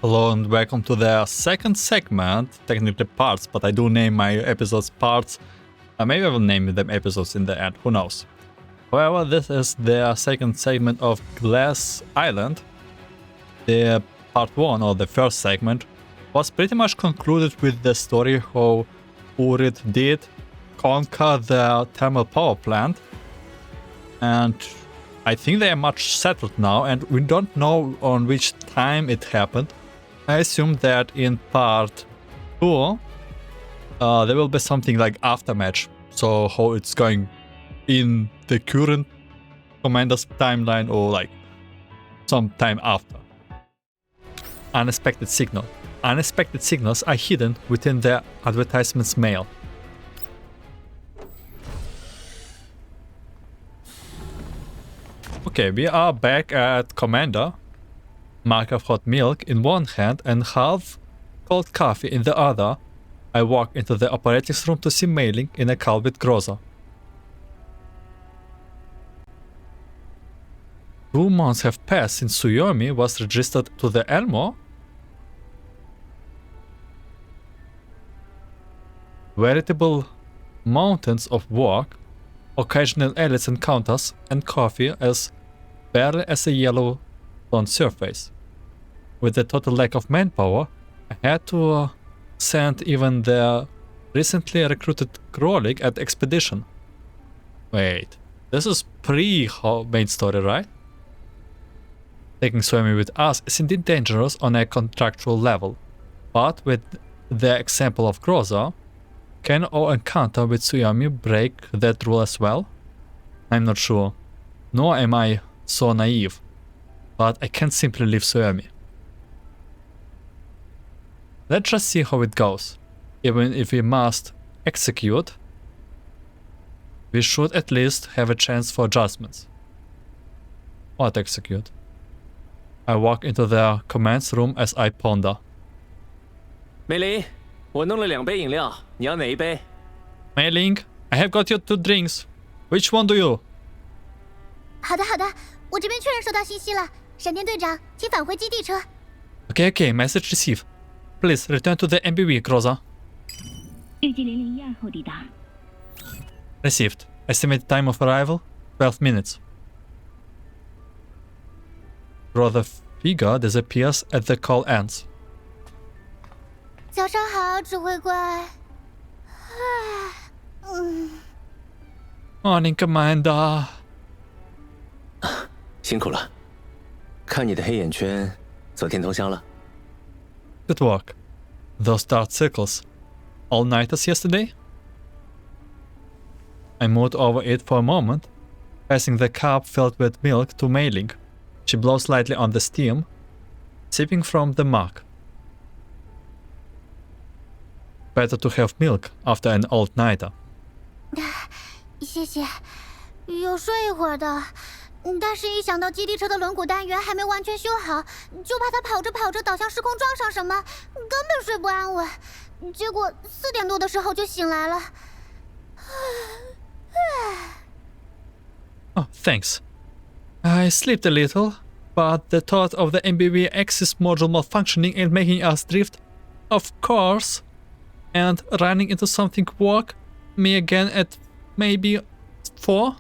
Hello and welcome to the second segment, technically parts, but I do name my episodes parts. Maybe I will name them episodes in the end, who knows. However, this is the second segment of Glass Island. The part 1, or the first segment, was pretty much concluded with the story how Urid did conquer the thermal power plant. And I think they are much settled now, and we don't know on which time it happened. I assume that in part 2 there will be something like aftermatch, so how it's going in the current Commander's timeline or like some time after. Unexpected signal. Unexpected signals are hidden within the advertisement's mail. Okay, we are back at Commander. Mug of hot milk in one hand and half cold coffee in the other. I walk into the operating room to see Mailing in a call with Groza. 2 months have passed since Suomi was registered to the Elmo. Veritable mountains of work, occasional elites encounters, and coffee as barely as a yellow on surface. With the total lack of manpower, I had to send even the recently recruited Grolik at expedition. Wait, this is pre-main story, right? Taking Suomi with us is indeed dangerous on a contractual level, but with the example of Groza, can our encounter with Suomi break that rule as well? I'm not sure, nor am I so naive. But I can't simply leave Suomi. Let's just see how it goes. Even if we must execute, we should at least have a chance for adjustments. What execute? I walk into the commands room as I ponder. 梅林，我弄了2杯饮料，你要哪一杯？ Mailing, I have got you 2 drinks. Which one do you? 好的，我这边确认收到信息了。闪电队长，请返回基地车。 Okay, message received. Please return to the MBV, Groza. 预计001后抵达。 Received. Estimated time of arrival, 12 minutes. Groza figure disappears as the call ends. 早上好，指挥官。Morning, Commander. 辛苦了，看你的黑眼圈，昨天通宵了。 Good work. Those dark circles. All-nighters yesterday? I moved over it for a moment, passing the cup filled with milk to Mailing. She blows lightly on the steam, sipping from the mug. Better to have milk after an all-nighter. 谢谢，有睡一会儿的。但是，一想到基地车的轮毂单元还没完全修好，就怕它跑着导向时空撞上什么，根本睡不安稳。结果4点多的时候就醒来了。Oh, thanks. I slept a little, but the thought of the MBV axis module malfunctioning and making us drift, of course, and running into something woke me again at maybe 4?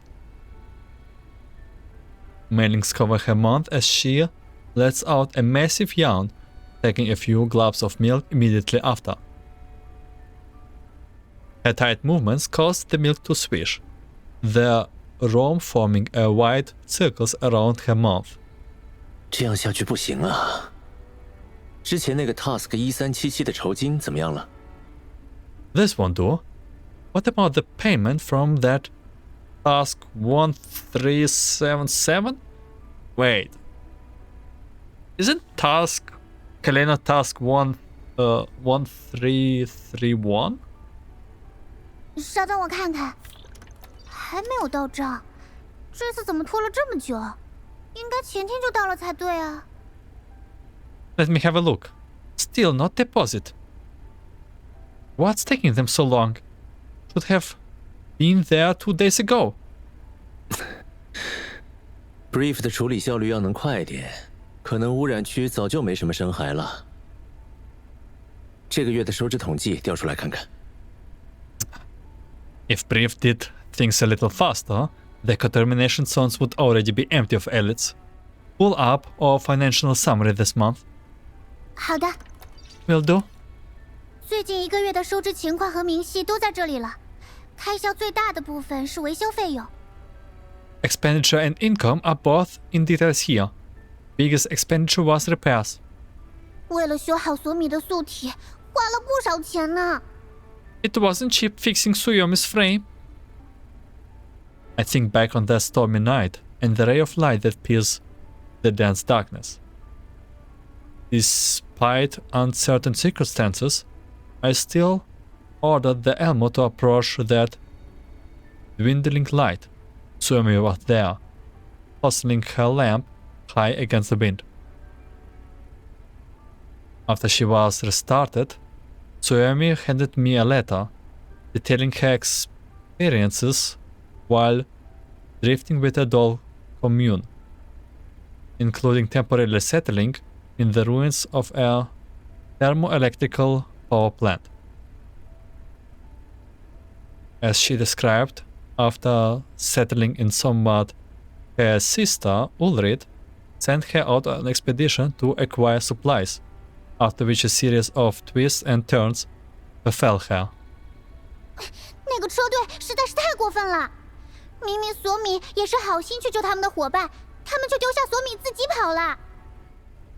Mailings cover her mouth as she lets out a massive yawn, taking a few globs of milk immediately after. Her tight movements cause the milk to swish, the roam forming a wide circles around her mouth. 这样下去不行啊！之前那个 Task 1377的酬金怎么样了？ This won't do. What about the payment from that Task 1377? Wait. Isn't Kalena Task 1331? 稍等，我看看，还没有到账。这次怎么拖了这么久？应该前天就到了才对啊。Let me have a look. Still not deposit. What's taking them so long? Should have been there 2 days ago. Brief 的处理效率要能快一点，可能污染区早就没什么生骸了。这个月的收支统计调出来看看。If Brief did things a little faster, the contamination zones would already be empty of elites. Pull up our financial summary this month. 好的， Will do. 最近1个月的收支情况和明细都在这里了。开销最大的部分是维修费用。Expenditure and income are both in details here. Biggest expenditure was repairs. 为了修好索米的素体，花了不少钱呢。It wasn't cheap fixing Tsuyomi's frame. I think back on that stormy night and the ray of light that pierced the dense darkness. Despite uncertain circumstances, I still ordered the Elmo to approach that dwindling light. Suomi was there, tossing her lamp high against the wind. After she was restarted, Suomi handed me a letter detailing her experiences while drifting with a doll commune, including temporarily settling in the ruins of a thermoelectrical power plant. As she described, after settling in somewhat, her sister Ulrich sent her out on an expedition to acquire supplies, after which a series of twists and turns befell her. 那个车队实在是太过分了！明明索米也是好心去救他们的伙伴，他们却丢下索米自己跑了。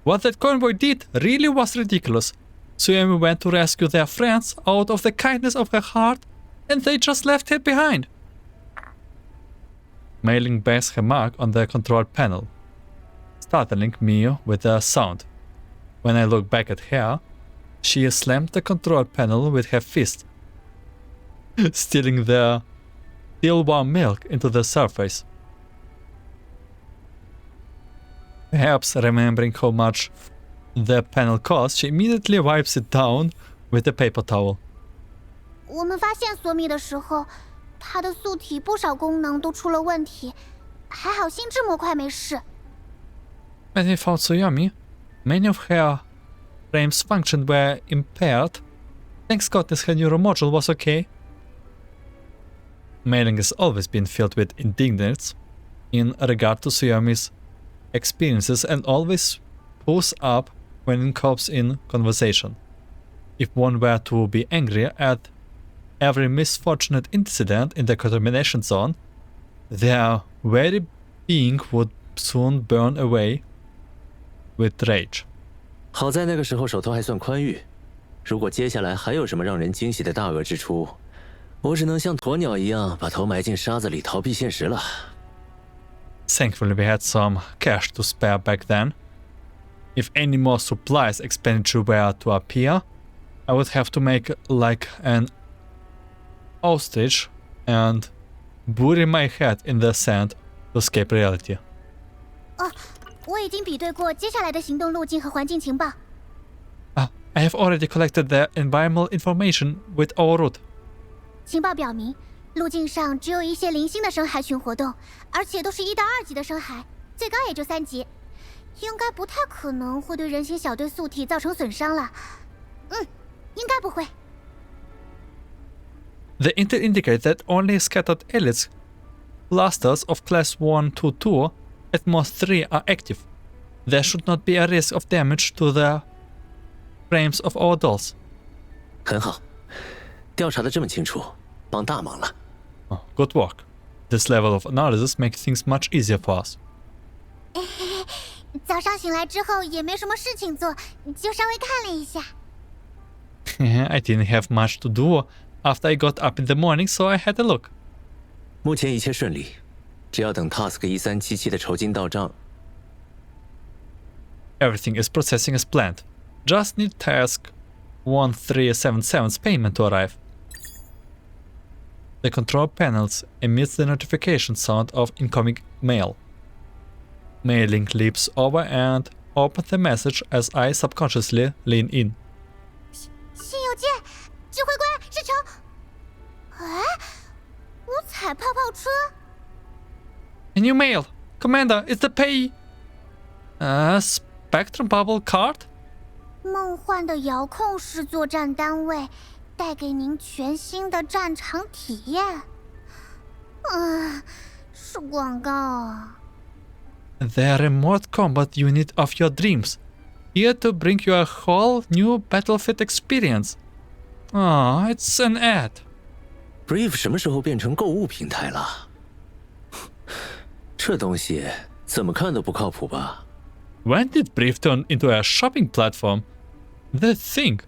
What that convoy did really was ridiculous. Suomi went to rescue their friends out of the kindness of her heart, and they just left her behind. Mailing bears her mark on the control panel, startling me with a sound. When I look back at her, she slammed the control panel with her fist, stealing the still warm milk into the surface. Perhaps remembering how much the panel cost, she immediately wipes it down with a paper towel. 我们发现索米的时候，他的素体不少功能都出了问题，还好心智模块没事。When we found Tsuyomi, many of her frame's functions were impaired. Thanks goodness her neuromodule was okay. Mailing has always been filled with indignance in regard to Tsuyomi's experiences and always pulls up when it comes in conversation. If one were to be angry at every misfortunate incident in the contamination zone, their very being would soon burn away with rage. 好在那个时候手头还算宽裕，如果接下来还有什么让人惊喜的大额支出，我只能像鸵鸟一样把头埋进沙子里逃避现实了。Thankfully, we had some cash to spare back then. If any more supplies expenditure were to appear, I would have to make like an ostrich and bury my head in the sand to escape reality. 我已经比对过接下来的行动路径和环境情报。I have already collected the environmental information with our route. 情报表明，路径上只有一些零星的深海群活动，而且都是1到2级的深海，最高也就3级，应该不太可能会对人形小队素体造成损伤了。应该不会。The intel indicates that only scattered elites clusters of class 1 to 2, at most 3, are active. There should not be a risk of damage to the frames of our dolls. 很好，调查的这么清楚，帮大忙了。Good work. This level of analysis makes things much easier for us. 早上醒来之后也没什么事情做，就稍微看了一下。I didn't have much to do after I got up in the morning, so I had a look. 目前一切顺利，只要等 Task 1377的酬金到账。Everything is processing as planned. Just need task 1377's payment to arrive. The control panels emits the notification sound of incoming mail. Mailing leaps over and opens the message as I subconsciously lean in. 信邮件，指挥官是成。五彩泡泡车。A new mail! Commander, it's the pay... Spectrum Bubble card? 梦幻的遥控式作战单位，带给您全新的战场体验。是广告啊。The remote combat unit of your dreams, here to bring you a whole new battlefield experience. Ah, it's an ad. Brief 什么时候变成购物平台了？这东西怎么看都不靠谱吧？ When did Brief turn into a shopping platform? The thing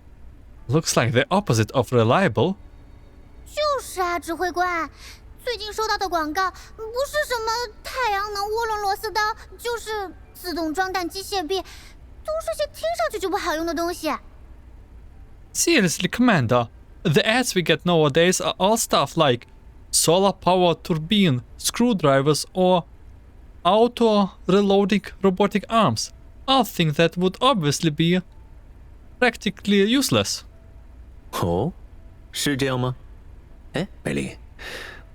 looks like the opposite of reliable. 就是啊，指挥官，最近收到的广告不是什么太阳能涡轮螺丝刀，就是自动装弹机械臂，都是些听上去就不好用的东西。Seriously, Commander, the ads we get nowadays are all stuff like solar-powered turbine, screwdrivers, or auto-reloading robotic arms. All things that would obviously be practically useless. 哦，是这样吗？哎，美玲，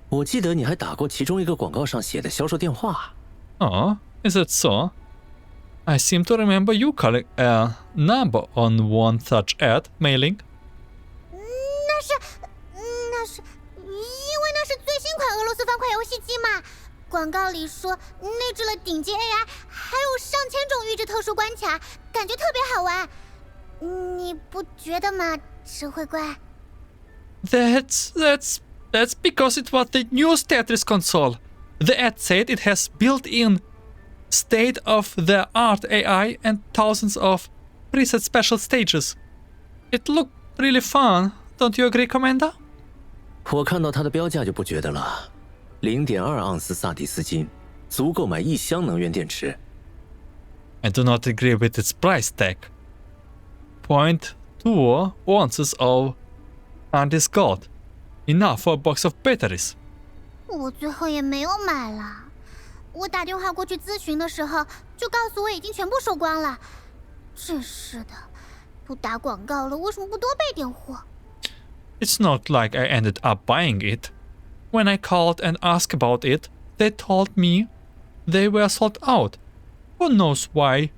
我记得你还打过其中一个广告上写的销售电话。Oh, is it so? I seem to remember you calling a number on one such ad, Mailing. 那是因为那是最新款俄罗斯方块游戏机嘛。广告里说内置了顶级 AI， 还有上千种预制特殊关卡，感觉特别好玩。你不觉得吗，指挥官？ That's because it was the newest Tetris console. The ad said it has built-in state-of-the-art AI and thousands of preset special stages. It looked really fun, don't you agree, Commander? 我看到它的标价就不觉得了，0.2盎司萨迪斯金，足够买1箱能源电池。I do not agree with its price tag. 0.2 ounces of Andes gold, enough for a box of batteries. 我最后也没有买了。我打电话过去咨询的时候，就告诉我已经全部售光了。真是的，都打广告了，为什么不多备点货？ It's not like I ended up buying it. When I called and asked about it, they told me they were sold out. Who knows why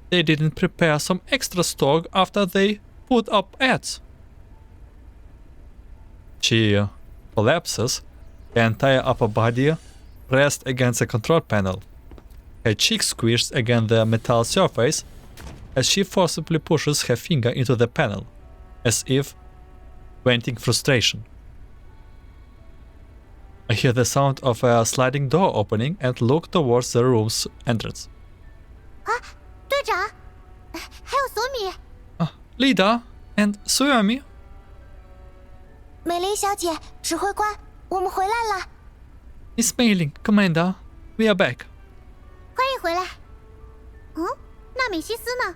they didn't prepare some extra stock after they put up ads? She collapses, her entire upper body rests against the control panel. Her cheek squishes against the metal surface as she forcibly pushes her finger into the panel, as if venting frustration. I hear the sound of a sliding door opening and look towards the room's entrance. 队长，还有索米。Lida and Suomi. 美玲小姐，指挥官，我们回来了。Miss Mailing, Commander, we are back. 欢迎回来。纳美西斯呢？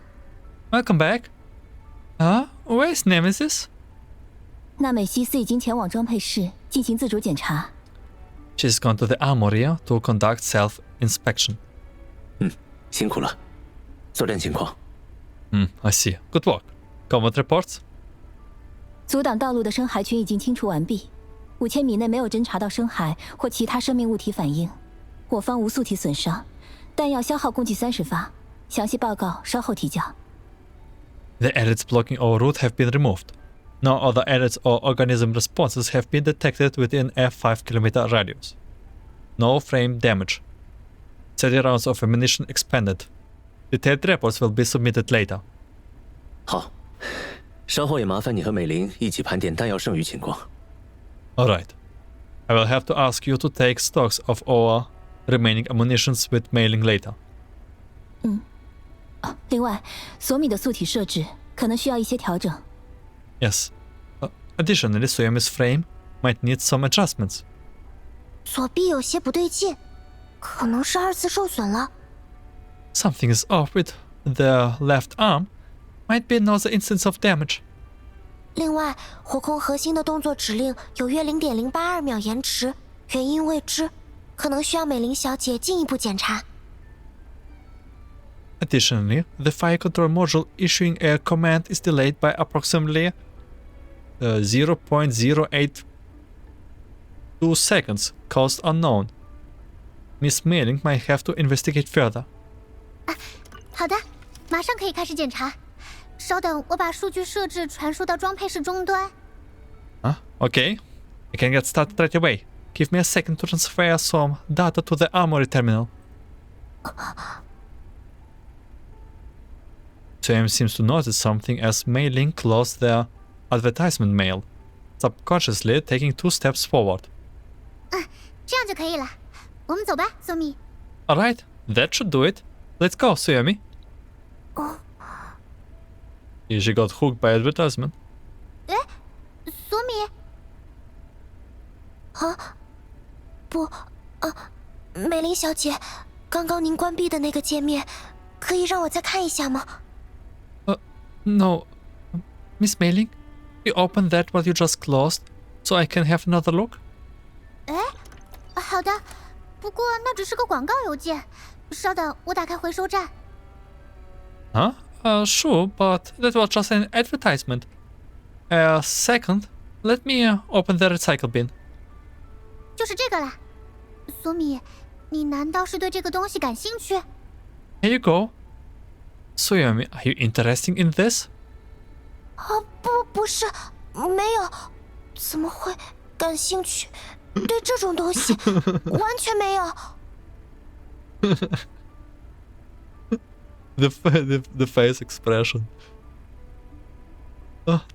Welcome back. Where's Nemesis? 纳美西斯已经前往装配室进行自主检查。She's gone to the armory to conduct self-inspection. 辛苦了。作战情况。I see. Good work. Combat reports? 阻挡道路的深海群已经清除完毕，5000米内没有侦查到深海或其他生命物体反应，我方无素体损伤，弹药消耗共计30发。详细报告稍后提交。The edits blocking our route have been removed. No other edits or organism responses have been detected within a 5-kilometer radius. No frame damage. 30 rounds of ammunition expended. Detailed reports will be submitted later. 好，稍后也麻烦你和美玲一起盘点弹药剩余情况。Alright. I will have to ask you to take stocks of our remaining ammunitions with Mailing later. 另外，索米的素体设置可能需要一些调整。Yes. Additionally, Suomi's frame might need some adjustments. 左臂有些不对劲，可能是2次受损了。 Something is off with the left arm. Might be another instance of damage. 另外，火控核心的动作指令有约0.082秒延迟，原因未知，可能需要美玲小姐进一步检查。 Additionally, the fire control module issuing a command is delayed by approximately 0.082 seconds, cause unknown. Miss Mailing might have to investigate further. 好的，马上可以开始检查。稍等，我把数据设置传输到装配室终端。Okay. I can get started right away. Give me a second to transfer some data to the armory terminal. Sam seems to notice something as Mailing closed their advertisement mail, subconsciously taking 2 steps forward. 这样就可以了。我们走吧，索米。Alright, that should do it. Let's go, Suomi. She got hooked by advertisement. 索米。不，美玲小姐，刚刚您关闭的那个界面，可以让我再看一下吗？ No. Miss Mailing, you open that what you just closed, so I can have another look? 好的，不过那只是个广告邮件。稍等，我打开回收站。Huh? Sure, but that was just an advertisement. Second, let me open the recycle bin. 就是这个啦。索米，你难道是对这个东西感兴趣？ Here you go. Suomi, are you interested in this? 不是，没有，怎么会感兴趣？对这种东西完全没有。The face expression.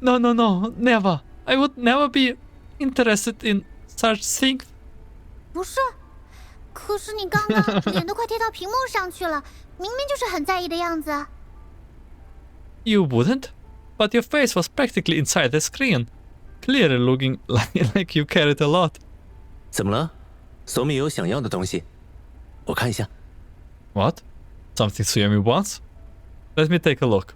No, never. I would never be interested in such things. 不是，可是你刚刚脸都快贴到屏幕上去了，明明就是很在意的样子。You wouldn't, but your face was practically inside the screen, clearly looking like you cared a lot. 怎么了？索米有想要的东西，我看一下。What? Something Suomi wants? Let me take a look.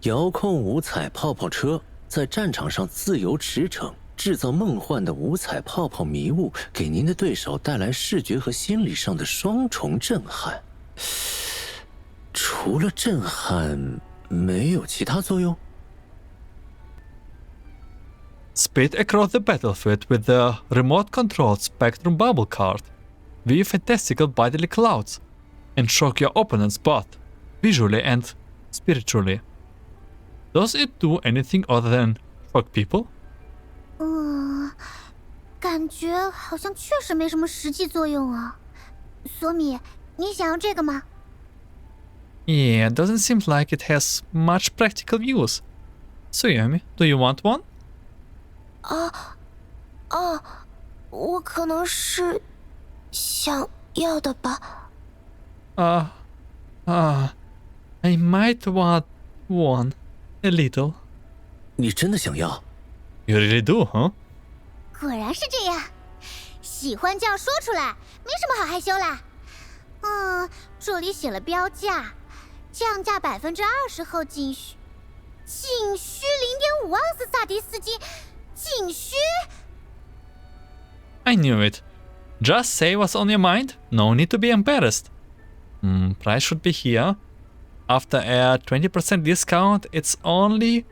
遥控五彩泡泡车在战场上自由驰骋，制造梦幻的五彩泡泡迷雾，给您的对手带来视觉和心理上的双重震撼。除了震撼，没有其他作用。Speed across the battlefield with the remote-controlled Spectrum Bubble Card. View fantastical bodily clouds, and shock your opponents both visually and spiritually. Does it do anything other than shock people? 感觉好像确实没什么实际作用啊。索米，你想要这个吗？ Yeah, doesn't seem like it has much practical use. Suomi, do you want one? 我可能是想要的吧。I might want one. A little. 你真的想要？ You really do, huh? 果然是这样，喜欢就要说出来，没什么好害羞啦。这里写了标价，降价20%后仅需0.5盎司萨迪斯金，仅需。I knew it. Just say what's on your mind. No need to be embarrassed. Price should be here. After a 20% discount, it's only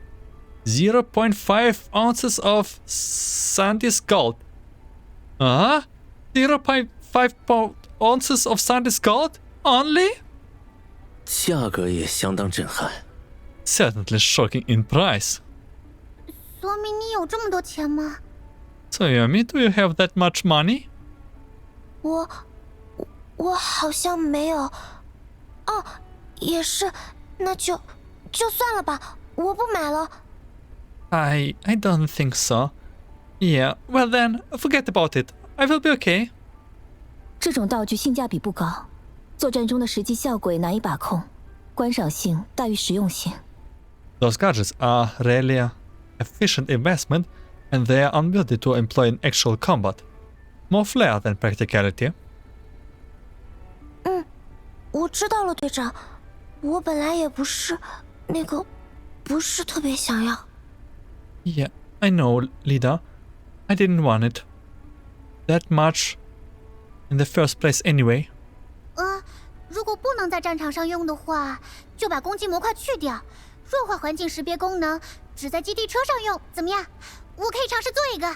0.5 ounces of Sandy's gold. 0.5 ounces of Sandy's gold? Only? 价格也相当震撼。Certainly shocking in price. 索米，你有这么多钱吗？ Suomi, do you have that much money? 我好像没有。也是，那就算了吧，我不买了。I don't think so. Yeah, well then, forget about it. I will be okay. 这种道具性价比不高，作战中的实际效果也难以把控，观赏性大于实用性。 Those gadgets are really an efficient investment, and they are unworthy to employ in actual combat. More flair than practicality. 我知道了，队长。我本来也不是特别想要。Yeah, I know, leader. I didn't want it that much in the first place anyway. 如果不能在战场上用的话，就把攻击模块去掉，弱化环境识别功能，只在基地车上用，怎么样？我可以尝试做一个。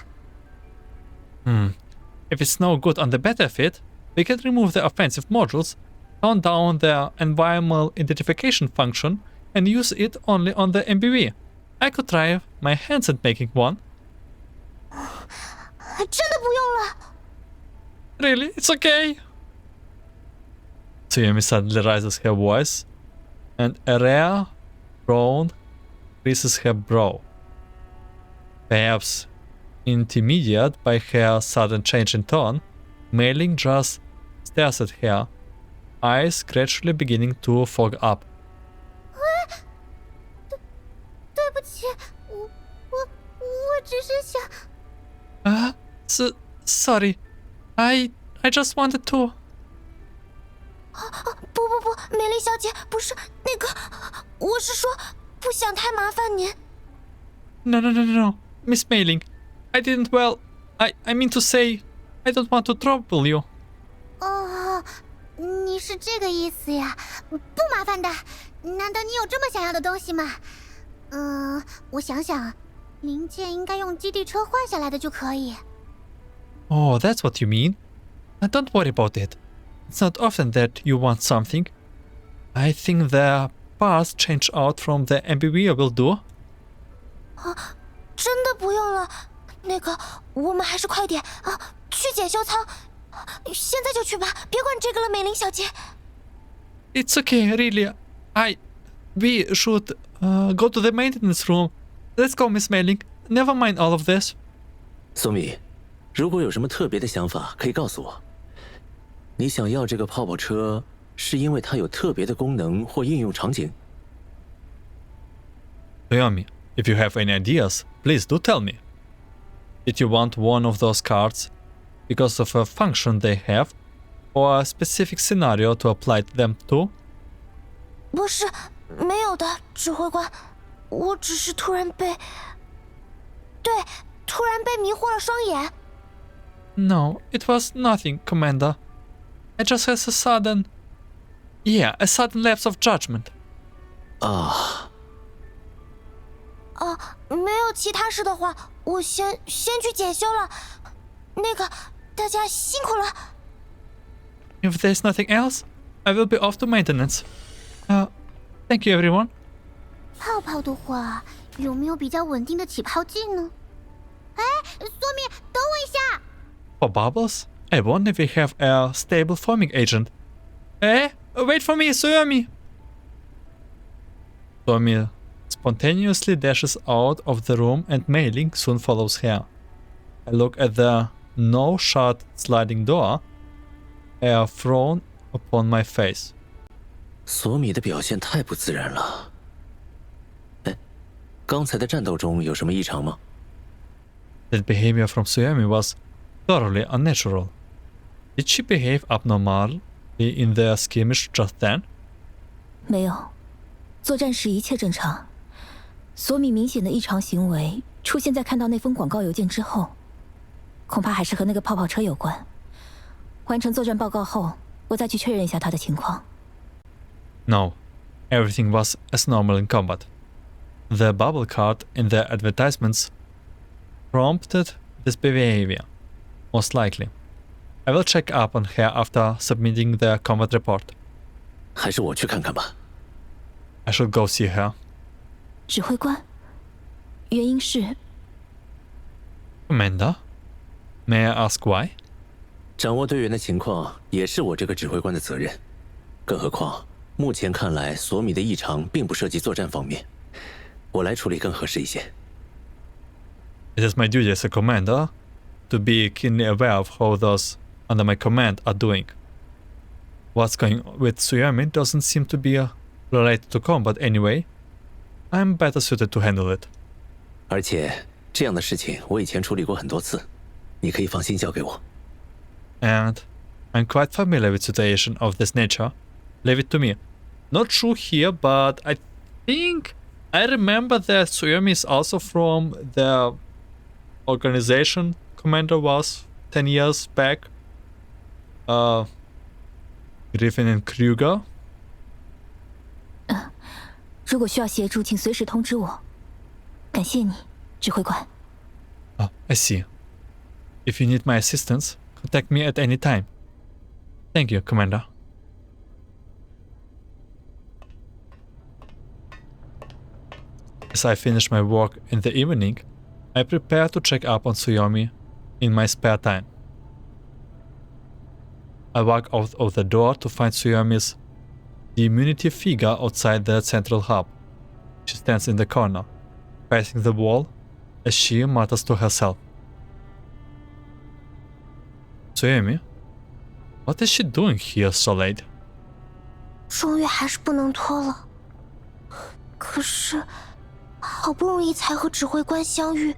If it's no good on the battlefield, we can remove the offensive modules turn down their environmental identification function and use it only on the MBV. I could try my hands at making one. 真的不用了。 Really? It's okay. Tsuyomi suddenly raises her voice, and a rare frown creases her brow. Perhaps intimidated by her sudden change in tone, Mayling just stares at her, eyes gradually beginning to fog up. 对不起，我只是想。Sorry. I just wanted to. 不，美丽小姐，不是那个，我是说，不想太麻烦您。No, Miss Mayling. I didn't, well, I mean to say, I don't want to trouble you. 哦，你是这个意思呀？不麻烦的，难道你有这么想要的东西吗？我想想，零件应该用基地车换下来的就可以。Oh, that's what you mean? Don't worry about it. It's not often that you want something. I think the parts change out from the MBV will do. 真的不用了，那个，我们还是快点啊，去检修舱，现在就去吧，别管这个了，美玲小姐。It's okay, really. We should go to the maintenance room. Let's go, Miss Mayling. Never mind all of this. 索米，如果有什么特别的想法，可以告诉我。你想要这个泡泡车，是因为它有特别的功能或应用场景？ Tsuyomi, if you have any ideas, please do tell me. Did you want one of those cards because of a function they have, or a specific scenario to apply them to? 不是，没有的，指挥官，我只是突然被迷惑了双眼。 No, it was nothing, Commander. I just had a sudden lapse of judgment. 啊，没有其他事的话，我先去检修了。那个，大家辛苦了。 If there's nothing else, I will be off to maintenance. Thank you, everyone. 泡泡的话，有没有比较稳定的起泡剂呢？哎，索米，等我一下。 For bubbles, I wonder if we have a stable forming agent. Wait for me, Tsuyomi! Tsuyomi spontaneously dashes out of the room and Mayling soon follows her. I look at the no-shut sliding door, a frown upon my face. 索米的表现太不自然了。哎，刚才的战斗中有什么异常吗？ That behavior from Tsuyomi was thoroughly unnatural. Did she behave abnormally in the skirmish just then? 没有，作战时一切正常。索米明显的异常行为出现在看到那封广告邮件之后，恐怕还是和那个泡泡车有关。完成作战报告后，我再去确认一下他的情况。 No, everything was as normal in combat. The bubble card in the advertisements prompted this behavior, most likely. I will check up on her after submitting the combat report. 还是我去看看吧。 I should go see her. 指挥官，原因是 Commander, may I ask why? 掌握队员的情况也是我这个指挥官的责任。更何况，目前看来，索米的异常并不涉及作战方面，我来处理更合适一些。 It is my duty as a commander to be keenly aware of how those under my command are doing. What's going on with Tsuyomi doesn't seem to be related to combat anyway. I'm better suited to handle it. 而且这样的事情我以前处理过很多次，你可以放心交给我。 And I'm quite familiar with situation of this nature. Leave it to me. Not true here, but I think I remember that Tsuyomi is also from the organization Commander was 10 years back. Griffin and Kruger. 如果需要协助，请随时通知我。感谢你，指挥官。 Oh, I see. If you need my assistance, contact me at any time. Thank you, Commander. As I finish my work in the evening, I prepare to check up on Suomi in my spare time. I walk out of the door to find Suomi's diminutive figure outside the central hub. She stands in the corner, facing the wall, as she mutters to herself. Suomi? What is she doing here so late? 终于还是不能拖了。可是，好不容易才和指挥官相遇，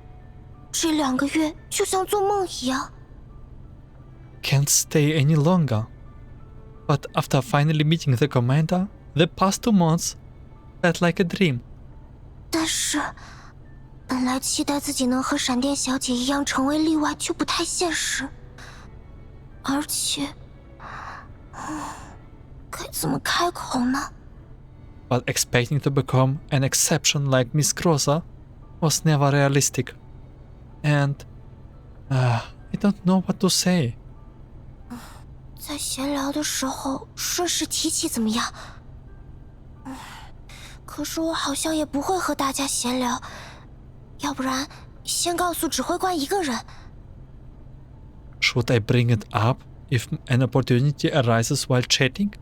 这2个月就像做梦一样。Can't stay any longer. But after finally meeting the commander, the past 2 months felt like a dream. 但是，本来期待自己能和闪电小姐一样成为例外，就不太现实。而且，该怎么开口呢？ But expecting to become an exception like Miss Grossa was never realistic. And I don't know what to say. 在闲聊的时候顺势提起怎么样？可是我好像也不会和大家闲聊，要不然先告诉指挥官一个人。Should I bring it up if an opportunity arises while chatting?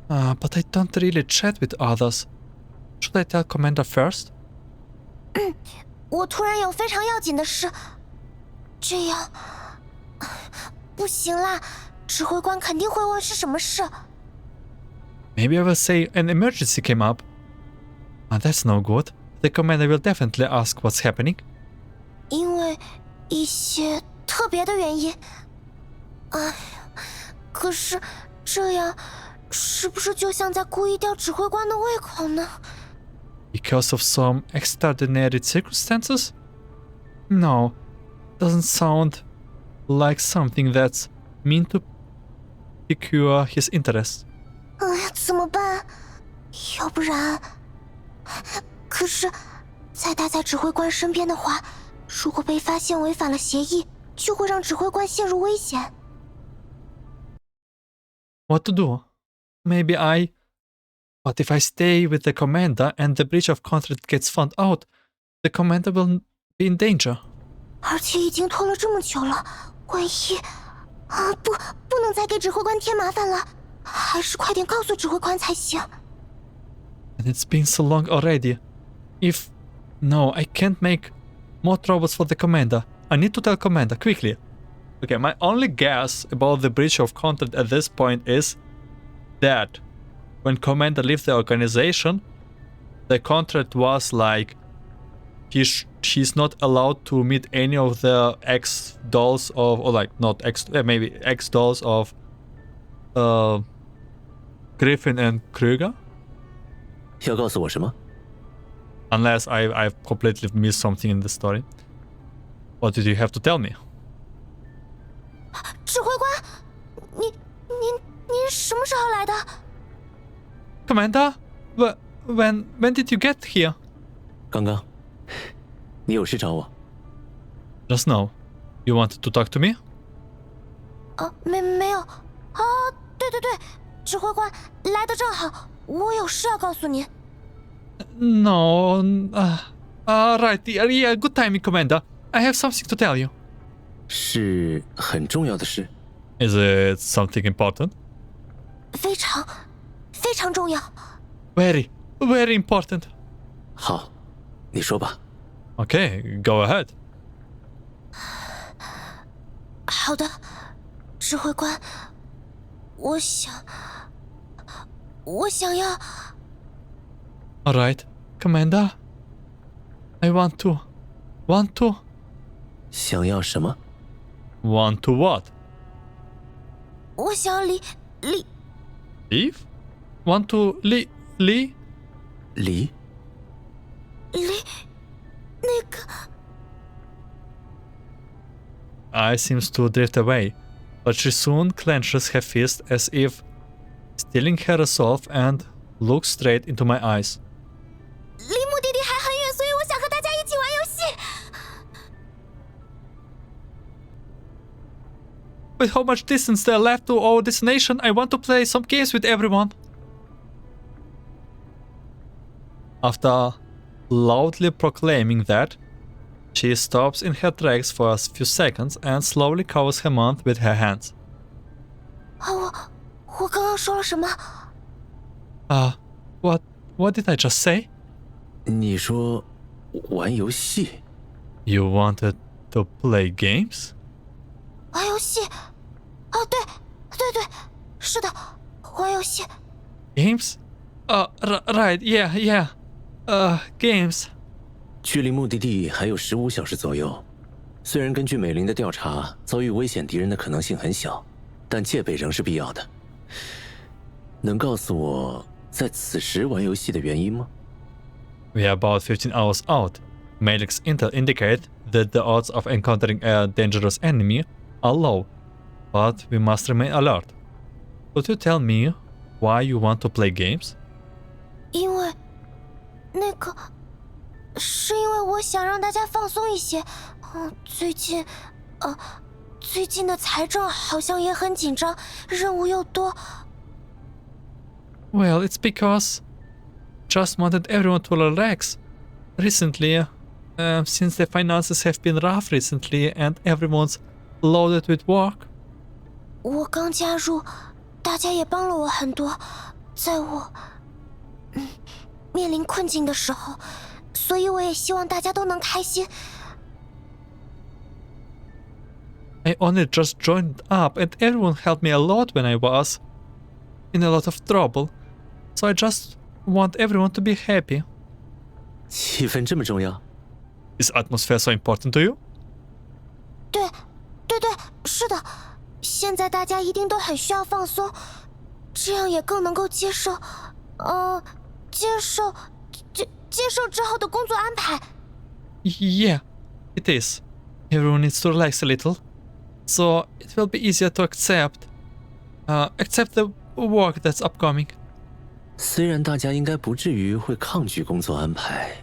But I don't really chat with others. Should I tell Commander first? 我突然有非常要紧的事，这样不行啦，指挥官肯定会问是什么事。Maybe I will say an emergency came up. That's no good. The commander will definitely ask what's happening. 因为一些特别的原因。可是这样是不是就像在故意吊指挥官的胃口呢？ Because of some extraordinary circumstances? No, doesn't sound like something that's meant to pique his interest. 怎么办？要不然……可是，再待在指挥官身边的话，如果被发现违反了协议，就会让指挥官陷入危险。What to do? Maybe But if I stay with the commander and the breach of contract gets found out, the commander will be in danger. 而且已经拖了这么久了，万一……不能再给指挥官添麻烦了，还是快点告诉指挥官才行。And it's been so long already. No, I can't make more troubles for the commander. I need to tell commander quickly. Okay, my only guess about the breach of contract at this point is that when commander left the organization, the contract was like she's not allowed to meet any of the ex-dolls of, or like not ex, maybe ex-dolls of Griffin and Kruger. 要告诉我什么？ Unless I've completely missed something in the story. What did you have to tell me? 指挥官，您什么时候来的？ Commander, when did you get here? 刚刚，你有事找我？ Just now. You wanted to talk to me? 没有。对，指挥官来得正好，我有事要告诉您。 No. Right. Yeah, good timing, Commander. I have something to tell you. 是很重要的事。 Is it something important? 非常重要。 Very, very important. 好，你说吧。 Okay, go ahead. 好的，指挥官，我想要。 All right, Commander. I want to. 想要什么？ Want to what? 我想要离 Leave? Want to leave? 离？那个。 I seems to drift away, but she soon clenches her fist as if steeling her resolve and looks straight into my eyes. 离目的地还很远，所以我想和大家一起玩游戏。 With how much distance there left to our destination, I want to play some games with everyone. After loudly proclaiming that. She stops in her tracks for a few seconds and slowly covers her mouth with her hands. 我刚刚说了什么？ What did I just say? 你说玩游戏？ You wanted to play games? 玩游戏？对，是的，玩游戏。 Games? Right, yeah. Games. 距离目的地还有15小时左右。虽然根据美林的调查，遭遇危险敌人的可能性很小，但戒备仍是必要的。能告诉我在此时玩游戏的原因吗？ We are about 15 hours out. Maylings intel indicate that the odds of encountering a dangerous enemy are low, but we must remain alert. Could you tell me why you want to play games? 因为是因为我想让大家放松一些。最近的财政好像也很紧张，任务又多。Well, it's because just wanted everyone to relax. Recently, since the finances have been rough recently and everyone's loaded with work. 我刚加入，大家也帮了我很多，在我面临困境的时候，所以我也希望大家都能开心。I only just joined up and everyone helped me a lot when I was in a lot of trouble. So I just want everyone to be happy. 气氛这么重要？ Is atmosphere so important to you? 对，是的。现在大家一定都很需要放松，这样也更能够接受之后的工作安排。Yeah, it is. Everyone needs to relax a little. So it will be easier to accept the work that's upcoming. 虽然大家应该不至于会抗拒工作安排，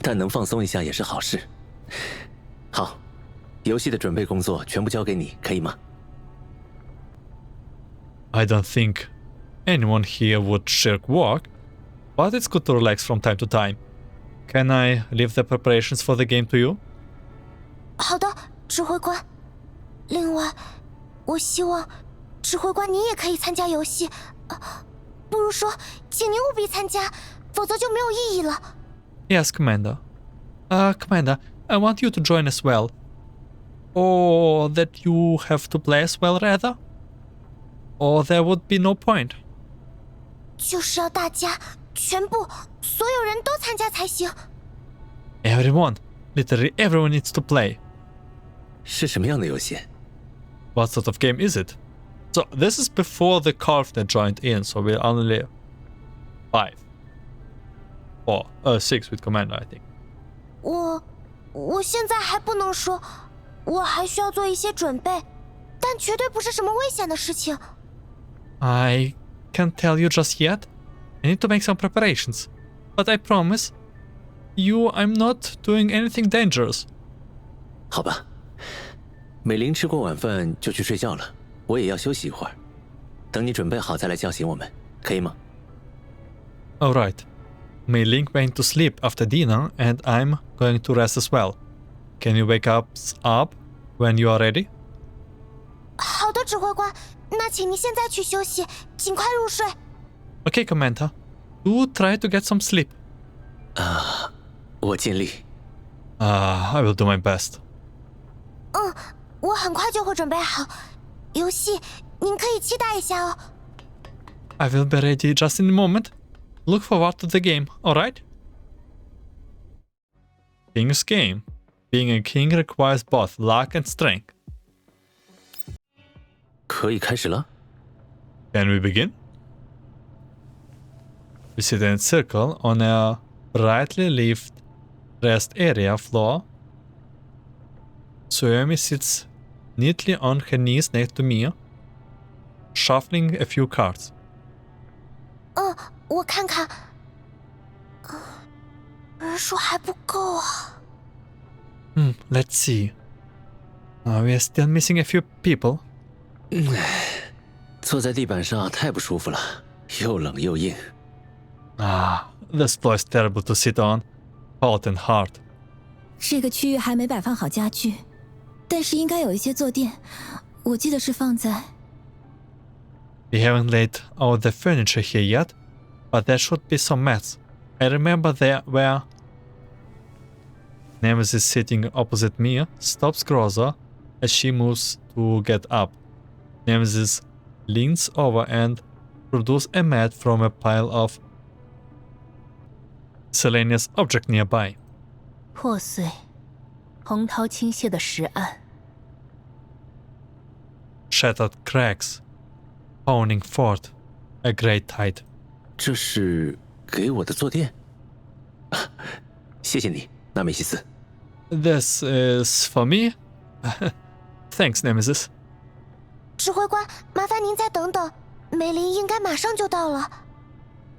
但能放松一下也是好事。好，游戏的准备工作全部交给你，可以吗？ I don't think anyone here would shirk work, but it's good to relax from time to time. Can I leave the preparations for the game to you? 好的，指挥官。另外，我希望指挥官你也可以参加游戏。不如说，请您务必参加，否则就没有意义了。 Yes, Commander. Commander, I want you to join as well. Or that you have to play as well, rather? Or there would be no point. 就是要大家全部所有人都参加才行。 Everyone, literally everyone needs to play. 是什么样的游戏？ What sort of game is it? So this is before the Carpenter joined in, so we're only 6 with Commander, I think. 我现在还不能说，我还需要做一些准备，但绝对不是什么危险的事情。 I can't tell you just yet. I need to make some preparations. But I promise you I'm not doing anything dangerous. 好吧，美玲吃过晚饭就去睡觉了，我也要休息一会儿。等你准备好再来叫醒我们，可以吗？ Alright. Mei-Ling went to sleep after dinner and I'm going to rest as well. Can you wake us up when you are ready? 好的，指挥官，那请您现在去休息，尽快入睡。 Okay, Commander. Do try to get some sleep. 我尽力。I will do my best. 我很快就会准备好。游戏，您可以期待一下哦。 I will be ready just in a moment. Look forward to the game, alright? King's Game. Being a king requires both luck and strength. 可以开始了。 Can we begin? We sit in a circle on a brightly lit rest area floor. Suomi sits neatly on her knees next to me, shuffling a few cards. 我看看，人数还不够啊。Let's see. We are still missing a few people. 坐在地板上太不舒服了，又冷又硬。 This floor is terrible to sit on. Cold and hard. 这个区域还没摆放好家具，但是应该有一些坐垫，我记得是放在。We haven't laid out the furniture here yet, but there should be some mats. I remember there were. Nemesis sitting opposite me stops closer as she moves to get up. Nemesis leans over and produces a mat from a pile of miscellaneous object nearby. 破碎，洪涛倾泻的石岸。Shattered cracks, pounding forth a great tide. 这是给我的坐垫。谢谢你，纳美西斯。This is for me. Thanks, Nemesis. 指挥官，麻烦您再等等，梅林应该马上就到了。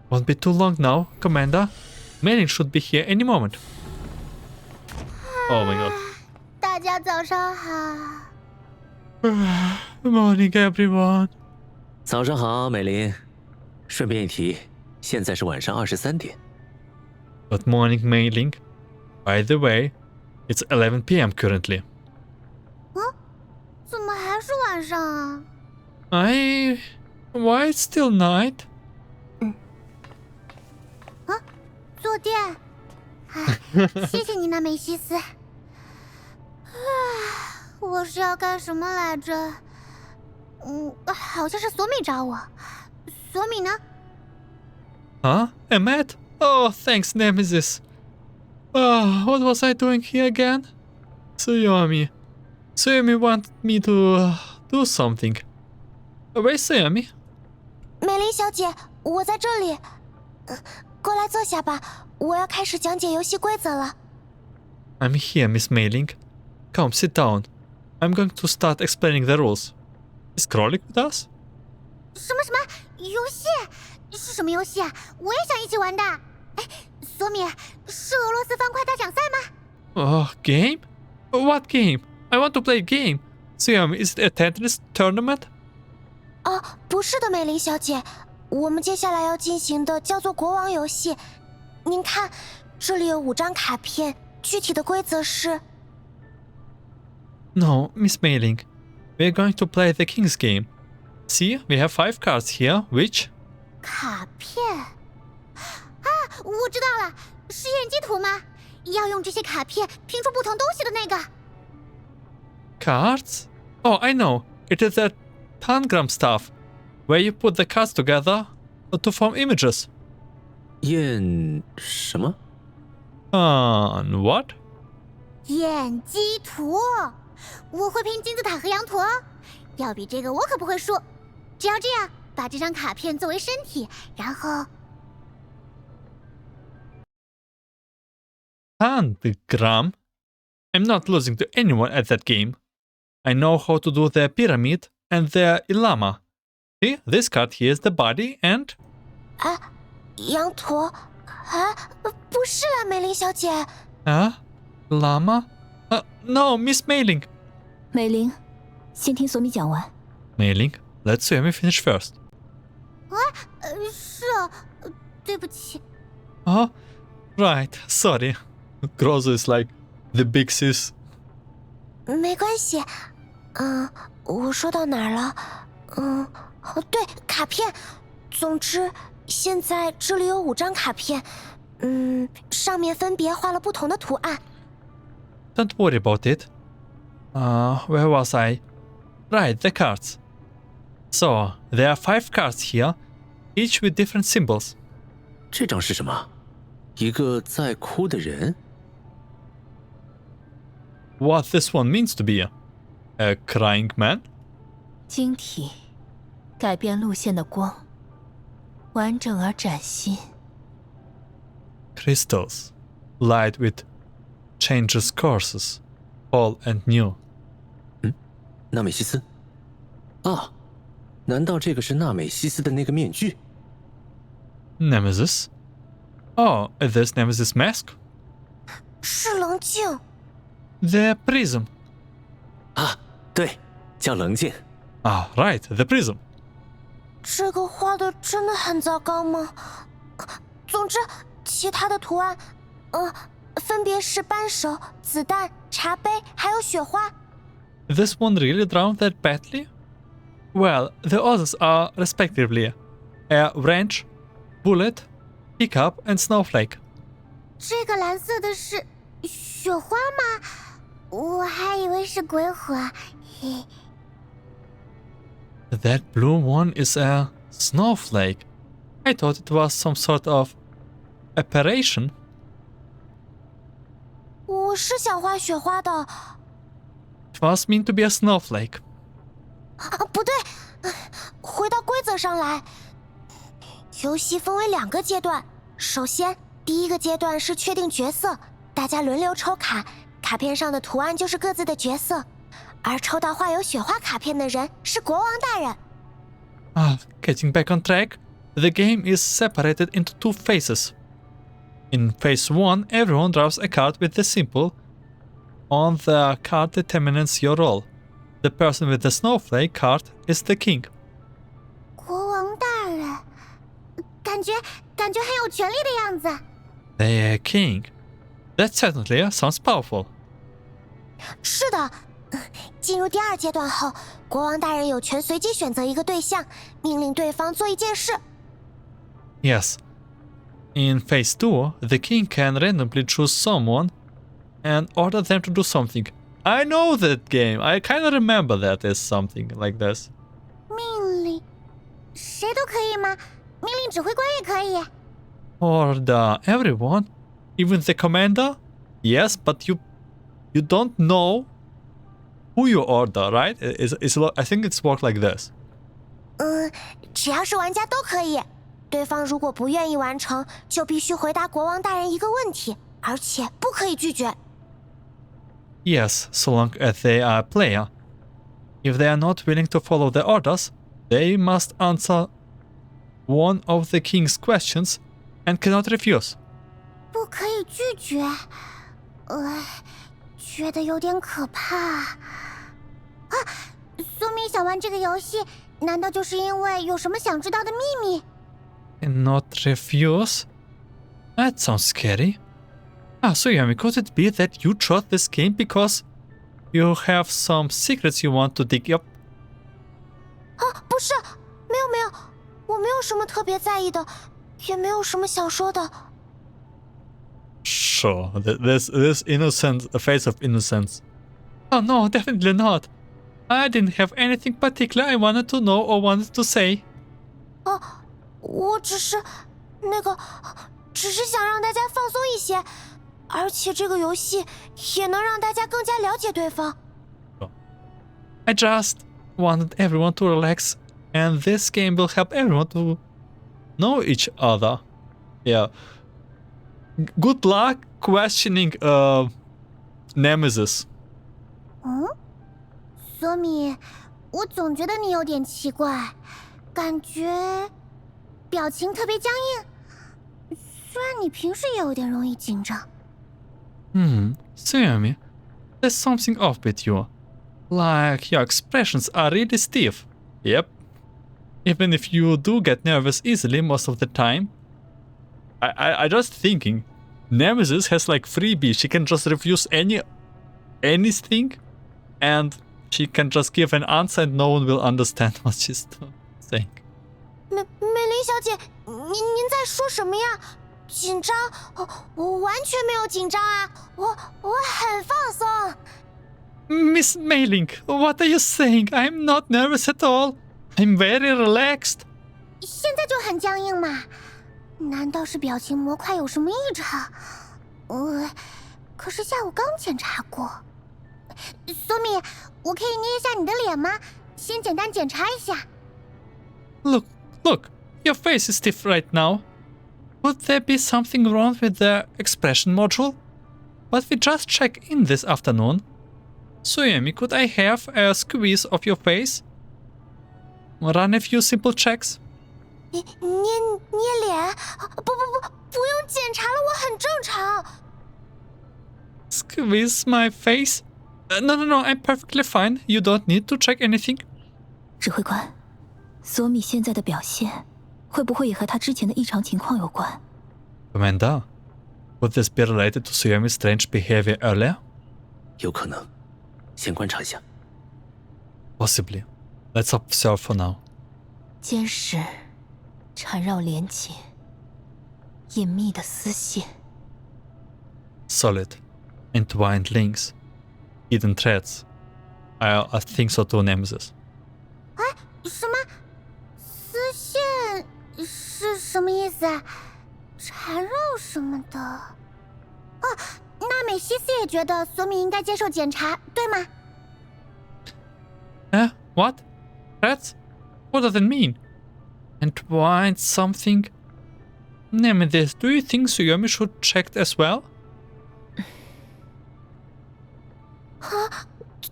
Won't be too long now, Commander. Mayling should be here any moment. Oh my god. 大家早上好。Good morning, everyone. 早上好，美林。顺便一提，现在是晚上23点。Good morning, Mayling. By the way, it's 11 p.m. currently. 怎么还是晚上啊？ Why it's still night? 坐垫。谢谢你，纳美西斯。我是要干什么来着？好像是索米找我。索米呢？ Huh? A mat? Oh, thanks, Nemesis. What was I doing here again? Suomi. Suomi wanted me to do something. Where's Suomi? 美林小姐，我在这里。过来坐下吧，我要开始讲解游戏规则了。I'm here, Miss Mayling. Come, sit down. I'm going to start explaining the rules. Is Krolik with us? 什么游戏？是什么游戏啊？我也想一起玩的。哎，索米，是俄罗斯方块大奖赛吗？ Game? What game? I want to play a game. Suomi, is it a tennis tournament? 哦，不是的，美林小姐，我们接下来要进行的叫做国王游戏。您看，这里有5张卡片，具体的规则是。No, Miss Mayling. We're going to play the King's game. See, we have 5 cards here, which... 卡片啊，我知道了，是验机图吗？要用这些卡片拼出不同东西的那个。Cards? Oh, I know. It is that tangram stuff, where you put the cards together to form images. 验什么？ What? 验机图，我会拼金字塔和羊驼，要比这个我可不会输。只要这样，把这张卡片作为身体，然后。Tangram? I'm not losing to anyone at that game. I know how to do their pyramid and their llama. See, this card here is the body and... 啊，羊驼啊，不是啦，美林小姐。Llama? No, Miss Mayling. 美玲，先听索米讲完。 Mayling, let Suomi finish first. 是啊，对不起。 Oh, right, sorry. Grozo is like the big sis. 没关系。我说到哪儿了？对，卡片。总之，现在这里有5张卡片，上面分别画了不同的图案。 Don't worry about it. Where was I? Right, the cards. So, there are 5 cards here, each with different symbols. 这张是什么？一个在哭的人。 What this one means to be? A crying man? 晶体，改变路线的光，完整而崭新。 Crystals, light with changes courses, old and new. 纳美西斯。啊，难道这个是纳美西斯的那个面具？ Nemesis? Oh, this Nemesis mask? 是棱镜。 The prism. 啊，对，叫棱镜。Right, the prism. 这个画的真的很糟糕吗？总之，其他的图案，分别是扳手、子弹、茶杯，还有雪花。This one really drowned that badly? Well, the others are respectively a wrench, bullet, pickup, and snowflake. 这个蓝色的是雪花吗？我还以为是鬼火。嘿， That blue one is a snowflake. I thought it was some sort of apparition. 我是想画雪花的。It was meant to be a snowflake. 不对，回到规则上来。游戏分为2个阶段，首先，第一个阶段是确定角色，大家轮流抽卡，卡片上的图案就是各自的角色，而抽到画有雪花卡片的人是国王大人。Getting back on track, the game is separated into 2 phases. In phase 1, everyone draws a card with the symbol on the card determines your role. The person with the snowflake card is the king. 国王大人，感觉很有权力的样子。The king. That certainly sounds powerful. 是的，进入第2阶段后，国王大人有权随机选择一个对象，命令对方做一件事。Yes. In phase 2, the king can randomly choose someone and order them to do something. I know that game. I kind of remember that as something like this. 命令，谁都可以吗？命令指挥官也可以。Order everyone, even the commander? Yes, but you don't know who you order, right? I think it's worked like this. 只要是玩家都可以。对方如果不愿意完成，就必须回答国王大人一个问题，而且不可以拒绝。Yes, so long as they are a player. If they are not willing to follow the orders, they must answer one of the king's questions and cannot refuse. 不可以拒绝，觉得有点可怕。苏米想玩这个游戏，难道就是因为有什么想知道的秘密？ Cannot refuse? That sounds scary. So Yami, could it be that you chose this game because you have some secrets you want to dig up? 不是，没有，我没有什么特别在意的，也没有什么想说的。Sure, this innocent, a face of innocence. Oh no, definitely not. I didn't have anything particular I wanted to know or wanted to say. 我只是想让大家放松一些，而且这个游戏也能让大家更加了解对方。I just wanted everyone to relax, and this game will help everyone to know each other. Yeah. Good luck questioning Nemesis. 索米，我总觉得你有点奇怪，感觉表情特别僵硬。虽然你平时也有点容易紧张。Sammy, there's something off with you. Like your expressions are really stiff. Yep. Even if you do get nervous easily most of the time. I just thinking, Nemesis has like freebie. She can just refuse anything, and she can just give an answer, and no one will understand what she's saying. 美玲小姐，您在说什么呀？紧张？我完全没有紧张啊，我很放松。Miss Mayling, what are you saying? I'm not nervous at all. I'm very relaxed. 现在就很僵硬嘛？难道是表情模块有什么异常？可是下午刚检查过。索米，我可以捏一下你的脸吗？先简单检查一下。Look, your face is stiff right now. Would there be something wrong with the expression module? But we just checked in this afternoon. Suyemi, could I have a squeeze of your face? Run a few simple checks. 捏脸？不用检查了，我很正常。Squeeze my face? No, I'm perfectly fine. You don't need to check anything. 指挥官，索米现在的表现，会不会也和他之前的异常情况有关？ Commander, Could this be related to Suomi's strange behavior earlier? 有可能，先观察一下。 Possibly. Let's observe for now. 监视，缠绕连结，隐秘的丝线。 Solid. Entwined links. Hidden threads. I think so too, Nemesis. 什么？丝线是什么意思啊？缠绕什么的？哦，那美西斯也觉得索米应该接受检查，对吗？ What? Threads? What does it mean? Entwined something? Nemesis, do you think Suomi should check as well?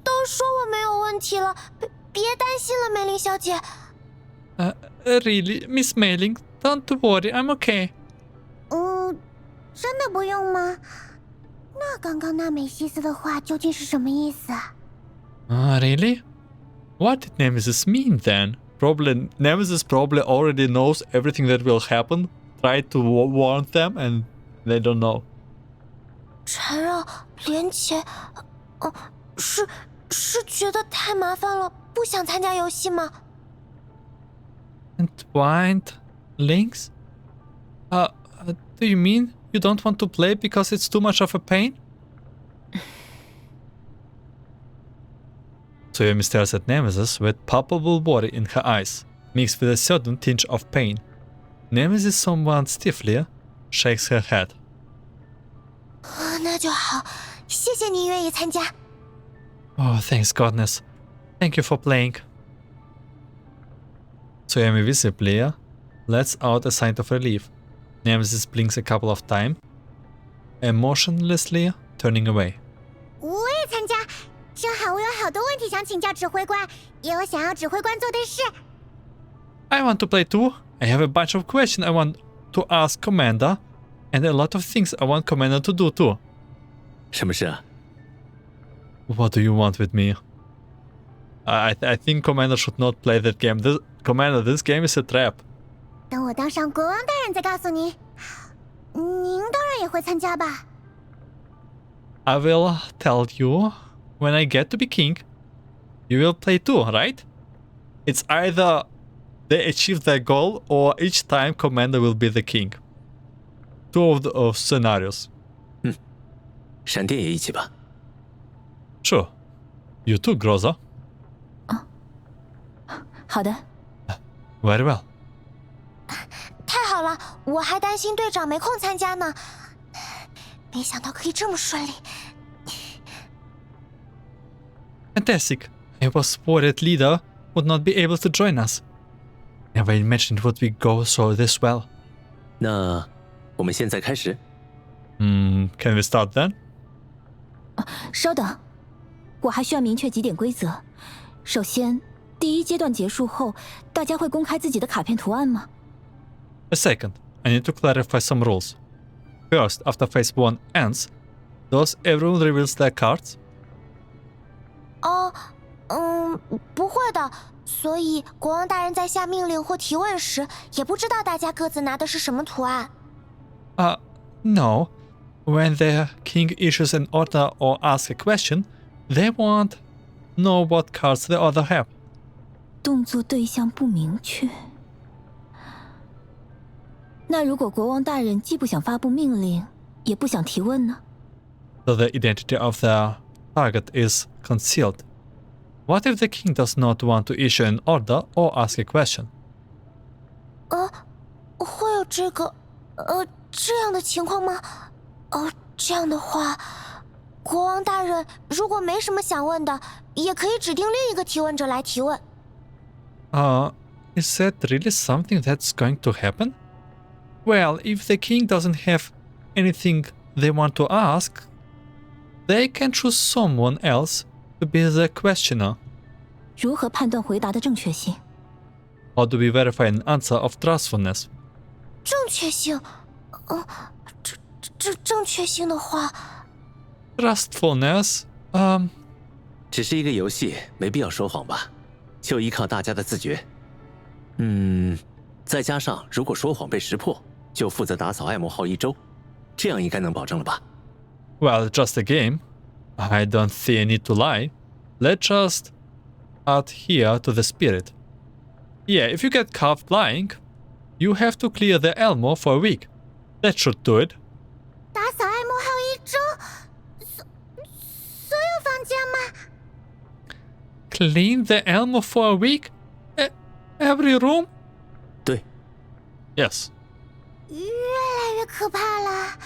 都说我没有问题了，别担心了，梅林小姐。Really, Miss Mayling, don't worry, I'm okay. 真的不用吗？那刚刚那美西斯的话究竟是什么意思啊？ Really? What did Nemesis mean then? Nemesis probably already knows everything that will happen, tried to warn them, and they don't know. 缠绕连结，是觉得太麻烦了，不想参加游戏吗？ Entwined links? Do you mean you don't want to play because it's too much of a pain? Suomi stares at Nemesis with palpable worry in her eyes, mixed with a certain tinge of pain. Nemesis somewhat stiffly shakes her head. 那就好，谢谢你愿意参加。 Oh, thanks goodness. Thank you for playing. Suomi visibly lets out a sigh of relief. Nemesis blinks a couple of times, emotionlessly turning away. 我也参加，正好我有好多问题想请教指挥官，也有想要指挥官做的事。 I want to play too. I have a bunch of questions I want to ask Commander, and a lot of things I want Commander to do too. 什么事啊？ What do you want with me? I think Commander should not play that game. Commander, this game is a trap. 等我当上国王大人再告诉您。您当然也会参加吧？ I will tell you when I get to be king. You will play too, right? It's either they achieve their goal or each time Commander will be the king. Two of the scenarios. 闪电也一起吧。 Sure. You too, Groza. 好的。 Very well. 太好了，我还担心队长没空参加呢，没想到可以这么顺利。 Fantastic. I was worried leader would not be able to join us. Never imagined it would go so this well. 那我们现在开始。 Can we start then? 稍等，我还需要明确几点规则。首先，第一阶段结束后，大家会公开自己的卡片图案吗？ A second, I need to clarify some rules. First, after phase 1 ends, does everyone reveals their cards? 不会的。所以国王大人在下命令或提问时，也不知道大家各自拿的是什么图案。No. When the king issues an order or asks a question, they won't know what cards the other have. 动作对象不明确。那如果国王大人既不想发布命令，也不想提问呢？ So the identity of the target is concealed. What if the king does not want to issue an order or ask a question? 会有这样的情况吗？这样的话，国王大人如果没什么想问的，也可以指定另一个提问者来提问。Is that really something that's going to happen? Well, if the king doesn't have anything they want to ask, they can choose someone else to be the questioner. 如何判断回答的正确性？ How do we verify an answer of trustfulness? 正确性，正确性的话， Trustfulness? 只是一个游戏，没必要说谎吧？就依靠大家的自觉。再加上如果说谎被识破，就负责打扫爱慕号1周。这样应该能保证了吧？ Well, just a game. I don't see a need to lie. Let's just adhere to the spirit. Yeah, if you get caught lying, you have to clear the Elmo for a week. That should do it. 打扫爱慕还有1周，所有房间吗？ Clean the Elmo for a week? Every room? 对， Yes. 越来越可怕了。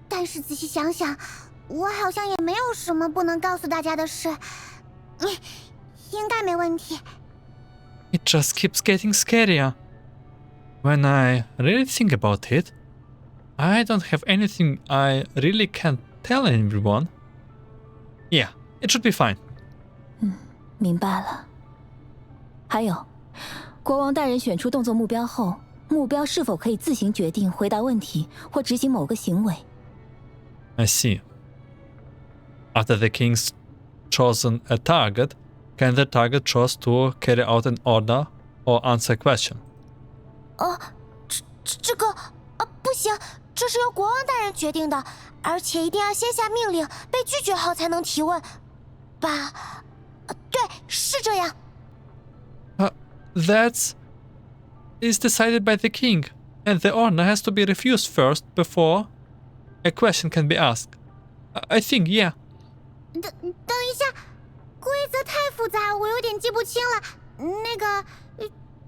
但是仔细想想，我好像也没有什么不能告诉大家的事，应该没问题。 It just keeps getting scarier. When I really think about it, I don't have anything I really can't tell everyone. Yeah, it should be fine. 明白了。还有，国王大人选出动作目标后，目标是否可以自行决定回答问题或执行某个行为？ I see. After the king's chosen a target, can the target choose to carry out an order or answer a question? 这个不行，这是由国王大人决定的，而且一定要先下命令，被拒绝后才能提问。吧？对，是这样。That is decided by the king, and the order has to be refused first before a question can be asked. I think, yeah. 等一下，规则太复杂，我有点记不清了。那个，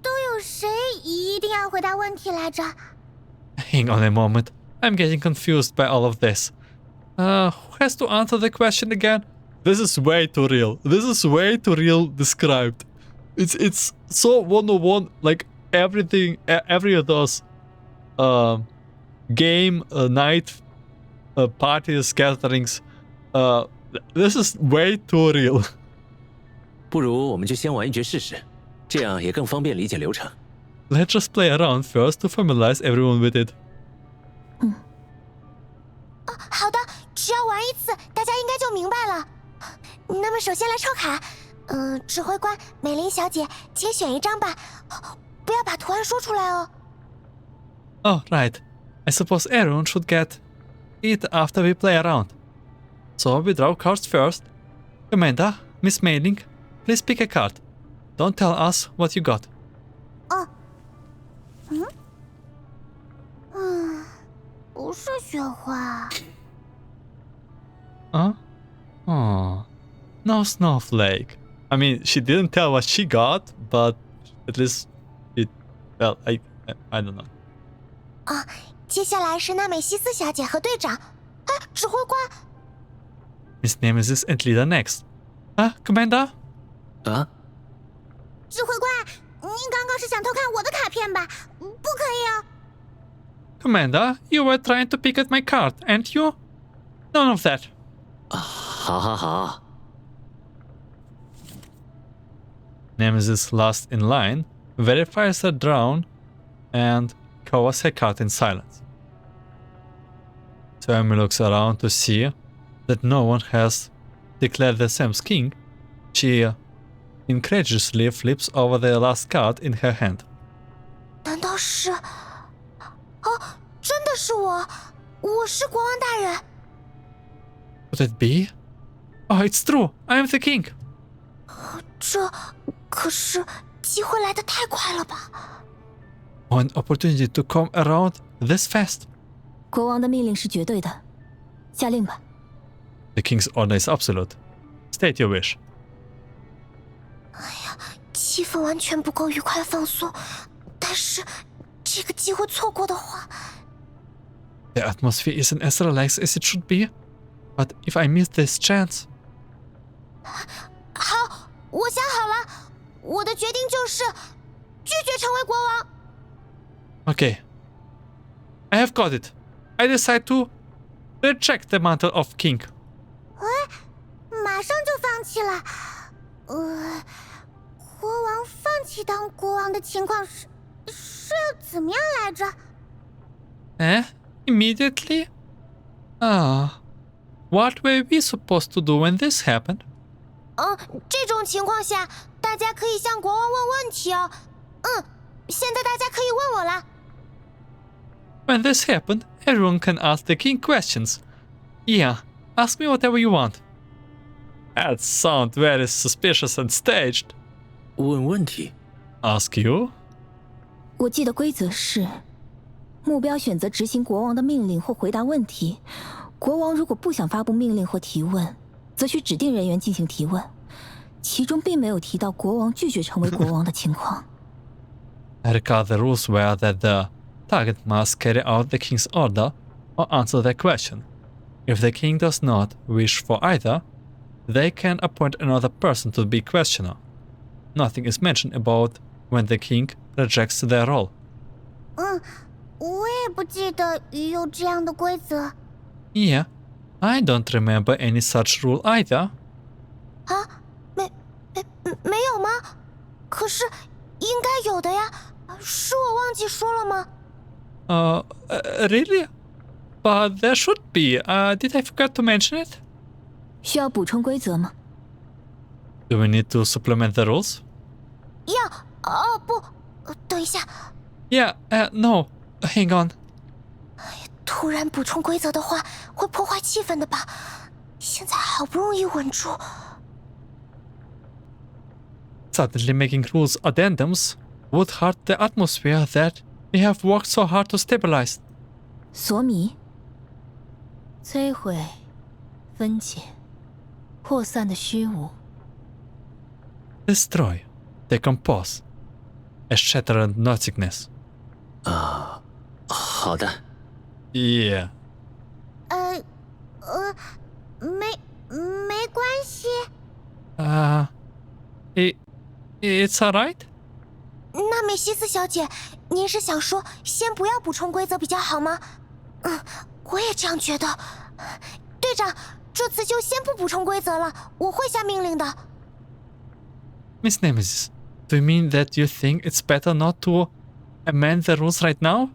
都有谁一定要回答问题来着？ Hang on a moment. I'm getting confused by all of this. Who has to answer the question again? This is way too real. This is way too real described. It's so one-on-one, like everything, every of those game night parties, gatherings. This is way too real. 不如我们就先玩一局试试，这样也更方便理解流程。 Let's just play around first to familiarize everyone with it. 好的，只要玩1次，大家应该就明白了。那么首先来抽卡，指挥官美玲小姐，请选一张吧，不要把图案说出来哦。 Oh, right. I suppose everyone should get it after we play around. So we draw cards first. Commander, Miss Mayling, please pick a card. Don't tell us what you got. 不是雪花。 Huh? Oh, no snowflake. I mean, she didn't tell what she got, but at least it. Well, I don't know. 接下来是纳美西斯小姐和队长。指挥官。 Miss Nemesis and leader next. Commander? 啊？指挥官，您刚刚是想偷看我的卡片吧？不可以哦。 Commander, you were trying to pick at my card, aren't you? None of that. 好。 Nemesis last in line, verifies her drawn, and covers her card in silence. Suomi looks around to see that no one has declared themselves king. She incredulously flips over the last card in her hand. 难道是？真的是我是国王大人。 Could it be? Oh, it's true. I am the king. 这可是机会来得太快了吧？ One opportunity to come around this fast. 国王的命令是绝对的，下令吧。 The king's order is absolute. State your wish. 气氛完全不够愉快放松，但是这个机会错过的话， The atmosphere isn't as relaxed as it should be, but if I miss this chance... 好，我想好了，我的决定就是拒绝成为国王。 Okay. I have got it. I decide to reject the mantle of king. 马上就放弃了。国王放弃当国王的情况是要怎么样来着？ Immediately? What were we supposed to do when this happened? 这种情况下，大家可以向国王问问题哦。现在大家可以问我了。When this happened, everyone can ask the king questions. Yeah, ask me whatever you want. That sounds very suspicious and staged. 问问题。 Ask you? 我记得规则是，目标选择执行国王的命令或回答问题。国王如果不想发布命令或提问，则需指定人员进行提问。其中并没有提到国王拒绝成为国王的情况。I recall the rules were that the target must carry out the king's order or answer the question. If the king does not wish for either, they can appoint another person to be questioner. Nothing is mentioned about when the king rejects their role. 我也不记得有这样的规则。Yeah, I don't remember any such rule either. 啊，没有吗？可是应该有的呀，是我忘记说了吗？ Really? But there should be. Did I forget to mention it? 需要补充规则吗？ Do we need to supplement the rules? 不，等一下， Yeah, no. Hang on. 突然补充规则的话会破坏气氛的吧？现在好不容易稳住。 Suddenly making rules addendums would hurt the atmosphere that we have worked so hard to stabilize. 索米，摧毁、分解、扩散的虚无。 Destroy, decompose, a shattered nothingness. 好的。 Yeah. 没关系。 It's alright? 那美西斯小姐，您是想说先不要补充规则比较好吗？我也这样觉得。队长，这次就先不补充规则了，我会下命令的。 Miss Nemesis, do you mean that you think it's better not to amend the rules right now?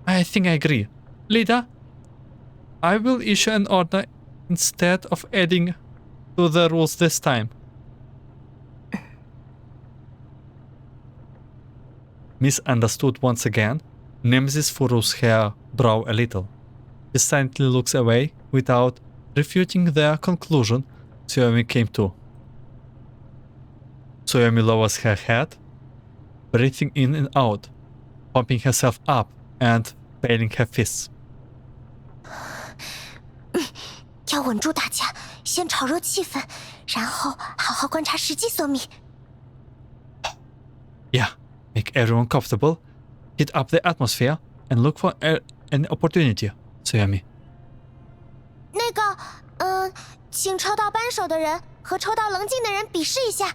I think I agree. Leader, I will issue an order instead of adding to the rules this time. Misunderstood once again, Nemesis furrows her brow a little. She silently looks away without refuting the conclusion Suomi came to. Suomi lowers her head, breathing in and out, pumping herself up and bailing her fists. 要稳住大家，先炒热气氛，然后好好观察时机。索米， Yeah, make everyone comfortable, heat up the atmosphere, and look for an opportunity, Suomi. 那个，请抽到扳手的人和抽到棱镜的人比试一下。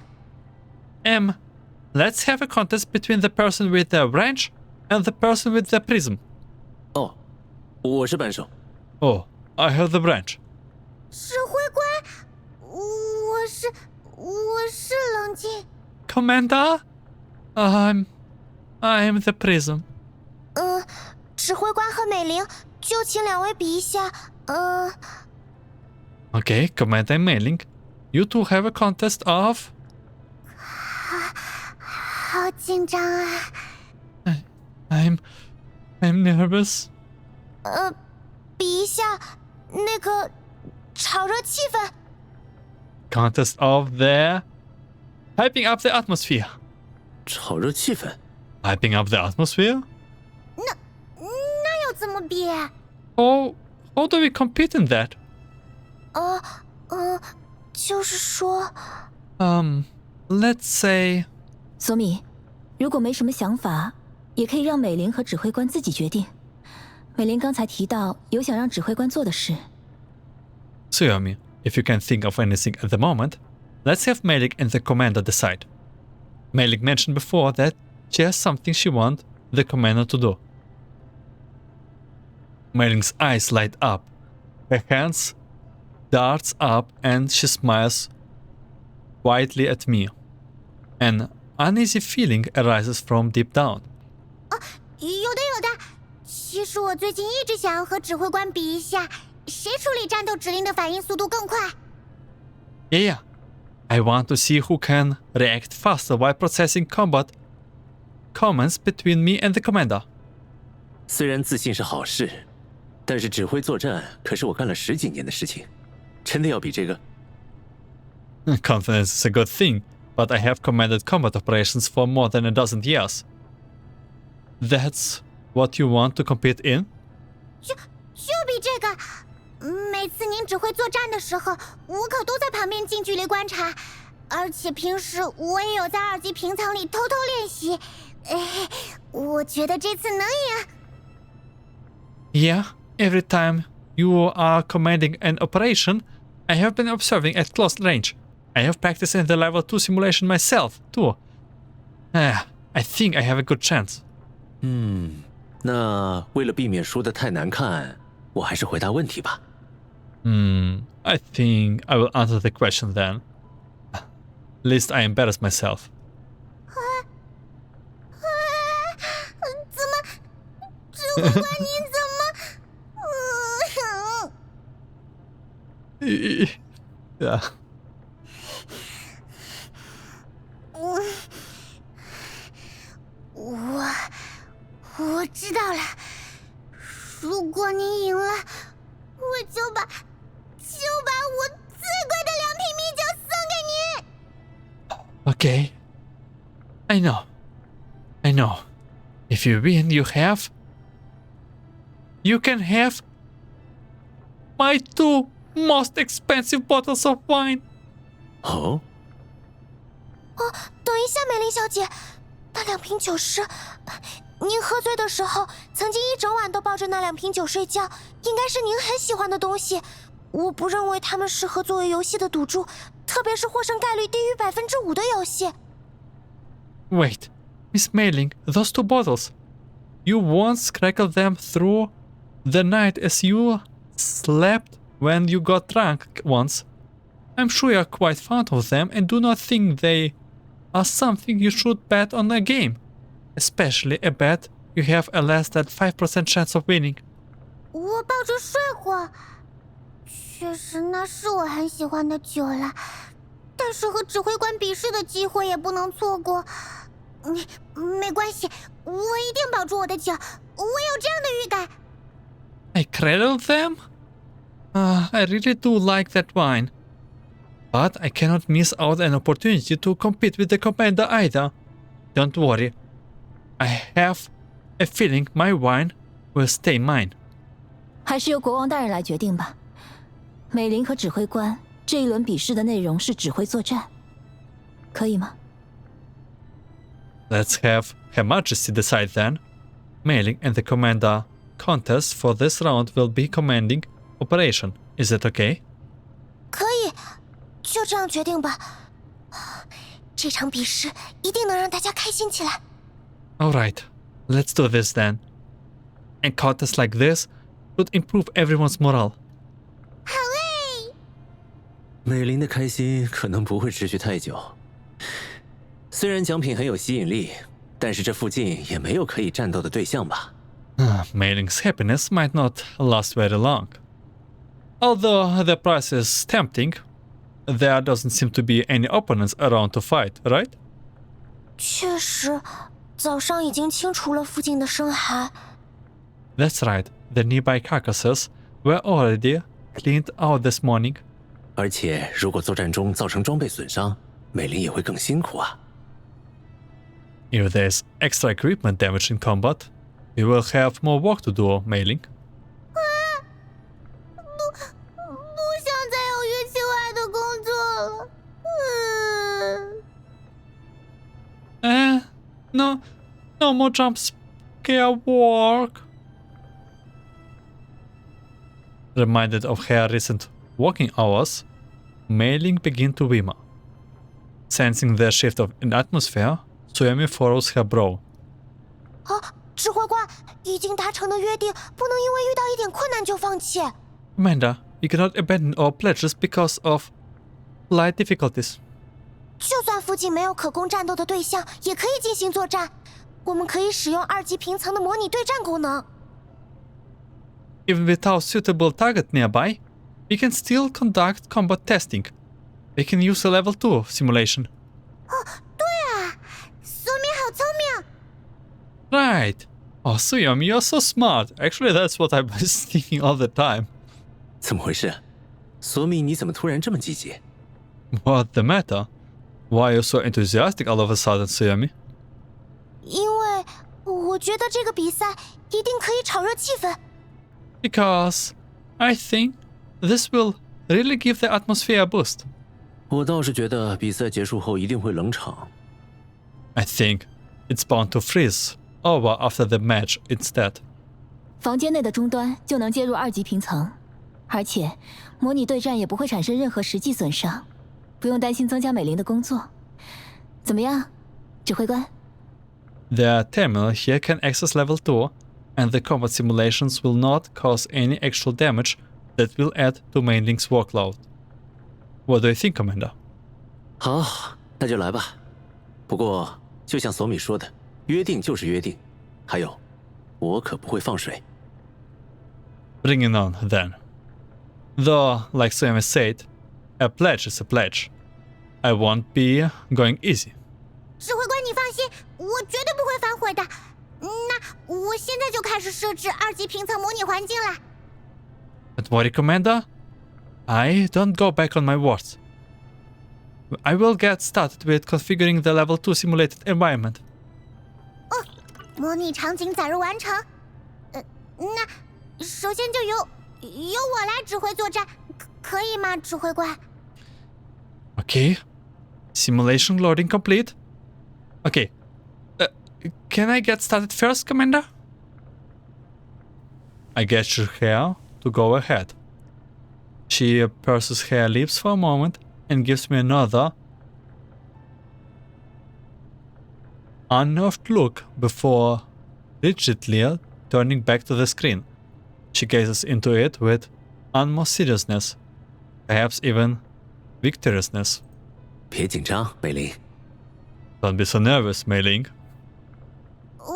Let's have a contest between the person with the wrench and the person with the prism. 哦，我是扳手。 Oh, I have the wrench. 指挥官，我是冷静。 Commander, I'm the prism. 指挥官和美玲，就请两位比一下。Okay, Commander and Mayling, you two have a contest of... 好紧张啊！ I'm nervous. 比一下那个炒热气氛。 Contest of the... Hyping up the atmosphere. 炒热气氛。 Hyping up the atmosphere? 那要怎么比？ How do we compete in that? 就是说， Let's say... 索米，如果没什么想法，也可以让美玲和指挥官自己决定。美玲刚才提到有想让指挥官做的事。 Suomi, if you can think of anything at the moment, let's have Mayling and the commander decide. Mayling mentioned before that she has something she wants the commander to do. Mayling's eyes light up, her hands darts up and she smiles quietly at me. An uneasy feeling arises from deep down. 有的。其实我最近一直想要和指挥官比一下，谁处理战斗指令的反应速度更快。 Yeah. I want to see who can react faster while processing combat commands between me and the commander. 虽然自信是好事，但是指挥作战可是我干了10几年的事情，真的要比这个？ Confidence is a good thing, but I have commanded combat operations for more than a dozen years. That's what you want to compete in? 就比这个。每次您指挥作战的时候，我可都在旁边近距离观察，而且平时我也有在2级平层里偷偷练习。我觉得这次能赢。Yeah, every time you are commanding an operation, I have been observing at close range. I have practiced in the level 2 simulation myself, too. I think I have a good chance. 那为了避免输得太难看，我还是回答问题吧。I think I will answer the question then. Least I embarrass myself. 怎么，指挥官您怎么？Yeah. 我知道了。如果您赢了，我就把我最贵的2瓶米酒送给您。Okay. I know. If you win, you can have my 2 most expensive bottles of wine. 哦，等一下，美玲小姐，那2瓶酒是您喝醉的时候曾经一整晚都抱着那2瓶酒睡觉，应该是您很喜欢的东西。我不认为它们适合作为游戏的赌注，特别是获胜概率低于5%的游戏。Wait, Miss Mayling, those 2 bottles. You once crackled them through the night as you slept when you got drunk once. I'm sure you're quite fond of them and do not think they are something you should bet on a game. Especially a bet you have a less than 5% chance of winning. 我抱着睡会，确实那是我很喜欢的酒了，但是和指挥官比试的机会也不能错过。没关系，我一定保住我的酒，我有这样的预感。I cradled them? I really do like that wine. But I cannot miss out an opportunity to compete with the commander either. Don't worry. I have a feeling my wine will stay mine. 还是由国王大人来决定吧。美玲和指挥官这一轮比试的内容是指挥作战，可以吗？ Let's have Her Majesty decide then. Mayling and the commander contest for this round will be commanding operation. Is it okay? 可以，就这样决定吧。这场比试一定能让大家开心起来。Alright, let's do this then. And contests like this would improve everyone's morale. 好嘞！美玲的开心可能不会持续太久。虽然奖品很有吸引力，但是这附近也没有可以战斗的对象吧。Mayling's happiness might not last very long. Although the price is tempting, there doesn't seem to be any opponents around to fight, right? 确实，早上已经清除了附近的生骸。That's right, the nearby carcasses were already cleaned out this morning. 而且，如果作战中造成装备损伤，美玲也会更辛苦啊。If there's extra equipment damage in combat, we will have more work to do, Mayling. 不想再有预期外的工作了。No more jump scare work. Reminded of her recent working hours, Mayling began to whimper. Sensing the shift of an atmosphere, Suomi furrows her brow. 指挥官，已经达成的约定不能因为遇到一点困难就放弃。Commander, we cannot abandon our pledges because of slight difficulties. 就算附近没有可供战斗的对象，也可以进行作战。我们可以使用2级平层的模拟对战功能。Even without suitable target nearby, we can still conduct combat testing. We can use a level 2 simulation. 对啊，苏米好聪明。Right. Oh, Suyomi, you're so smart. Actually, that's what I was thinking all the time. 怎么回事？索米，你怎么突然这么积极？ What the matter? Why are you so enthusiastic all of a sudden, Suyomi? 因为我觉得这个比赛一定可以炒热气氛。Because I think this will really give the atmosphere a boost. 我倒是觉得比赛结束后一定会冷场。I think it's bound to freeze over after the match instead. 房间内的终端就能接入2级平层，而且模拟对战也不会产生任何实际损伤，不用担心增加美玲的工作。怎么样，指挥官？ The terminal here can access level 2, and the combat simulations will not cause any actual damage that will add to Mayling's workload. What do you think, Commander? 好，那就来吧。不过，就像索米说的，约定就是约定。还有，我可不会放水。Bring it on, then. Though, like Suyomi said, a pledge is a pledge. I won't be going easy. 指挥官，你放心，我绝对不会反悔的。那我现在就开始设置2级平层模拟环境了。Don't worry, Commander. I don't go back on my words. I will get started with configuring the level 2 simulated environment. 模拟场景载入完成。那首先就由我来指挥作战，可以吗，指挥官？ Okay. Simulation loading complete. Okay. Can I get started first, Commander? I gesture her to go ahead. She purses her lips for a moment and gives me another unnerved look before rigidly turning back to the screen. She gazes into it with utmost seriousness, perhaps even victoriousness. 别紧张，美玲。 Don't be so nervous, Mei-Ling. 我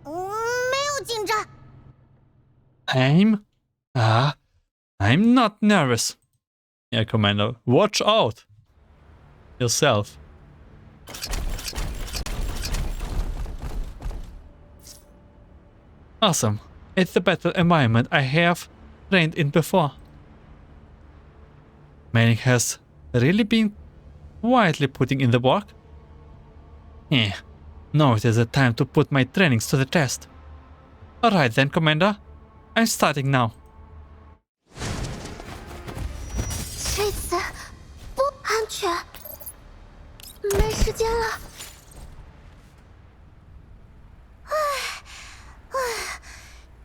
没有紧张。I'm not nervous. Yeah, Commander, watch out yourself. Awesome. It's the battle environment I have trained in before. Mei-Ling has really been quietly putting in the work. Now it is the time to put my trainings to the test. Alright then, Commander. I'm starting now. 这次不安全，没时间了。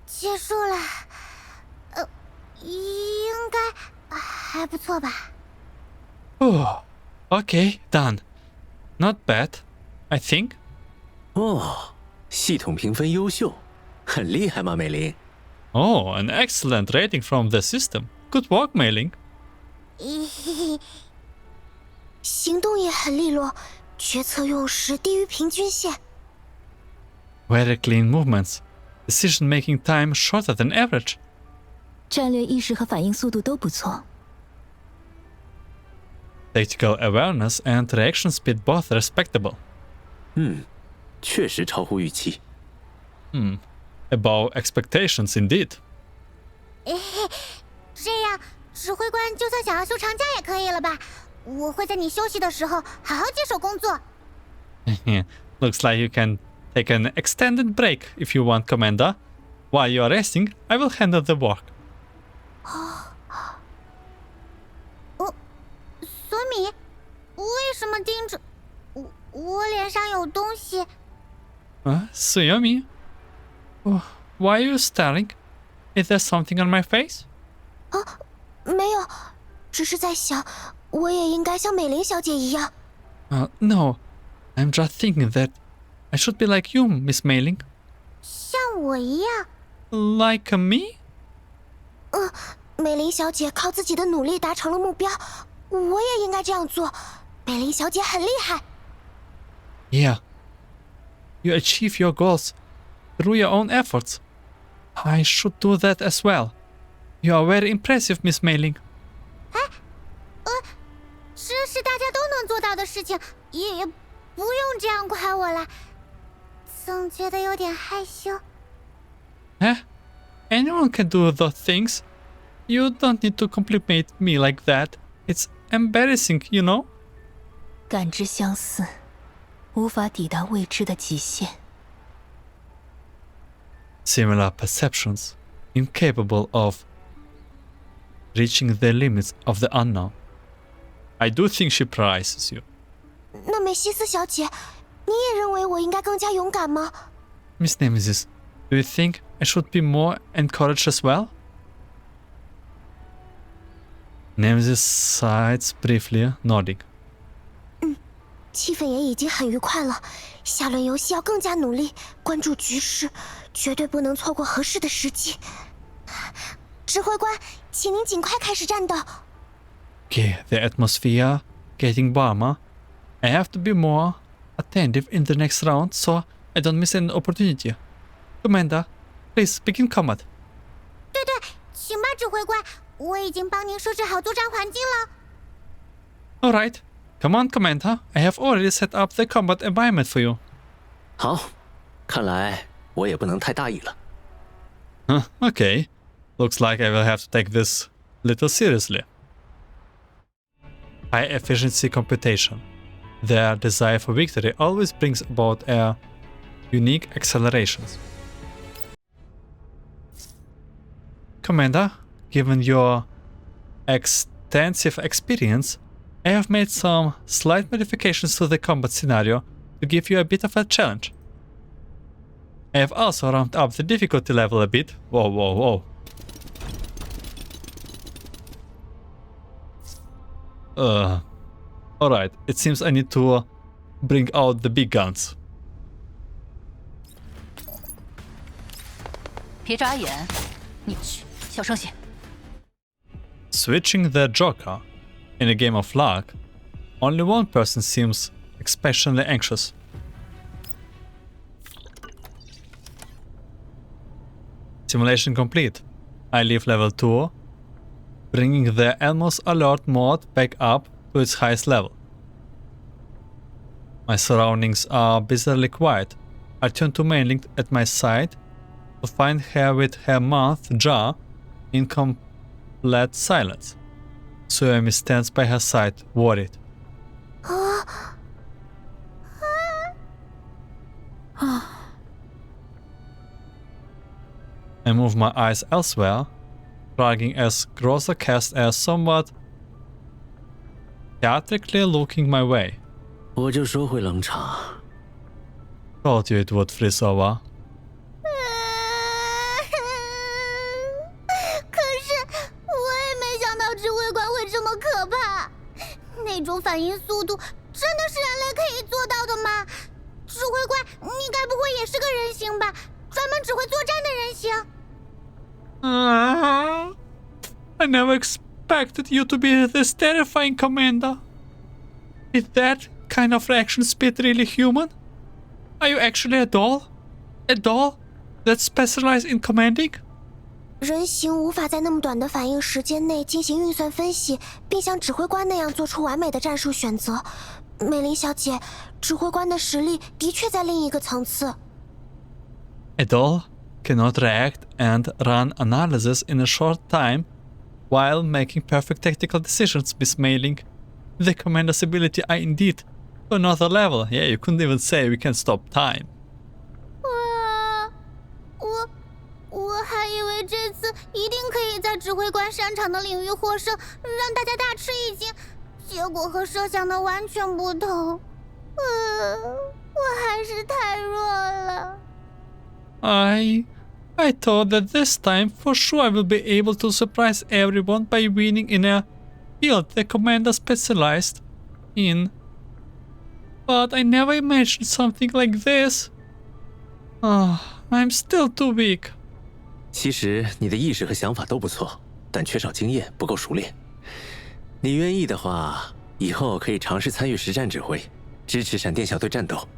结束了。应该还不错吧。 Okay, done. Not bad, I think. 哦，系统评分优秀，很厉害吗，美玲？ Oh, an excellent rating from the system. Good work, Mei-Ling. 行动也很利落，决策用时低于平均线。 Very clean movements. Decision-making time shorter than average. 战略意识和反应速度都不错。 Tactical awareness and reaction speed both respectable. 确实超乎预期。Above expectations indeed. 这样，指挥官就算想要休长假也可以了吧？我会在你休息的时候好好接手工作。Looks like you can take an extended break if you want, Commander. While you are resting, I will handle the work. 索米，为什么盯着我脸上有东西？ Suyomi? Why are you staring? Is there something on my face? 没有，只是在想，我也应该像美玲小姐一样。No. I'm just thinking that I should be like you, Miss Mei-Ling. 像我一样？ Like me? 美玲小姐靠自己的努力达成了目标，我也应该这样做。美玲小姐很厉害。 Yeah. You achieve your goals through your own efforts. I should do that as well. You are very impressive, Miss Mei-Ling. 这是大家都能做到的事情，也不用这样夸我了。总觉得有点害羞。Eh? Anyone can do those things. You don't need to compliment me like that. It's embarrassing, you know? 感知相似，无法抵达未知的极限。Similar perceptions, incapable of reaching the limits of the unknown. I do think she prizes you. 那美西斯小姐，你也认为我应该更加勇敢吗？ Miss Nemesis, do you think I should be more encouraged as well? Nemesis sighs briefly, nodding. 气氛也已经很愉快了，下轮游戏要更加努力，关注局势，绝对不能错过合适的时机。指挥官，请您尽快开始战斗。Okay, the atmosphere getting warmer. I have to be more attentive in the next round so I don't miss an opportunity. Commander, please begin combat. 对对，请吧，指挥官，我已经帮您设置好作战环境了。Alright. Come on, Commander. I have already set up the combat environment for you. 好，看来我也不能太大意了。Okay. Looks like I will have to take this little seriously. High efficiency computation. Their desire for victory always brings about a unique accelerations. Commander, given your extensive experience, I have made some slight modifications to the combat scenario to give you a bit of a challenge. I have also ramped up the difficulty level a bit. Whoa, whoa, whoa. Alright, it seems I need to bring out the big guns. 别眨眼，你小声些。 Switching the Joker. In a game of luck, only one person seems especially anxious. Simulation complete. I leave level 2, bringing the almost alert mode back up to its highest level. My surroundings are bizarrely quiet. I turn to Mayling at my side to find her with her mouth ajar in complete silence. Suomi stands by her side, worried. I move my eyes elsewhere, dragging as gross a cast as somewhat theatrically looking my way. 我就说会冷场。 Told you it would freeze over. 可是我也没想到指挥官会这么可怕，那种反应速度真的是人类可以做到的吗？指挥官，你该不会也是个人形吧？专门指挥作战的人形。I never expected you to be this terrifying, Commander. Is that kind of reaction speed really human? Are you actually a doll? A doll that's specialized in commanding? 人形无法在那么短的反应时间内进行运算分析，并像指挥官那样做出完美的战术选择。美玲小姐，指挥官的实力的确在另一个层次。A doll cannot react and run analysis in a short time while making perfect tactical decisions, Miss Mayling. The commander's ability are indeed to another level. Yeah, you couldn't even say we can stop time. 我还以为这次一定可以在指挥官擅长的领域获胜，让大家大吃一惊，结果和设想的完全不同。我还是太弱了。I thought that this time for sure I will be able to surprise everyone by winning in a field the commander specialized in. But I never imagined something like this. I'm still too weak. 其实你的意识和想法都不错，但缺少经验，不够熟练。你愿意的话，以后可以尝试参与实战指挥，支持闪电小队战斗。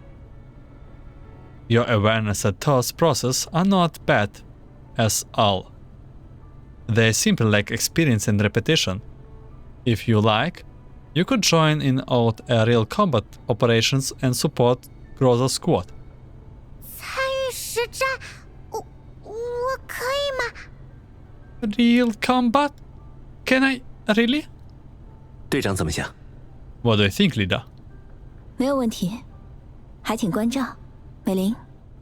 Your awareness and thought process are not bad as all. They simply lack experience and repetition. If you like, you could join in out a real combat operations and support Groza's squad. 战，我可以吗？ Real combat? Can I really? 队长怎么想？ What do you think, leader? 没有问题，还请关照，美玲。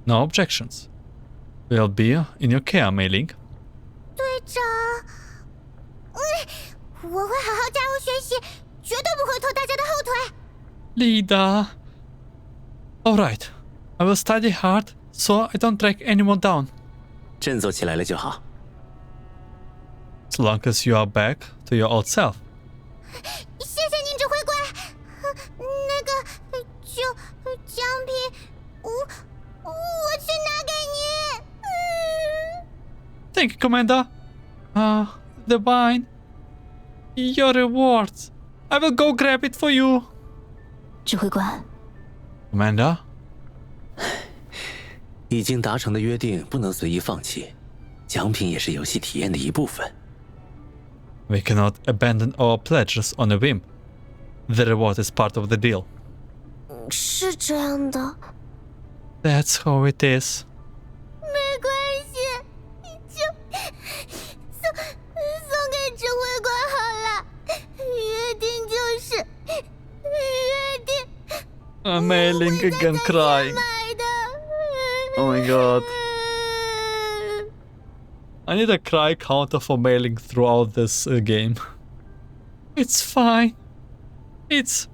No objections. We'll be in your care, Mayling. 队长，我会好好加油学习，绝对不会拖大家的后腿。Leader. Alright. I will study hard so I don't drag anyone down. 振作起来了就好。As long as you are back to your old self. 谢谢您，指挥官。那个奖品，我去拿给您。Thank you, Commander. The wine. Your rewards. I will go grab it for you. 指挥官， Commander? 已经达成的约定不能随意放弃，奖品也是游戏体验的一部分。We cannot abandon our pledges on a whim. The reward is part of the deal. 是这样的。 That's how it is. 没关系，就送给指挥官好了。约定就是约定。Mayling again crying. 买的。 Oh my god. I need a cry counter for Mayling throughout this game. It's fine. It's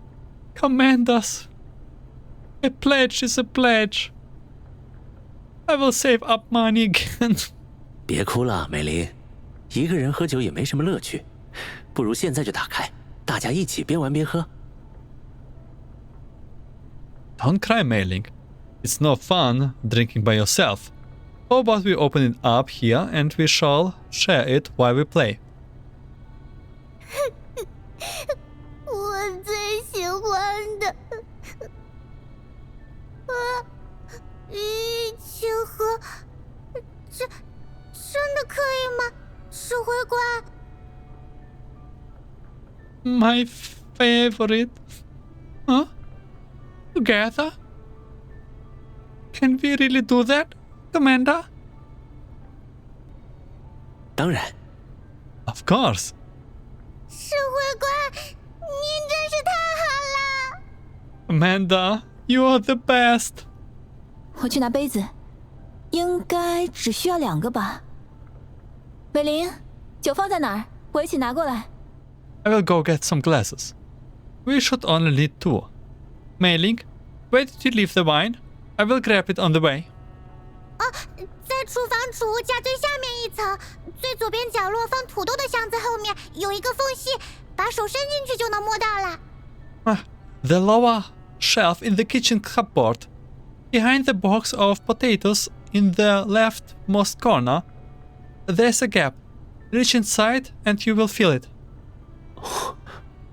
Commanders. A pledge is a pledge. I will save up money again. 别哭了，美玲，一个人喝酒也没什么乐趣，不如现在就打开，大家一起边玩边喝。Don't cry, Mayling. It's no fun drinking by yourself. How about we open it up here and we shall share it while we play? 我最喜欢的。一起喝，真的可以吗，指挥官？ My favorite. Huh? Together? Can we really do that, Commander? 当然， Of course. 指挥官，您真是太好了！ Amanda, you are the best. 我去拿杯子，应该只需要2个吧。美玲，酒放在哪儿？我一起拿过来。 I will go get some glasses. We should only need 2. Mayling, where did you leave the wine? I will grab it on the way. 在厨房储物架最下面一层，最左边角落放土豆的箱子后面有一个缝隙，把手伸进去就能摸到了。The lower shelf in the kitchen cupboard. Behind the box of potatoes in the leftmost corner, there's a gap. Reach inside and you will feel it.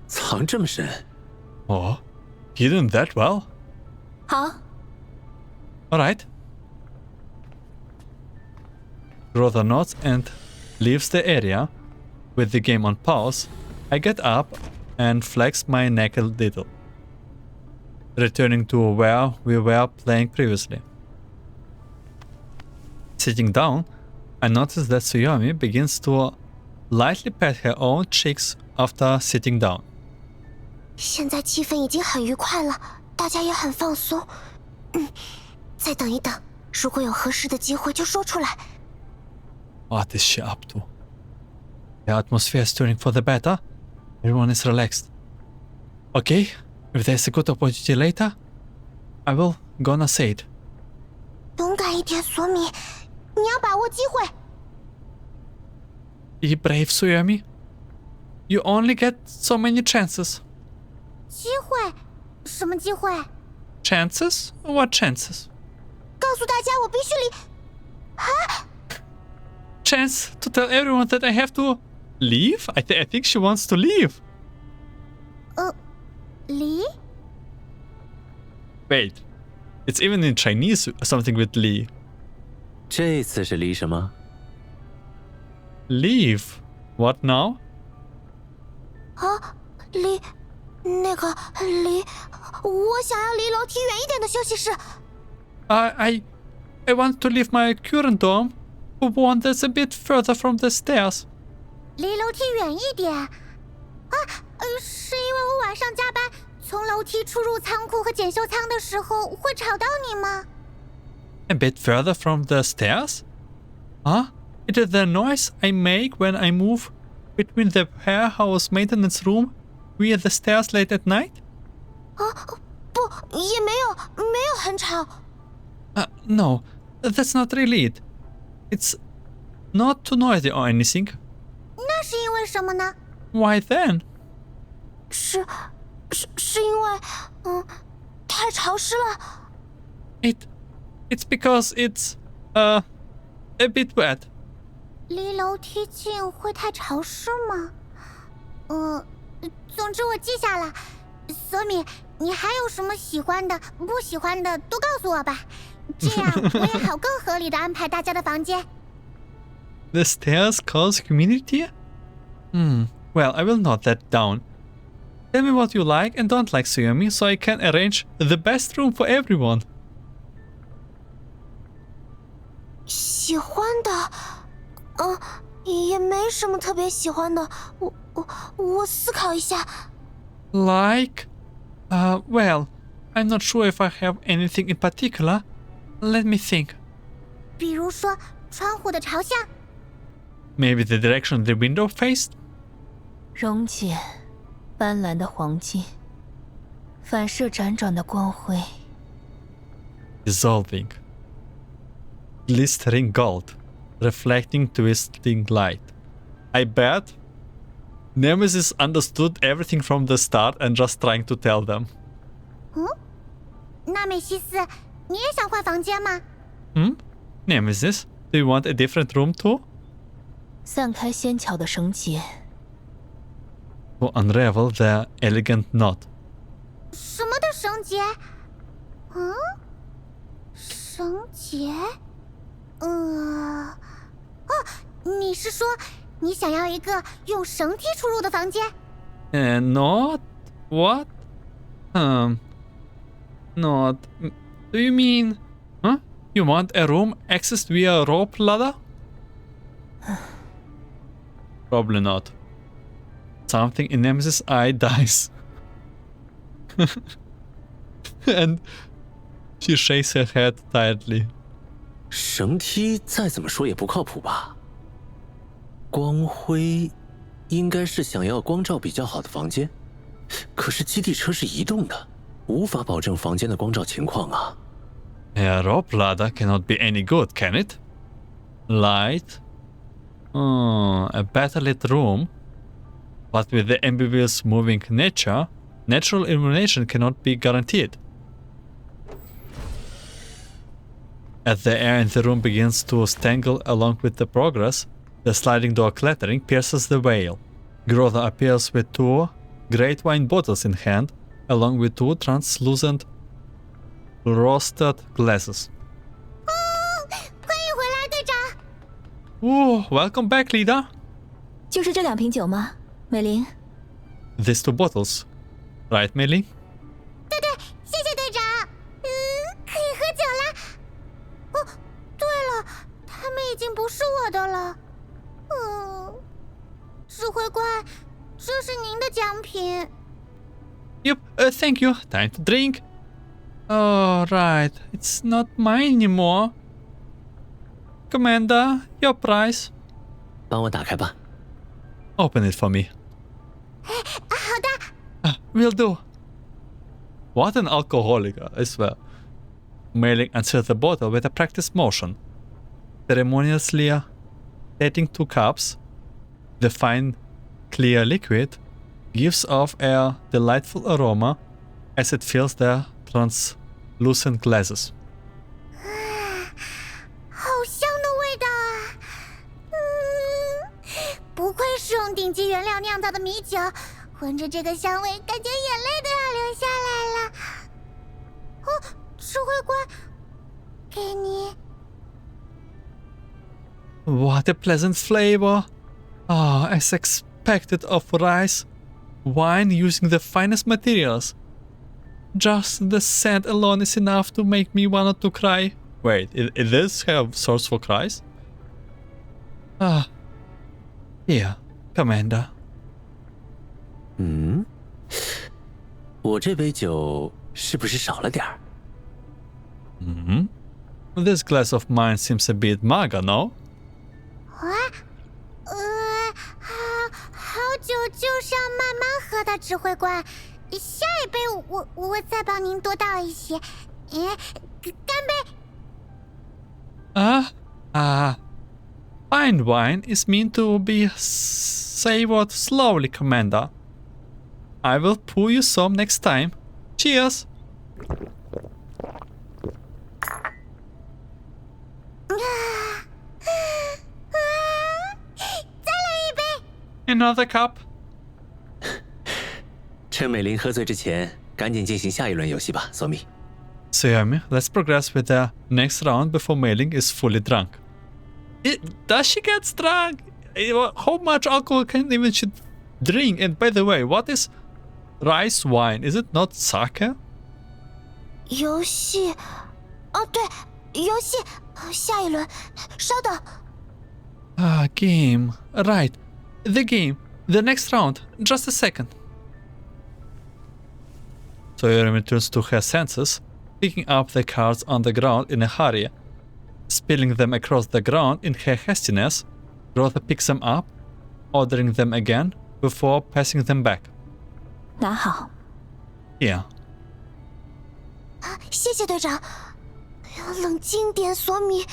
藏这么深， Oh, hidden that well. 好， Alright. Draw the knots and leaves the area. With the game on pause, I get up and flex my neck a little, returning to where we were playing previously. Sitting down, I notice that Tsuyomi begins to lightly pat her own cheeks after sitting down. 现在气氛已经很愉快了，大家也很放松。再等一等，如果有合适的机会就说出来。 What is she up to? The atmosphere is turning for the better. Everyone is relaxed. Okay, if there's a good opportunity later, I will gonna say it. 勇敢一点，索米，你要把握机会。 Be brave, Tsuyomi. You only get so many chances. 机会？什么机会？ Chances? What chances? 告诉大家，我必须Chance to tell everyone that I have to leave? I think she wants to leave. 离？ Wait. It's even in Chinese something with Li. 这次是离什么？ Leave? What now? 离，那个离，我想要离楼梯远一点的休息室。I want to leave my current dorm, but one that's a bit further from the stairs. 离楼梯远一点。啊，是因为我晚上加班，从楼梯出入仓库和检修舱的时候会吵到你吗？ A bit further from the stairs? Huh? It is the noise I make when I move between the warehouse maintenance room via the stairs late at night? 啊，不，也没有很吵。No, that's not really it. It's not too noisy or anything. 那是因为什么呢？ Why then? 是因为，太潮湿了。It's because it's a bit wet. 离楼梯近会太潮湿吗？总之我记下了。索米，你还有什么喜欢的、不喜欢的都告诉我吧，这样我也好更合理的安排大家的房间。The stairs cause humidity? Well, I will note that down. Tell me what you like and don't like, Suomi, so I can arrange the best room for everyone. 喜欢的，也没什么特别喜欢的。我思考一下。Like? Well, I'm not sure if I have anything in particular. Let me think. 比如说窗户的朝向。 Maybe the direction the window faced? 溶解，斑斓的黄金，反射辗转的光辉。Dissolving. Glistering gold. Reflecting twisting light. I bet Nemesis understood everything from the start and just trying to tell them. 那美西斯，你也想换房间吗？ Nemesis, do you want a different room too? 散开纤巧的绳结。 To unravel their elegant knot. 什么的绳结？绳结？你是说你想要一个用绳梯出入的房间？ Not what? Not. Do you mean? Huh? You want a room accessed via a rope ladder? Probably not. Something in Nemesis' eye dies. And she shakes her head tiredly. 绳梯再怎么说也不靠谱吧？光辉应该是想要光照比较好的房间，可是基地车是移动的，无法保证房间的光照情况啊。A rope ladder cannot be any good, can it? Light? A better lit room? But with the ambiguous moving nature, natural illumination cannot be guaranteed. As the air in the room begins to stangle along with the progress, the sliding door clattering pierces the veil. Grotha appears with 2 great wine bottles in hand, along with 2 translucent frosted glasses. 欢迎回来，队长。 Oh, welcome back, leader. 就是这2瓶酒吗，美玲？ These 2 bottles, right, Mei-Ling? 对，谢谢队长。可以喝酒了。对了，他们已经不是我的了。指挥官，这是您的奖品。 Yep, thank you. Time to drink. Oh, right. It's not mine anymore. Commander, your prize. 帮我打开吧。 Open it for me. 好的。 Will do. What an alcoholic, I swear. Mei-Ling answered the bottle with a practiced motion. Ceremoniously taking 2 cups, the fine, clear liquid gives off a delightful aroma as it fills their translucent glasses. 好香的味道啊！不愧是用顶级原料酿造的米酒，闻着这个香味，感觉眼泪都要流下来了。指挥官，给你。 What a pleasant flavor! As expected of rice, wine using the finest materials. Just the scent alone is enough to make me want to cry. Wait, is this have source for cries? Ah. Here, Commander. 我这杯酒是不是少了点儿？ This glass of mine seems a bit mager, no? 好酒就是要慢慢喝的，指挥官。下一杯我再帮您多倒一些。干杯！ Fine wine is meant to be savored slowly, Commander. I will pour you some next time. Cheers! 再来一杯。 Another cup. 趁美玲喝醉之前，赶紧进行下一轮游戏吧，索米。Suomi, let's progress with the next round before Mailing is fully drunk. Does she get drunk? How much alcohol can even she drink? And by the way, what is rice wine? Is it not sake? 游戏，哦对，游戏，下一轮，稍等。Game. Right. The game. The next round. Just a second. Suomi returns to her senses, picking up the cards on the ground in a hurry. Spilling them across the ground in her hastiness, Grotha picks them up, ordering them again before passing them back. 拿好。 Here. 谢谢队长。冷静点，索米，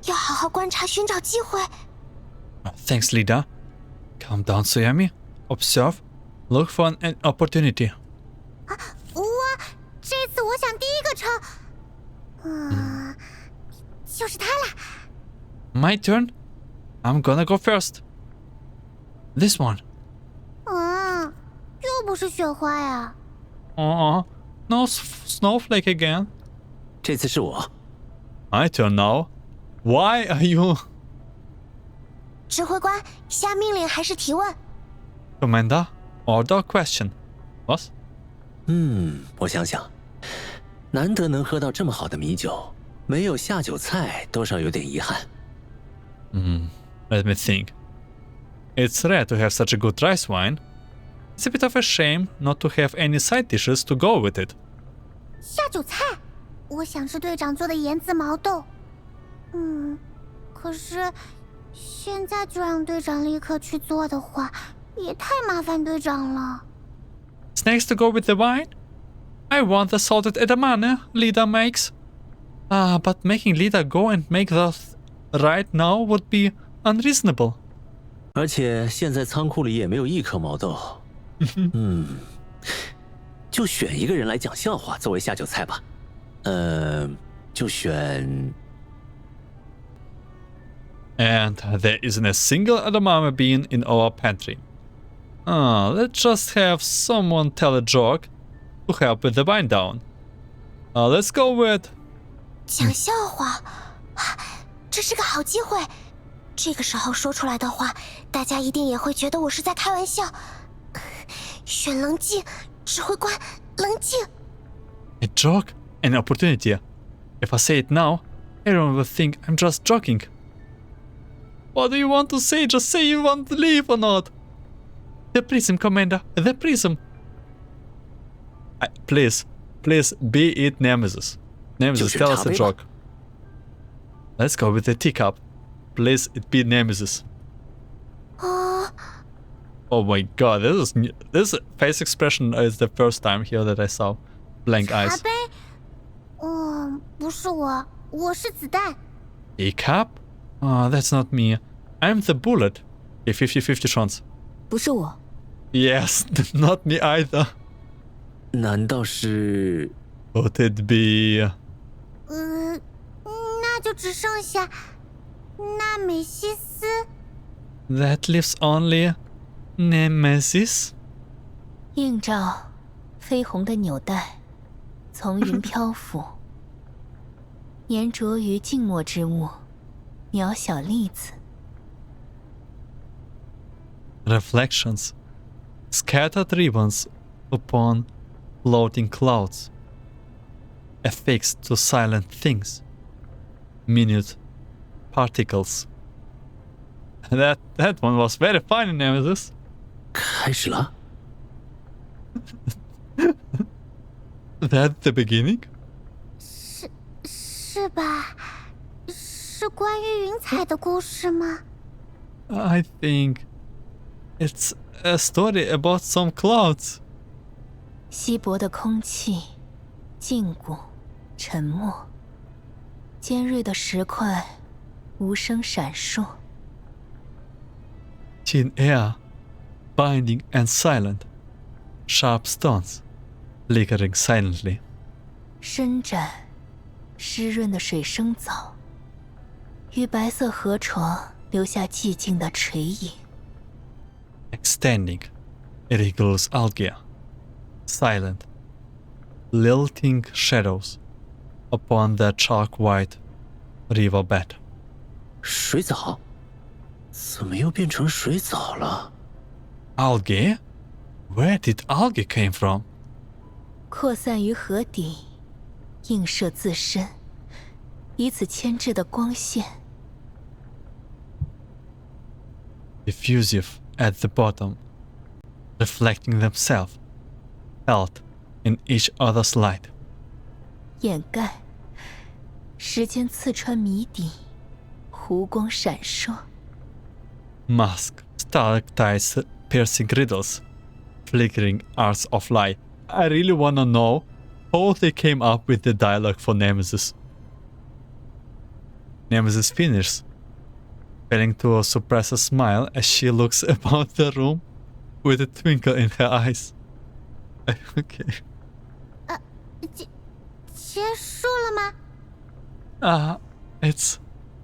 要好好观察，寻找机会。 Thanks, leader. Calm down, Suomi. Observe. Look for an opportunity. 这次我想第一个抽。就是他了。 My turn. I'm gonna go first. This one. 又不是雪花呀。 No snowflake again. 这次是我。 My turn now. Why are you... 指挥官，下命令还是提问？ Commander, order question. What? 我想想，难得能喝到这么好的米酒，没有下酒菜，多少有点遗憾。Let me think. It's rare to have such a good rice wine. It's a bit of a shame not to have any side dishes to go with it. 下酒菜，我想是队长做的盐渍毛豆。可是现在就让队长立刻去做的话，也太麻烦队长了。 Snacks to go with the wine? I want the salted edamame Lida makes. But making Lida go and make those right now would be unreasonable. 而且现在仓库里也没有一颗毛豆。就选一个人来讲笑话作为下酒菜吧。就选。 And there isn't a single edamame bean in our pantry. Let's just have someone tell a joke to help with the wind down. Let's go with... 讲笑话，这是个好机会。这个时候说出来的话，大家一定也会觉得我是在开玩笑。选冷静，指挥官，冷静。 A joke? An opportunity. If I say it now, everyone will think I'm just joking. What do you want to say? Just say you want to leave or not. The prism, Commander. The prism. Please be it Nemesis. Nemesis, tell us a joke. Let's go with the teacup. Please, it be Nemesis. Oh my god, this face expression is the first time here that I saw blank eyes. 茶杯？不是我，我是子弹。 Teacup? That's not me. I'm the bullet. Okay, 50-50 chance. 不是我。 Yes, not me either. 难道是 Could it be? 那就只剩下纳美西斯。 That leaves only Nemesis? 映照绯红的纽带，从云漂浮，粘着于静默之物，渺小粒子。 Reflections. Scattered ribbons upon floating clouds. Affixed to silent things. minute particles. That one was very funny, Nemesis. 开始了。 That's the beginning? 是吧？是关于云彩的故事吗？ I think it's a story about some clouds. 稀薄的空气，禁锢，沉默。尖锐的石块，无声闪烁。 Thin air, binding and silent. Sharp stones, flickering silently. 伸展，湿润的水生藻，与白色河床留下寂静的垂影。 Extending, irregular algae. Silent, lilting shadows upon the chalk-white riverbed. 水藻？怎么又变成水藻了？ Algae? Where did algae came from? 扩散于河底，映射自身，以此牵制的光线。 Diffusive at the bottom, reflecting themselves, held in each other's light. 掩盖，时间刺穿谜底，湖光闪烁。 Mask, stalactites piercing riddles, flickering arcs of light. I really wanna know how they came up with the dialogue for Nemesis. Nemesis finishes, failing to suppress a smile as she looks about the room with a twinkle in her eyes. Okay. 结束了吗？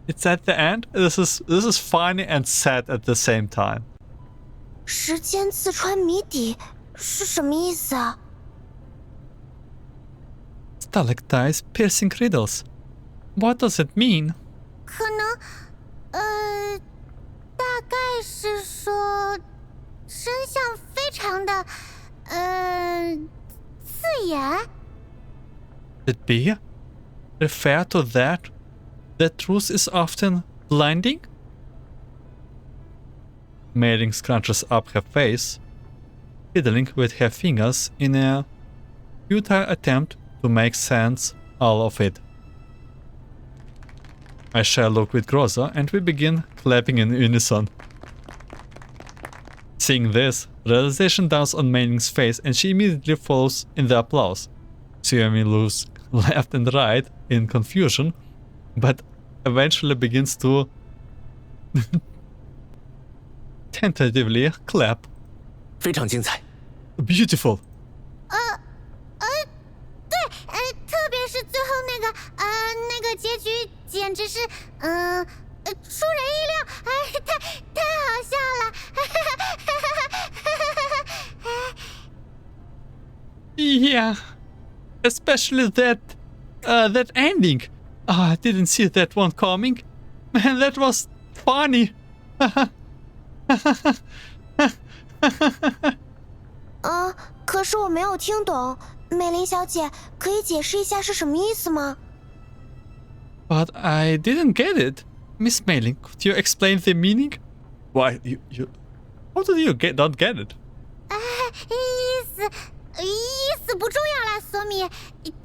It's at the end. This is funny and sad at the same time. 时间刺穿谜底是什么意思啊？ Stalactites piercing riddles. What does it mean? 可能，大概是说，真相非常的，刺眼。 Could be refer to that the truth is often blinding? Mayling scrunches up her face, fiddling with her fingers in a futile attempt to make sense all of it. I share a look with Groza and we begin clapping in unison. Seeing this, realization dawns on Mayling's face and she immediately follows in the applause. Suomi looks left and right in confusion, but eventually begins to tentatively clap. 非常精彩。 Beautiful. 对，特别是最后那个结局，简直是，出人意料，太好笑了。Yeah, especially that ending. I didn't see that one coming. Man, that was funny. 可是我没有听懂，美玲小姐，可以解释一下是什么意思吗？ But I didn't get it. Miss Mayling, could you explain the meaning? Why, you... How did you not get it? 意思不重要啦，索米，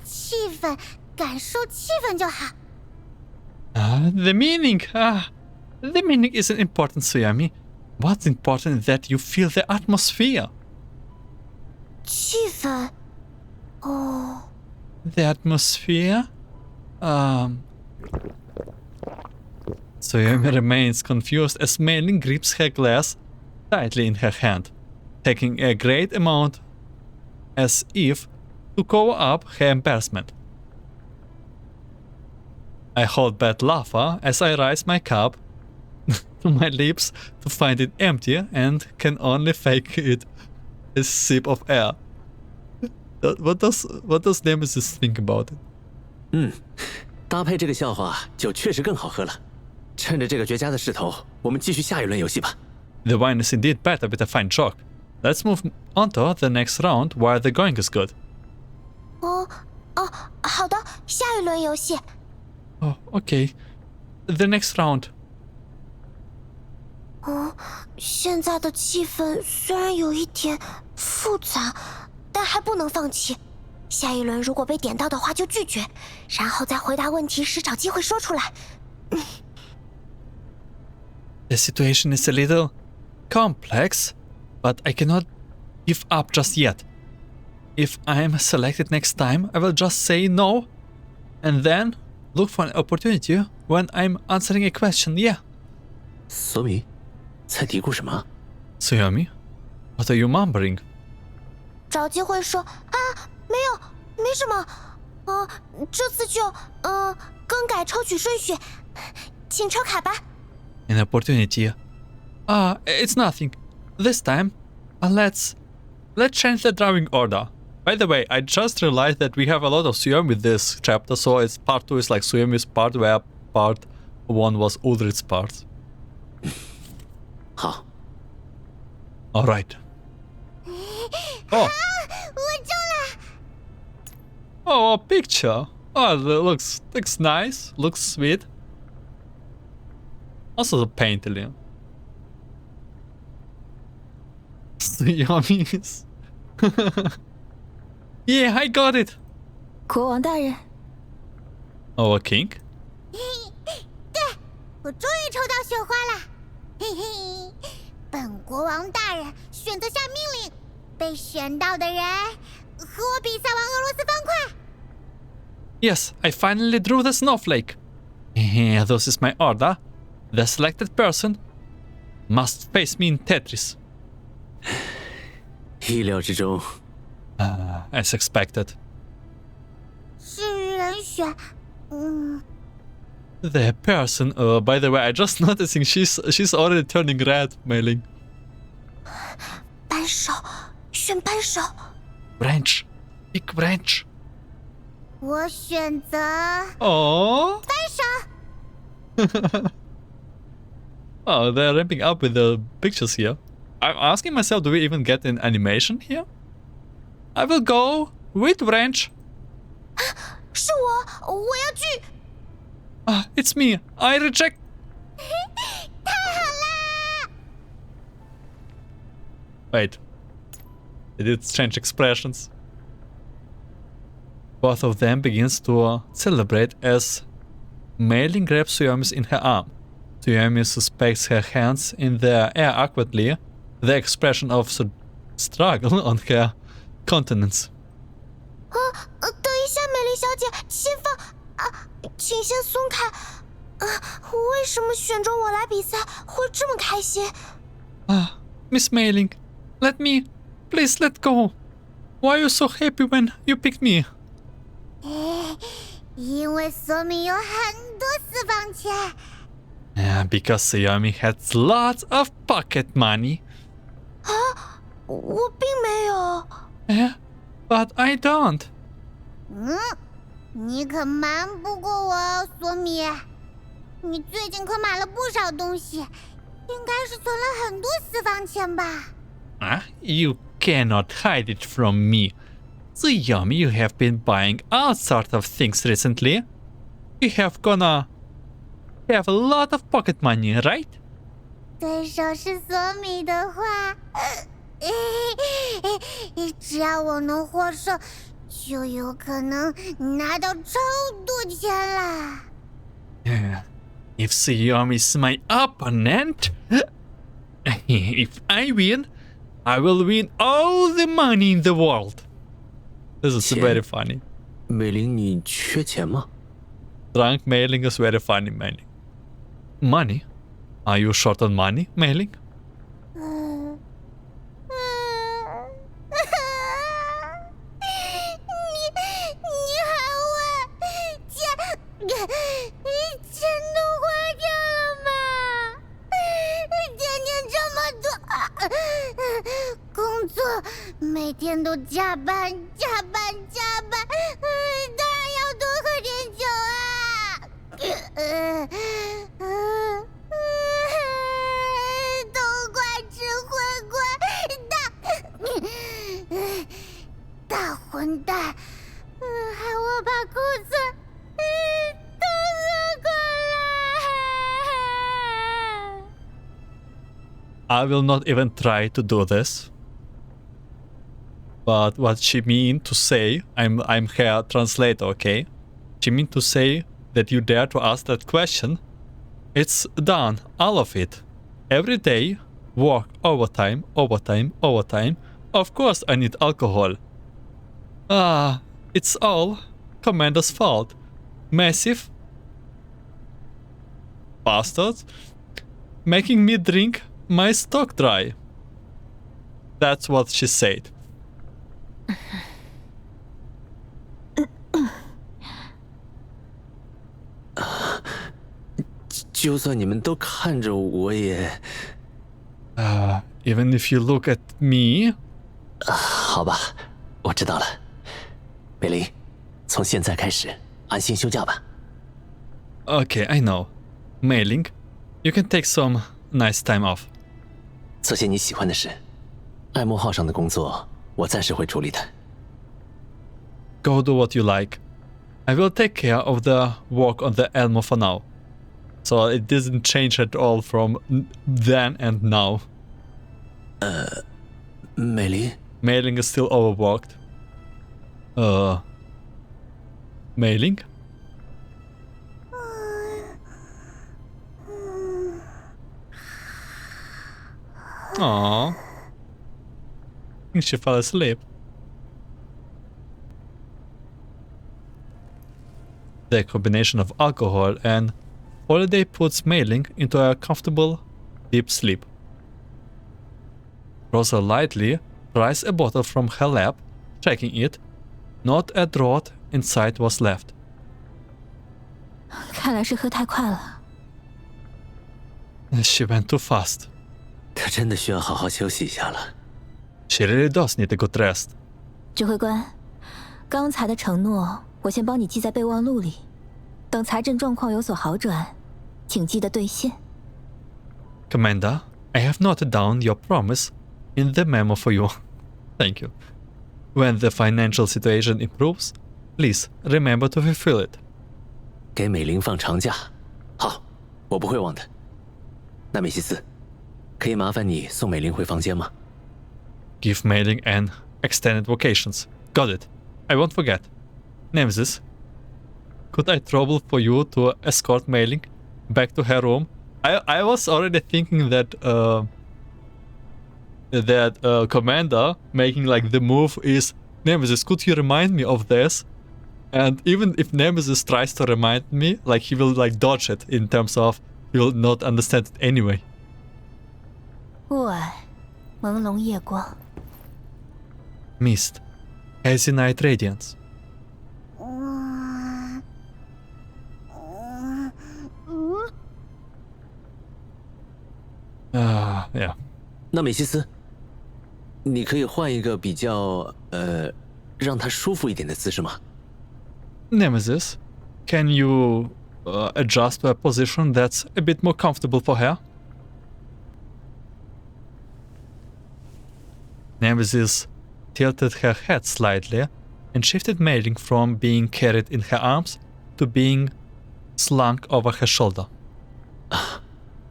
气氛，感受气氛就好。The meaning. The meaning isn't important, Suomi. What's important is that you feel the atmosphere. 气氛，哦， The atmosphere? Suomi remains confused as Mayling grips her glass tightly in her hand, taking a great amount as if to cover up her embarrassment. I hold back laughter as I raise my cup to my lips to find it empty and can only fake it a sip of air. What does Nemesis think about it? 搭配这个笑话，酒确实更好喝了。趁着这个绝佳的势头，我们继续下一轮游戏吧。 The wine is indeed better with a fine joke. Let's move on to the next round while the going is good. 好的，下一轮游戏。 Oh, okay. the next round. 现在的气氛虽然有一点复杂，但还不能放弃。下一轮如果被点到的话就拒绝，然后在回答问题时找机会说出来。The situation is a little complex, but I cannot give up just yet. If I'm selected next time, I will just say no, and then look for an opportunity when I'm answering a question. Yeah. 索米，在嘀咕什么？ Suomi, what are you mumbling? 找机会说啊，没什么。这次就更改抽取顺序，请抽卡吧。An opportunity. It's nothing. This time, let's change the drawing order. By the way, I just realized that we have a lot of Suomi this chapter, so it's part 2 is like Suomi's part, where part 1 was Ulrich's part. 好， Alright. Oh. 我中了！ Oh, a picture. Oh, that looks nice. Looks sweet. Also the painting. Yummies. Yeah, I got it. 国王大人， Oh, a king? 对，我终于抽到雪花了。嘿嘿，本国王大人选择下命令，被选到的人和我比赛玩俄罗斯方块。 Yes, I finally drew the snowflake. This is my order. The selected person must face me in Tetris. 意料之中。 As expected. 是人选，The person, by the way, I just noticing she's already turning red, Mailing. 扳手，选扳手。 Branch. Big branch. 我选择 Oh. 扳手。 Oh, they're ramping up with the pictures here. I'm asking myself, do we even get an animation here? I will go with branch. 是我要去。It's me. I reject. 太好啦！ Wait. They did change expressions. Both of them begins to celebrate as Mailing grabs Suomi's in her arm. Suomi suspects her hands in the air awkwardly, the expression of struggle on her countenance. 等一下，美丽小姐，先放请先松开。为什么选中我来比赛会这么开心？ Miss Mailing, please let go. Why are you so happy when you picked me? 因为索米有很多私房钱。 Because Suomi has lots of pocket money. 我并没有。 But I don't. 你可瞒不过我哦，索米。你最近可买了不少东西，应该是存了很多私房钱吧？ You cannot hide it from me. Suomi, you have been buying all sorts of things recently. You have gonna have a lot of pocket money, right? 对手是索米的话，只要我能获胜，就有可能拿到超多钱啦。 If Suomi is my opponent, if I win, I will win all the money in the world. This is very funny. 美玲，你缺钱吗？ Drunk Mailing is very funny, Mailing. Money? Are you short on money, Mailing? 你还问钱都花掉了吗？天天这么多工作，每天都加班，当然要多喝点酒啊！都怪指挥官大混蛋，害我把裤子都喝光了。I will not even try to do this. But what she mean to say, I'm her translator, okay? She mean to say that you dare to ask that question. It's done, all of it. Every day, work, overtime. Of course I need alcohol. It's all Commander's fault. Massive bastards making me drink my stock dry. That's what she said. 就算你们都看着我也，even if you look at me， 好吧，我知道了。美玲，从现在开始安心休假吧。Okay, I know. Mayling, you can take some nice time off. 做些你喜欢的事。爱慕号上的工作，我暂时会处理的。Go do what you like. I will take care of the work on the Elmo for now. So it doesn't change at all from then and now. 美玲 Mayling is still overworked. Mayling? Aww. I think she fell asleep. The combination of alcohol and holiday puts Mayling into a comfortable, deep sleep. Rosa lightly tries a bottle from her lap, checking it. Not a draught inside was left. 看来是喝太快了。 She went too fast. 她真的需要好好休息一下了。She really does need a good rest. 指挥官，刚才的承诺我先帮你记在备忘录里，等财政状况有所好转，请记得兑现。Commander, I have noted down your promise in the memo for you. Thank you. When the financial situation improves, please remember to fulfill it. 给美玲放长假，好，我不会忘的。那美西斯，可以麻烦你送美玲回房间吗？ Give Mayling an extended vacations. Got it. I won't forget. Nemesis, could I trouble for you to escort Mayling back to her room? I was already thinking that Commander making like the move is Nemesis. Could you remind me of this? And even if Nemesis tries to remind me, like he will like dodge it in terms of he will not understand it anyway. 雾霭，朦胧夜光。 Mist, hazy night radiance. Yeah. 那美西斯，你可以换一个比较让她舒服一点的姿势吗？ Nemesis, can you adjust to a position that's a bit more comfortable for her? Nemesis tilted her head slightly and shifted Mayling from being carried in her arms to being slung over her shoulder.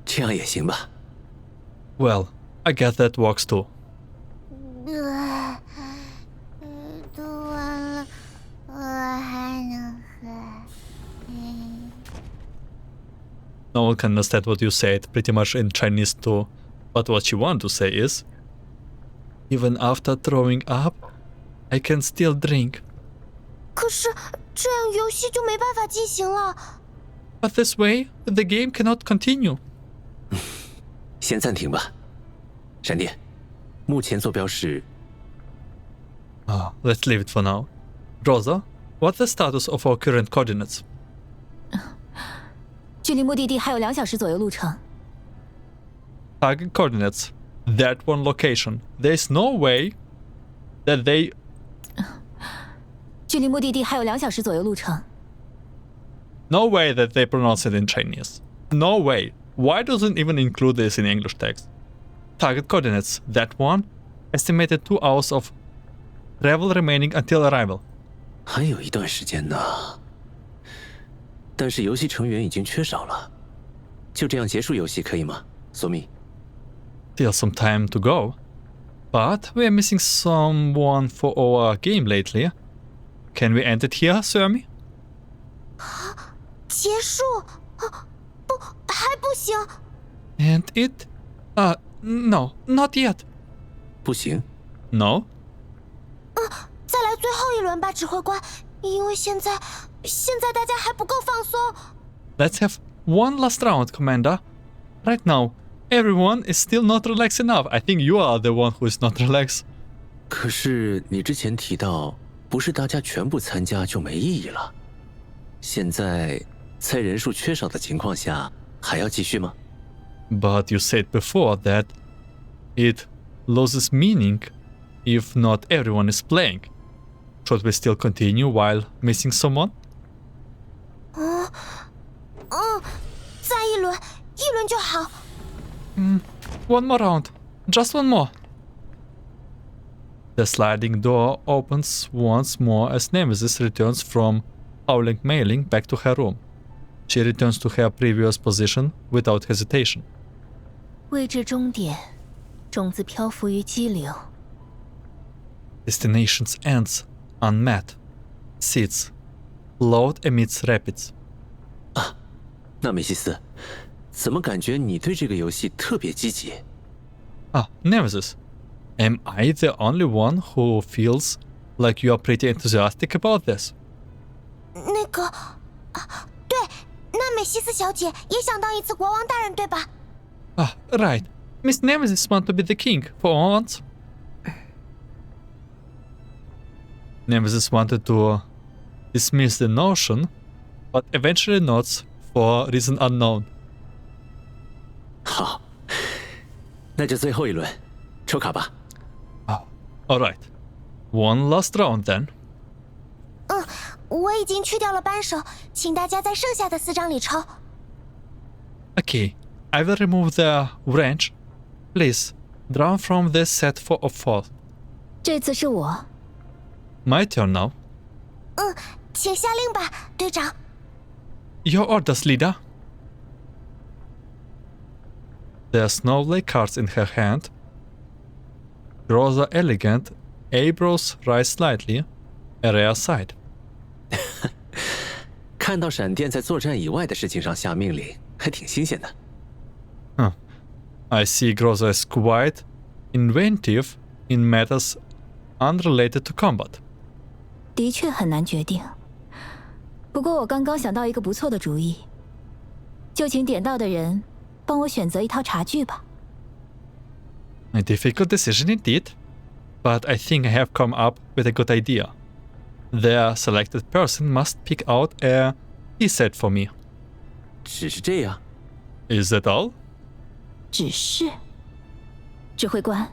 这样也行吧。 Well, I guess that works too. 读完了，我还能喝。 No one can understand what you said pretty much in Chinese too, but what you want to say is, even after throwing up, I can still drink. 可是这样游戏就没办法进行了。 But this way, the game cannot continue. 先暂停吧。闪电，目前坐标是 Let's leave it for now. Rosa, what's the status of our current coordinates? 距离目的地还有2小时左右路程。 Target coordinates. That one location. There's no way that they... 距离目的地还有2小时左右路程。 No way that they pronounce it in Chinese. No way. Why doesn't even include this in English text? Target coordinates. That one. Estimated 2 hours of travel remaining until arrival. 还有一段时间呢。但是游戏成员已经缺少了，就这样结束游戏可以吗，索米？ still some time to go. But we are missing someone for our game lately. Can we end it here, Suomi? 结束？不，还不行。 End it? No, not yet. 不行。 No? 再来最后一轮吧，指挥官，因为现在大家还不够放松。 Let's have one last round, Commander. Right now, everyone is still not relaxed enough. I think you are the one who is not relaxed. 可是你之前提到，不是大家全部参加就没意义了。现在在人数缺少的情况下，还要继续吗？ But you said before that it loses meaning if not everyone is playing. Should we still continue while missing someone? 再一轮就好。One more round. Just one more. The sliding door opens once more as Nemesis returns from howling Mailing back to her room. She returns to her previous position without hesitation. 位置终点，种子漂浮于激流。 Destination's ends unmet. Seeds float amidst rapids. 那梅西斯，怎么感觉你对这个游戏特别积极？ Nemesis. Am I the only one who feels like you are pretty enthusiastic about this? 那个，对，那美西斯小姐也想当一次国王大人，对吧？ Right. Miss Nemesis wants to be the king for once. Nemesis wanted to dismiss the notion, but eventually nods for reason unknown. 好，那就最后一轮，抽卡吧。Alright. One last round then. 我已经去掉了扳手，请大家在剩下的4张里抽。 Okay. I will remove the wrench. Please, draw from this set of 4. 这次是我。 My turn now. 请下令吧，队长。 Your orders, leader. The snowflake cards in her hand. Draws are elegant, eyebrows rise slightly, a rare sight. 看到闪电在作战以外的事情上下命令，还挺新鲜的。I see Groza is quite inventive in matters unrelated to combat. 的确很难决定。不过我刚刚想到一个不错的主意，就请点到的人帮我选择一套茶具吧。 A difficult decision indeed, but I think I have come up with a good idea. The selected person must pick out a tea set for me. 只是这样？ Is that all? 只是，指挥官，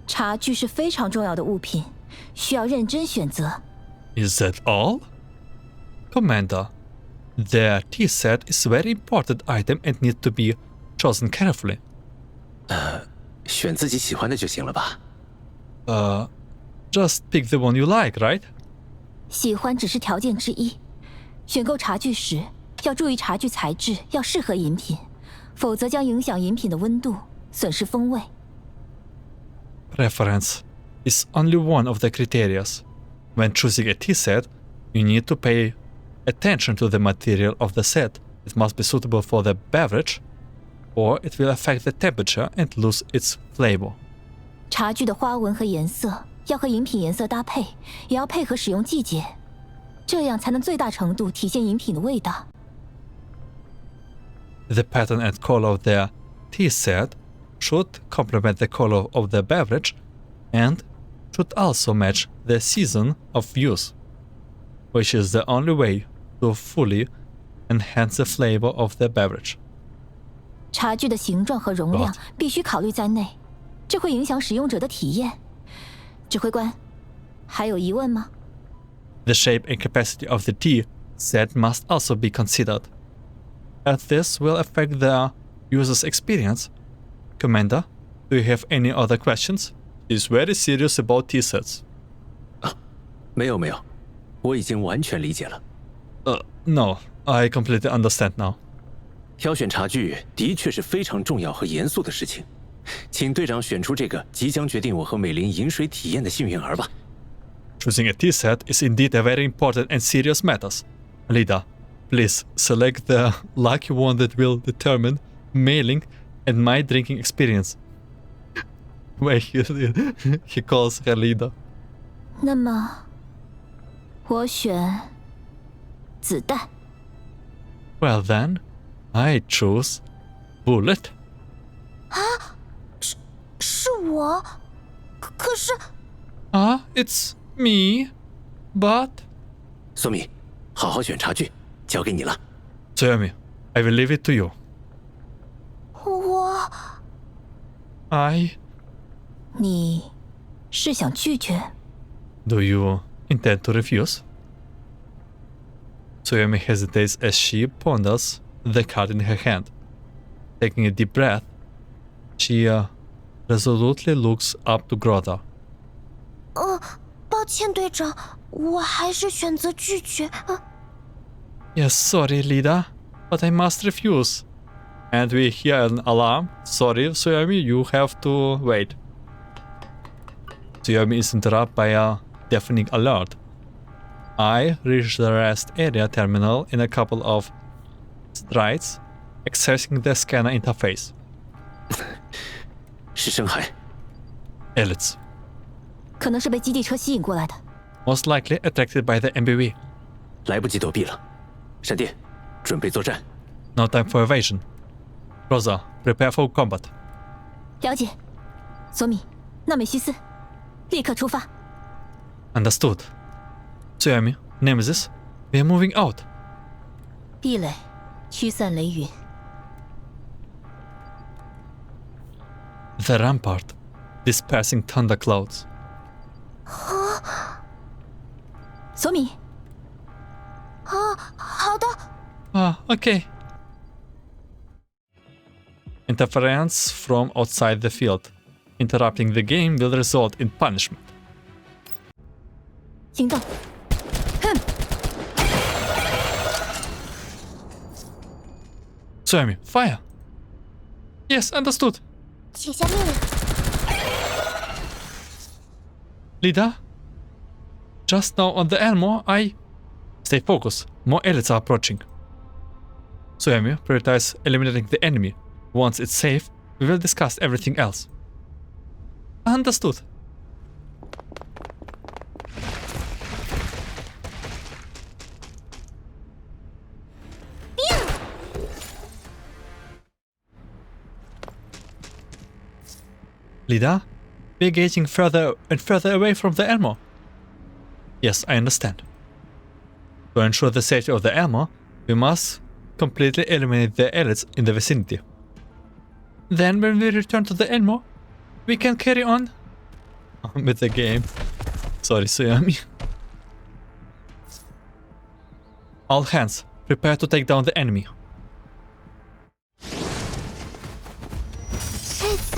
茶具是非常重要的物品，需要认真选择。 Is that all? Commander, the tea set is a very important item and needs to be chosen carefully. 选自己喜欢的就行了吧？ Just pick the one you like, right? 喜欢只是条件之一，选购茶具时要注意茶具材质要适合饮品，否则将影响饮品的温度，损失风味。 Preference is only one of the criteria. When choosing a tea set, you need to pay attention to the material of the set. It must be suitable for the beverage, or it will affect the temperature and lose its flavor. 茶具的花纹和颜色要和饮品颜色搭配，也要配合使用季节，这样才能最大程度体现饮品的味道。 The pattern and color of the tea set should complement the color of the beverage and should also match the season of use, which is the only way to fully enhance the flavor of the beverage. 茶具的形状和容量必须考虑在内，这会影响使用者的体验。指挥官，还有疑问吗？ The shape and capacity of the tea set must also be considered, as this will affect the user's experience. Commander, do you have any other questions? He's very serious about tea sets. 没有，我已经完全理解了。No, I completely understand now. 挑选茶具的确是非常重要和严肃的事情，请队长选出这个即将决定我和美玲饮水体验的幸运儿吧。Choosing a tea set is indeed a very important and serious matter. Lida, please select the lucky one that will determine Mailing and my drinking experience. Wait, he calls her Lida. 那么，我选子弹。Well then, I choose Bullet. 是我，可是 It's me, but... 索米，好好选茶具，交给你了。Tsuyomi, I will leave it to you. 我 你是想拒绝？ Do you intend to refuse? Tsuyomi hesitates as she ponders the card in her hand. Taking a deep breath, she resolutely looks up to Grota. 抱歉，队长，我还是选择拒绝。Yes, sorry, Lida, but I must refuse. And we hear an alarm. Sorry, Tsuyomi, you have to wait. Tsuyomi is interrupted by a deafening alert. I reach the rest area terminal in a couple of strides, accessing the scanner interface. 是深海， Elites, 可能是被基地车吸引过来的。 most likely attracted by the MBV. 来不及躲避了。闪电，准备作战。 No time for evasion. Rosa, prepare for combat. 了解，索米，纳美西斯，立刻出发。 Understood. Tsuyomi, Nemesis, we are moving out. 壁垒，驱散雷云。 The rampart, dispersing thunder clouds. 索米，好的。Okay. Interference from outside the field. Interrupting the game will result in punishment. 行动。Tsuyomi, fire! Yes, understood. 请下命令。 Lida? Just now on the Elmo, I... Stay focused. More elites are approaching. Tsuyomi, prioritize eliminating the enemy. Once it's safe, we will discuss everything else. Understood. Lida, we're getting further and further away from the Elmo. Yes, I understand. To ensure the safety of the Elmo, we must completely eliminate the elites in the vicinity. Then when we return to the Elmo, we can carry on with the game. Sorry, Tsuyomi. All hands, prepare to take down the enemy. 这次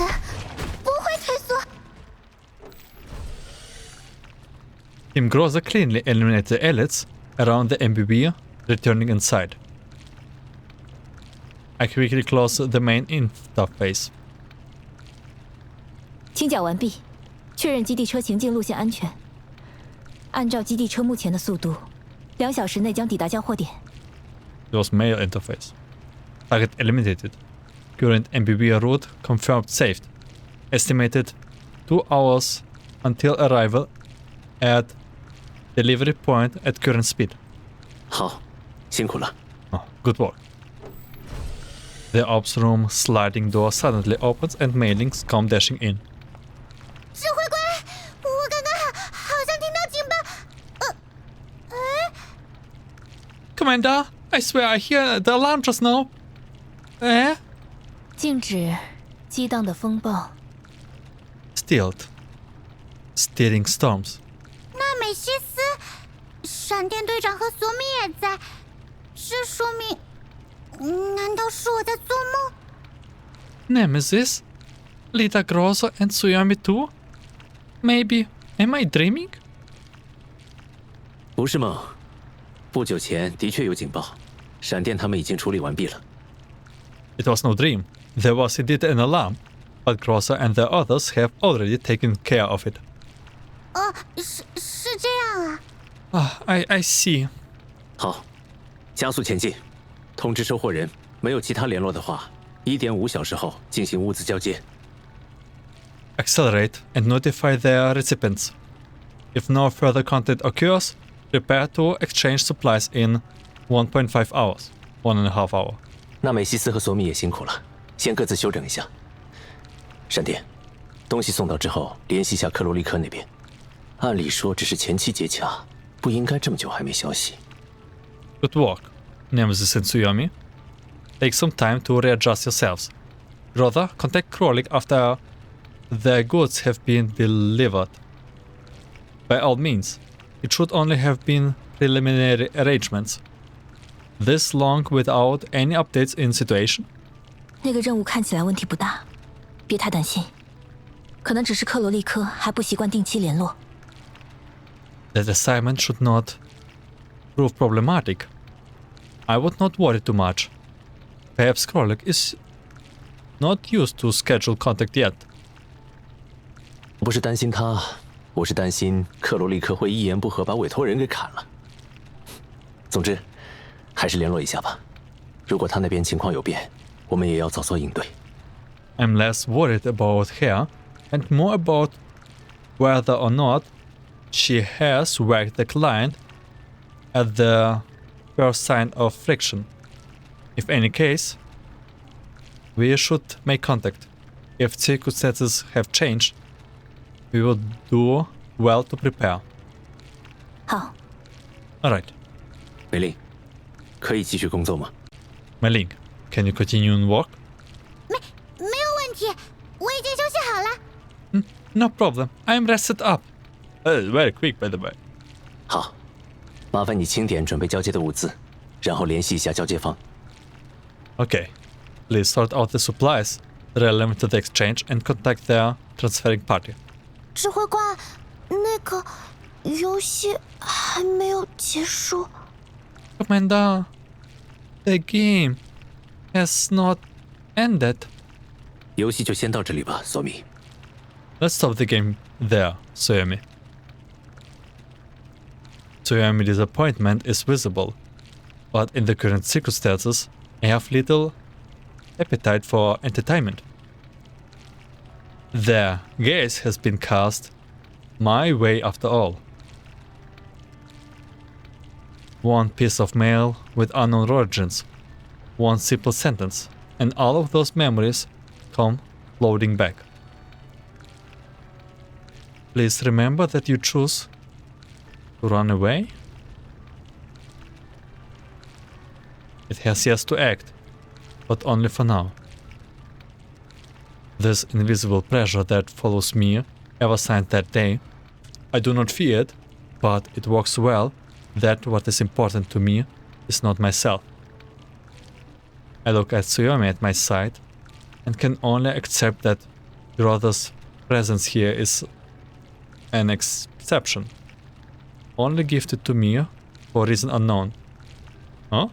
不会退缩。 Team Groza cleanly eliminate the elites around the MBB, returning inside. I quickly close the main interface. 清剿完毕，确认基地车行进路线安全。按照基地车目前的速度，2小时内将抵达交货点。 Close mail interface. Target eliminated. Current MBB route confirmed saved. Estimated 2 hours until arrival at delivery point at current speed. 好，辛苦了。 Oh, good work. The ops room sliding door suddenly opens and Maylings come dashing in. 指挥官，我刚刚好像听到警报。Commander, I swear I hear the alarm just now. 静止激荡的风暴。 Stilled. Steering storms. 那美西斯、闪电队长和索米也在，这说明，难道是我在做梦？ Nemesis? Lida Grosso and Tsuyomi too? Maybe. Am I dreaming? 不是梦。不久前的确有警报，闪电他们已经处理完毕了。 It was no dream. There was indeed an alarm. but Groza and the others have already taken care of it. 哦，是这样啊。I see. 好，加速前进，通知收货人，没有其他联络的话，1.5小时后进行物资交接。Accelerate and notify their recipients. If no further contact occurs, prepare to exchange supplies in 1.5 hours, 1.5 hour. 那美西斯和索米也辛苦了，先各自休整一下。闪电，东西送到之后，联系一下克罗利克那边。按理说只是前期接洽，不应该这么久还没消息。Good work, Nemesis and Tsuyomi. Take some time to readjust yourselves. Rather, contact Krolik after their goods have been delivered. By all means, it should only have been preliminary arrangements. This long without any updates in situation? 那个任务看起来问题不大，别太担心，可能只是克罗利科还不习惯定期联络。That assignment should not prove problematic. I would not worry too much. Perhaps Krolik is not used to scheduled contact yet. 不是担心他，我是担心克罗利克会一言不合把委托人给砍了。总之，还是联络一下吧。如果他那边情况有变，我们也要早做应对。I'm less worried about her and more about whether or not she has whacked the client at the first sign of friction. If any case, we should make contact. If circumstances have changed, we will do well to prepare. 好， Alright, 梅林，可以继续工作吗？ Maylink, can you continue on work? 没有问题，我已经休息好了。No problem, I'm rested up. Very quick, by the way. 好，麻烦你清点准备交接的物资，然后联系一下交接方。Okay, please sort out the supplies relevant to the exchange and contact their transferring party. 指挥官，那个游戏还没有结束。Commander, the game has not ended. 游戏就先到这里吧，索米。 Let's stop the game there, Tsuyomi. Tsuyomi's disappointment is visible, but in the current circumstances, I have little appetite for entertainment. Their gaze has been cast my way after all. One piece of mail with unknown origins, one simple sentence, and all of those memories come floating back. Please remember that you choose to run away. It has yet to act, but only for now. This invisible pressure that follows me ever since that day, I do not fear it, but it works well that what is important to me is not myself. I look at Tsuyomi at my side and can only accept that Groza's presence here is an exception, only gifted to me for a reason unknown. Huh?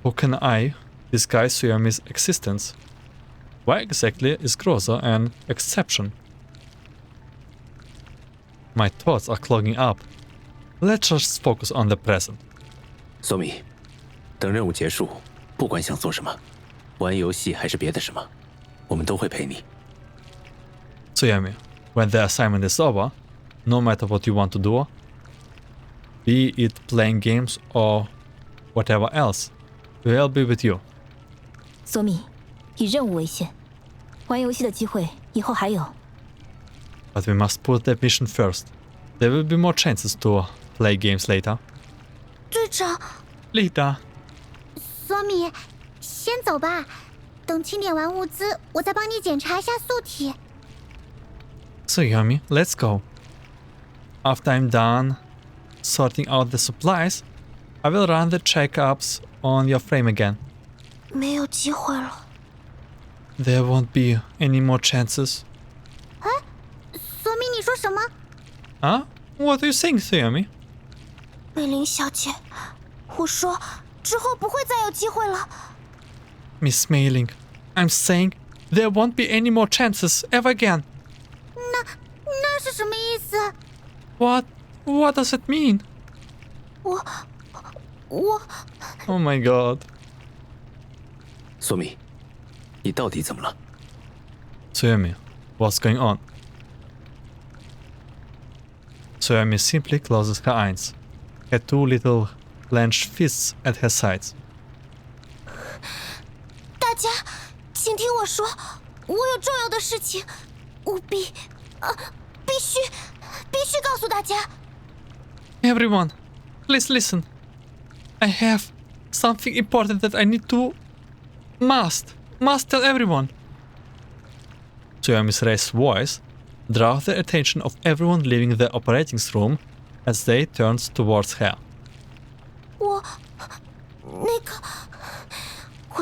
How can I disguise Tsuyomi's existence? Why exactly is Groza an exception? My thoughts are clogging up. Let's just focus on the present. 索米，等任务结束，不管想做什么，玩游戏还是别的什么，我们都会陪你。 Tsuyomi, when the assignment is over, no matter what you want to do, be it playing games or whatever else, we'll be with you. 索米，以任务为先，玩游戏的机会以后还有。 But we must put the mission first. There will be more chances to play games later. 队长， Later. 索米，先走吧，等清点完物资，我再帮你检查一下宿体。 Tsuyomi, let's go. After I'm done sorting out the supplies, I will run the checkups on your frame again. 没有机会了。 There won't be any more chances. 索米，你说什么？ Huh? What are you saying, Tsuyomi? 美玲小姐，我说之后不会再有机会了。Miss Mayling, I'm saying there won't be any more chances ever again. 那是什么意思？ What does it mean? 我 Oh my god. 索米，你到底怎么了？ Suomi, what's going on? Suomi simply closes her eyes, her two little clenched fists at her sides. 大家，请听我说，我有重要的事情，务必必须告诉大家。 Everyone, please listen. I have something important that I need to... must tell everyone. Suomi's raised voice draws the attention of everyone leaving the operating room as they turn towards her. 我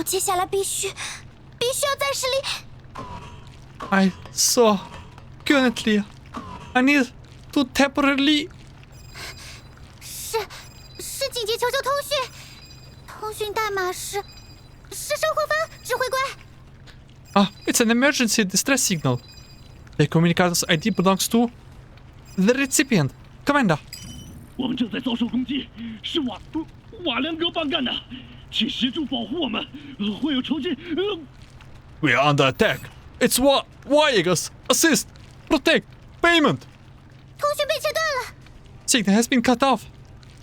接下来必须要暂时离。 I saw currently. I need to temporarily... 是紧急求救通讯，通讯代码是生活方指挥官。 It's an emergency distress signal. The communicator's ID belongs to the recipient, Commander. 我们正在遭受攻击，是瓦良格邦干的，请协助保护我们，会有仇军。We are under attack. It's Warriors. Assist. Protect. Payment. 通讯被切断了。 Signal has been cut off.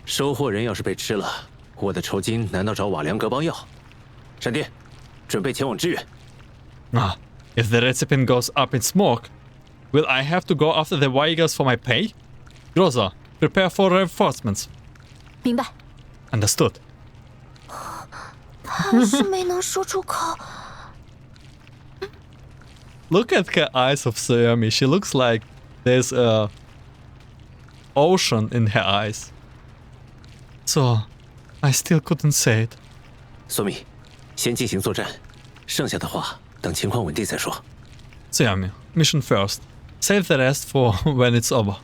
收货人要是被吃了，我的酬金难道找瓦良格邦要？闪电，准备前往支援。 If the recipient goes up in smoke, will I have to go after the Warriors for my pay? Rosa, prepare for reinforcements. 明白。 Understood. 还是没能说出口。 Look at her eyes of Suomi. She looks like there's a ocean in her eyes. So, I still couldn't say it. 索米，先进行作战，剩下的话等情况稳定再说。 Suomi, mission first. Save the rest for when it's over.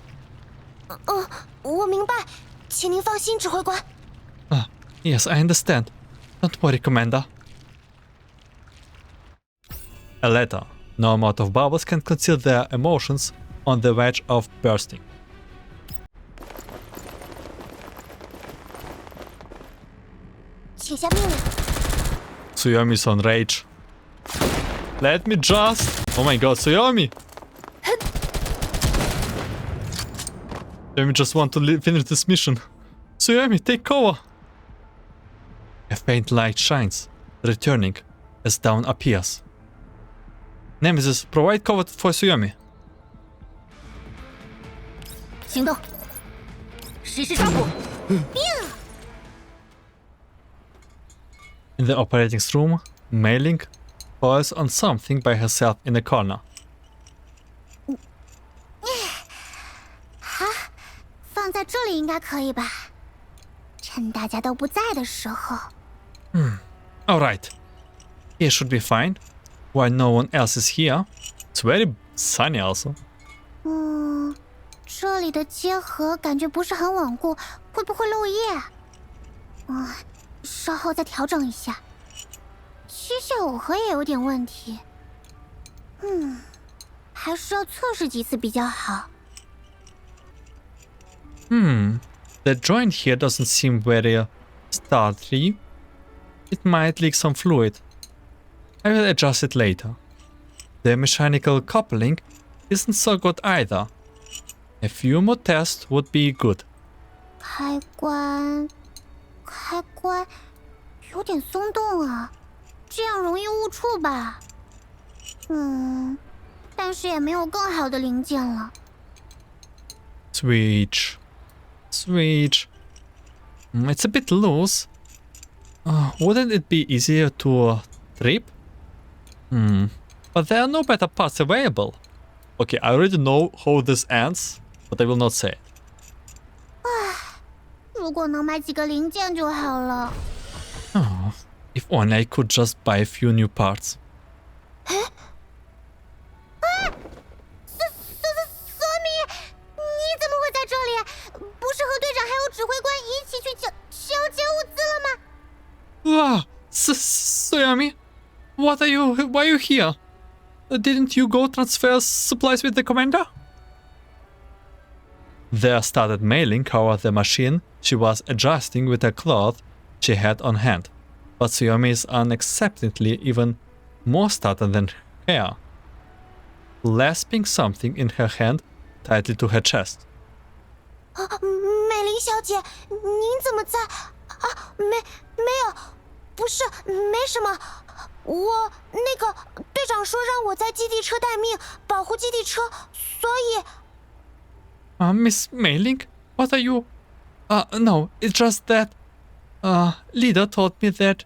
我明白，请您放心，指挥官。 Yes, I understand. Don't worry, Commander. A letter. No amount of bubbles can conceal their emotions on the verge of bursting. 请下命令。 Suomi's on rage. Let me just... Oh my god, Suomi! Suomi just want to finish this mission. Suomi, take cover! A faint light shines, returning as dawn appears. Nemesis, provide cover for Suomi. 行动，实施抓捕。 In the operating room, Mayling falls on something by herself in a corner. 放在这里应该可以吧？趁大家都不在的时候。 Alright. Here should be fine. While no one else is here. It's very sunny also. 这里的结合感觉不是很稳固，会不会漏液？稍后再调整一下。机械耦合也有点问题。还是要测试几次比较好。 The joint here doesn't seem very startly. It might leak some fluid. I will adjust it later. The mechanical coupling isn't so good either. A few more tests would be good. 开关有点松动啊，这样容易误触吧？但是也没有更好的零件了。 Switch. It's a bit loose. Wouldn't it be easier to trip? But there are no better parts available. Okay, I already know how this ends, but I will not say it. 如果能买几个零件就好了。 If only I could just buy a few new parts. 索米，你怎么会在这里？不是和队长还有指挥官一起去交接物资了吗？Wow, Suomi, What are you? Why are you here? Didn't you go transfer supplies with the commander? There started Mailing covered the machine she was adjusting with a cloth she had on hand, but Suomi is unacceptably even more startled than her, clasping something in her hand tightly to her chest. 美玲小姐，您怎么在？啊，没有，不是，没什么。我那个队长说让我在基地车待命，保护基地车，所以。Miss Mailing, what are you? No, it's just that. Leader told me that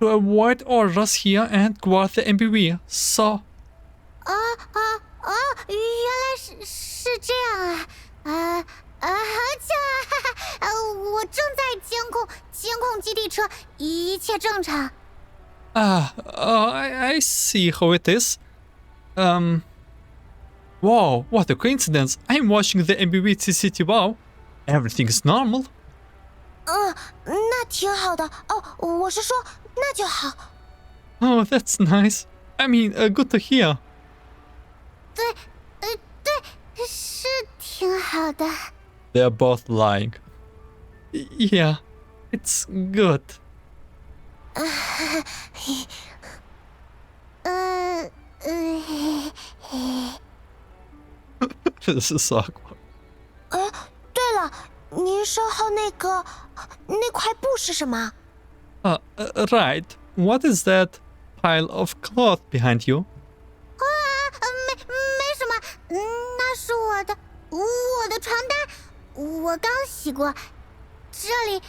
to avoid orders here and guard the MBV, so. 原来是这样啊！我正在监控基地车，一切正常。I see how it is. Wow, what a coincidence! I'm watching the MBV CCTV. Wow, everything is normal. 那挺好的哦。我是说，那就好。Oh, that's nice. I mean, good to hear. 对，是挺好的。They're both lying. Yeah, it's good. This is awkward. 对了，您身后那块布是什么？ Right. What is that pile of cloth behind you? 没什么，那是我的床单，我刚洗过。这里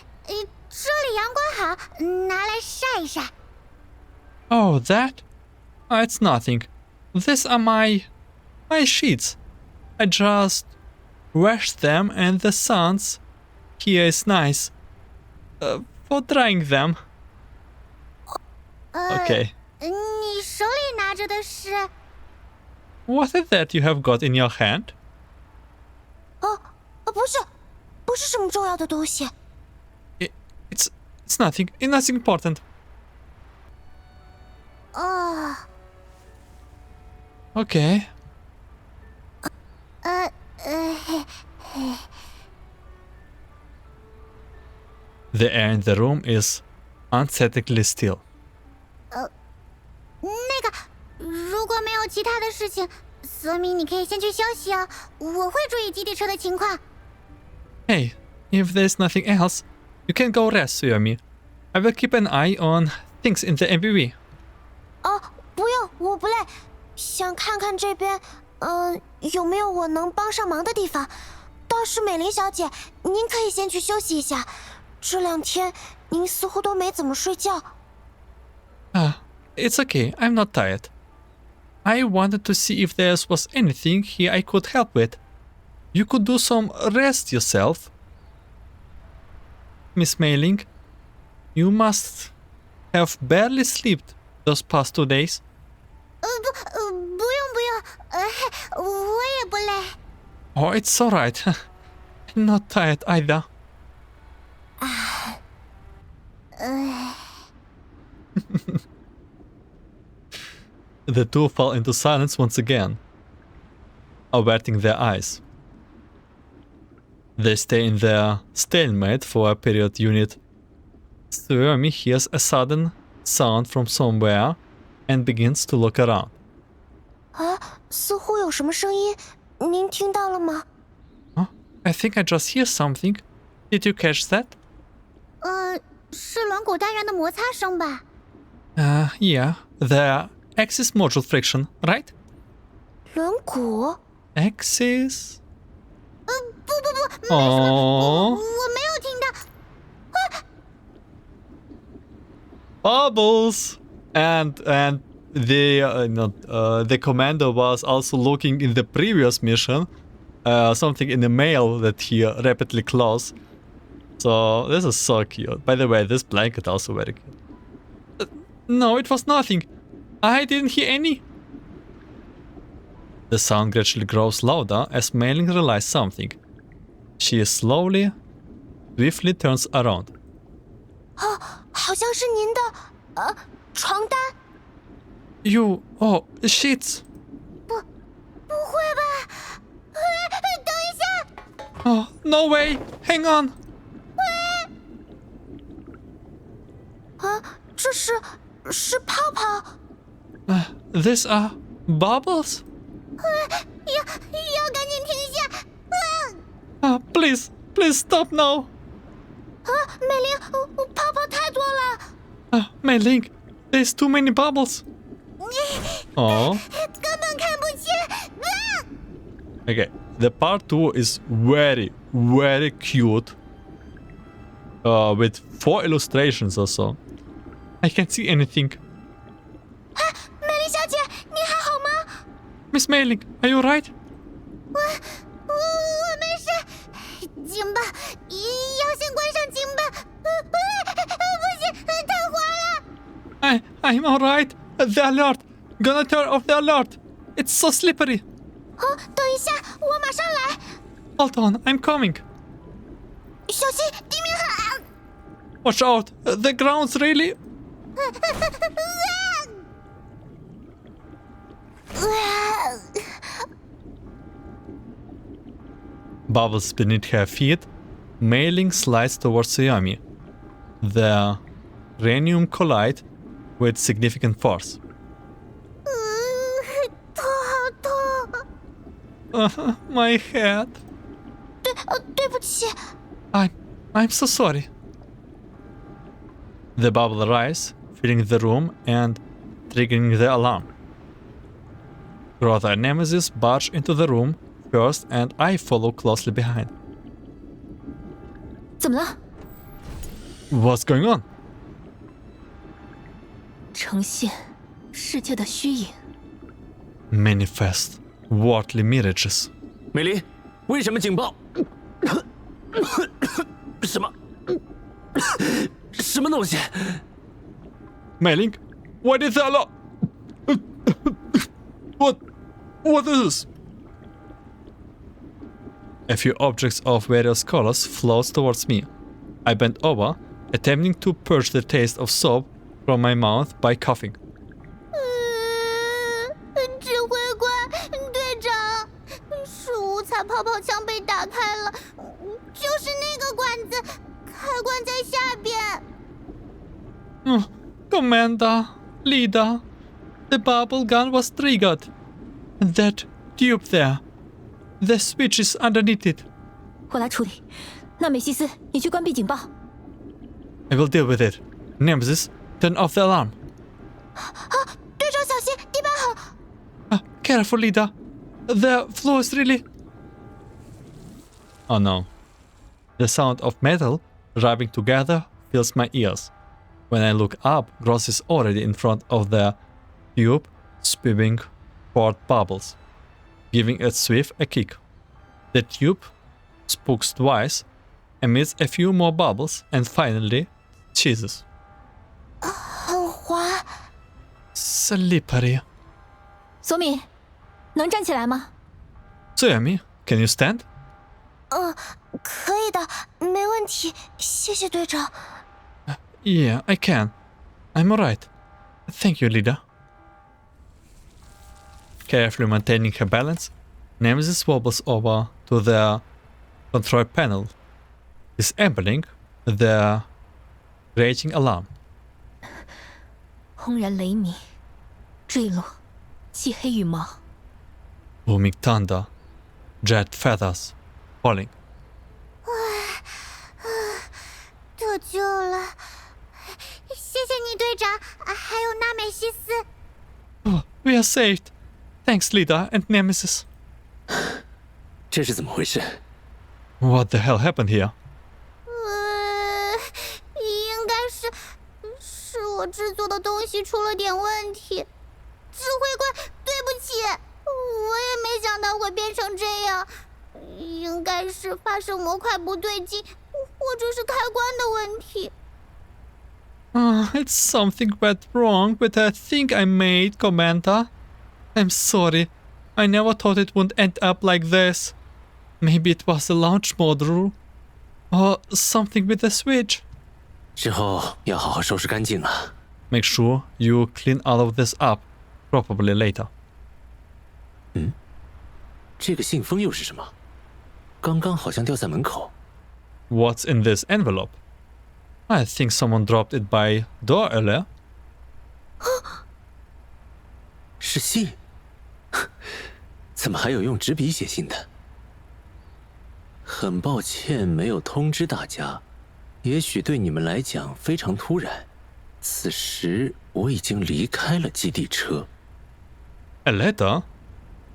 阳光好，拿来晒一晒。Oh, that? It's nothing. These are my sheets. I just washed them and the sun's here is nice. For drying them. Okay. 你手里拿着的是？ What is that you have got in your hand? 不是什么重要的东西。It's nothing. It's nothing important. Okay. The air in the room is unsettlingly still. 那个，如果没有其他的事情，索米，你可以先去休息哦，我会注意基地车的情况。Hey, if there's nothing else, you can go rest, Suomi. I will keep an eye on things in the MBV. 不用，我不累，想看看这边，有没有我能帮上忙的地方。倒是美玲小姐，您可以先去休息一下。这2天您似乎都没怎么睡觉。It's okay. I'm not tired. I wanted to see if there was anything here I could help with. You could do some rest yourself. Miss Mailing, you must have barely slept those past 2 days. 不用，我也不累。Oh, it's alright. I'm not tired either. The two fall into silence once again, averting their eyes. They stay in their stalemate for a period unit. Suomi hears a sudden sound from somewhere and begins to look around. 似乎有什么声音，您听到了吗？ I think I just hear something. Did you catch that? 是轮毂单元的摩擦声吧？ Yeah. The axis module friction, right? 轮毂？ Axis? 不，没什么，我没有听到。Bubbles! And the commander was also looking in the previous mission, something in the mail that he rapidly closed. So this is so cute. By the way, this blanket also very cute. No, it was nothing. I didn't hear any. The sound gradually grows louder as Mailing realizes something. She slowly, swiftly turns around. 好像是您的床单。You... Oh, shit! 不会吧？等一下！ Oh, no way! Hang on! 啊，这是泡泡。These are bubbles? 要赶紧停下！ Please stop now! 美玲，泡泡太多了。Mayling, there's too many bubbles. Oh. 根本看不见。Okay, the part 2 is very, very cute. With 4 illustrations or so. I can't see anything. 美玲小姐，你还好吗？ Miss Mayling, are you right? 我没事。警报！要先关上警报。不行，太滑了。I'm alright. The alert. Gonna turn off the alert. It's so slippery. 等一下，我马上来。 Hold on, I'm coming. 小心，地面很暗。 Watch out. The ground's really... Bubbles beneath her feet. Mayling slides towards Suomi. The rhenium collide with significant force. 头好痛。 My head. 对不起。 I'm so sorry. The bubble rise, filling the room and triggering the alarm. Grotha and Nemesis barge into the room first, and I follow closely behind. 怎么了？ What's going on? 呈现世界的虚影。 Manifest worldly mirages. 美玲，为什么警报？什么东西？ Mayling, what is the alarm? What is this? A few objects of various colors float towards me. I bend over, attempting to purge the taste of soap from my mouth by coughing. 指挥官，队长，是五彩泡泡枪被打开了，就是那个管子，开关在下边。 Commander, leader, the bubble gun was triggered. That tube there, the switch is underneath it. 我来处理。纳美西斯，你去关闭警报。 I will deal with it. Nemesis, turn off the alarm. 队长小心，地板很。 Careful, leader. The floor is really... Oh no. The sound of metal rubbing together fills my ears. When I look up, Gross is already in front of the tube, spewing forth bubbles, giving it swift a kick. The tube spooks twice, emits a few more bubbles, and finally cheeses. 很滑。 Slippery. 索米，能站起来吗？ Suomi, can you stand? 可以的，没问题，谢谢队长。 Yeah, I can. I'm alright. Thank you, leader. Carefully maintaining her balance, Nemesis wobbles over to the control panel, disabling the raging alarm. 轰然雷鸣，坠落，漆黑羽毛。 Booming thunder, jet feathers, falling. 得救了，谢谢你，队长，还有纳美西斯。 Oh, we are saved. Thanks, leader and Nemesis. 这是怎么回事？ What the hell happened here? 应该是我制作的东西出了点问题。指挥官，对不起，我也没想到会变成这样。应该是发射模块不对劲，或者是开关的问题。 It's something went wrong with the thing I made, Commander. I'm sorry. I never thought it would end up like this. Maybe it was the launch module. Or something with the switch. 之后要好好收拾干净啊。 Make sure you clean all of this up. Probably later. 这个信封又是什么？刚刚好像掉在门口。What's in this envelope? I think someone dropped it by door earlier. 是信？怎么还有用纸笔写信的？很抱歉没有通知大家，也许对你们来讲非常突然。此时我已经离开了基地车。A letter?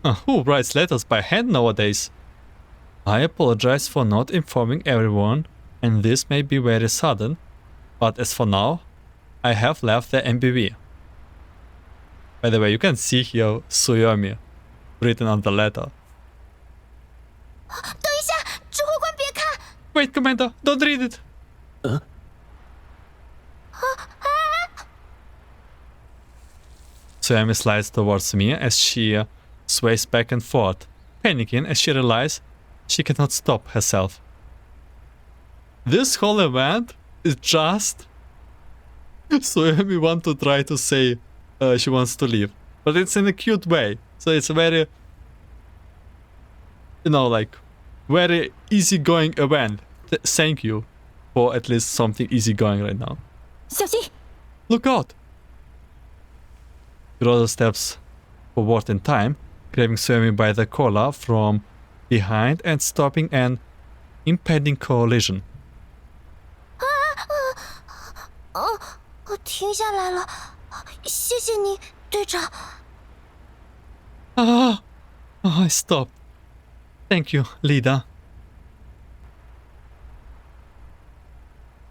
Who writes letters by hand nowadays? I apologize for not informing everyone, and this may be very sudden, but as for now, I have left the MBV. By the way, you can see here Suomi written on the letter. 等一下，指挥官别看！ Wait, Commander, don't read it! Suomi slides towards me as she sways back and forth, panicking as she realizes she cannot stop herself. This whole event is just... Suomi wants to try to say she wants to leave, but it's in a cute way, so it's very... You know, like, very easygoing event. Thank you for at least something easygoing right now. 小心！ Look out! Groza steps forward in time, grabbing Suomi by the collar from behind and stopping an impending collision. 我停下来了，谢谢你，队长。I stopped. Thank you, leader.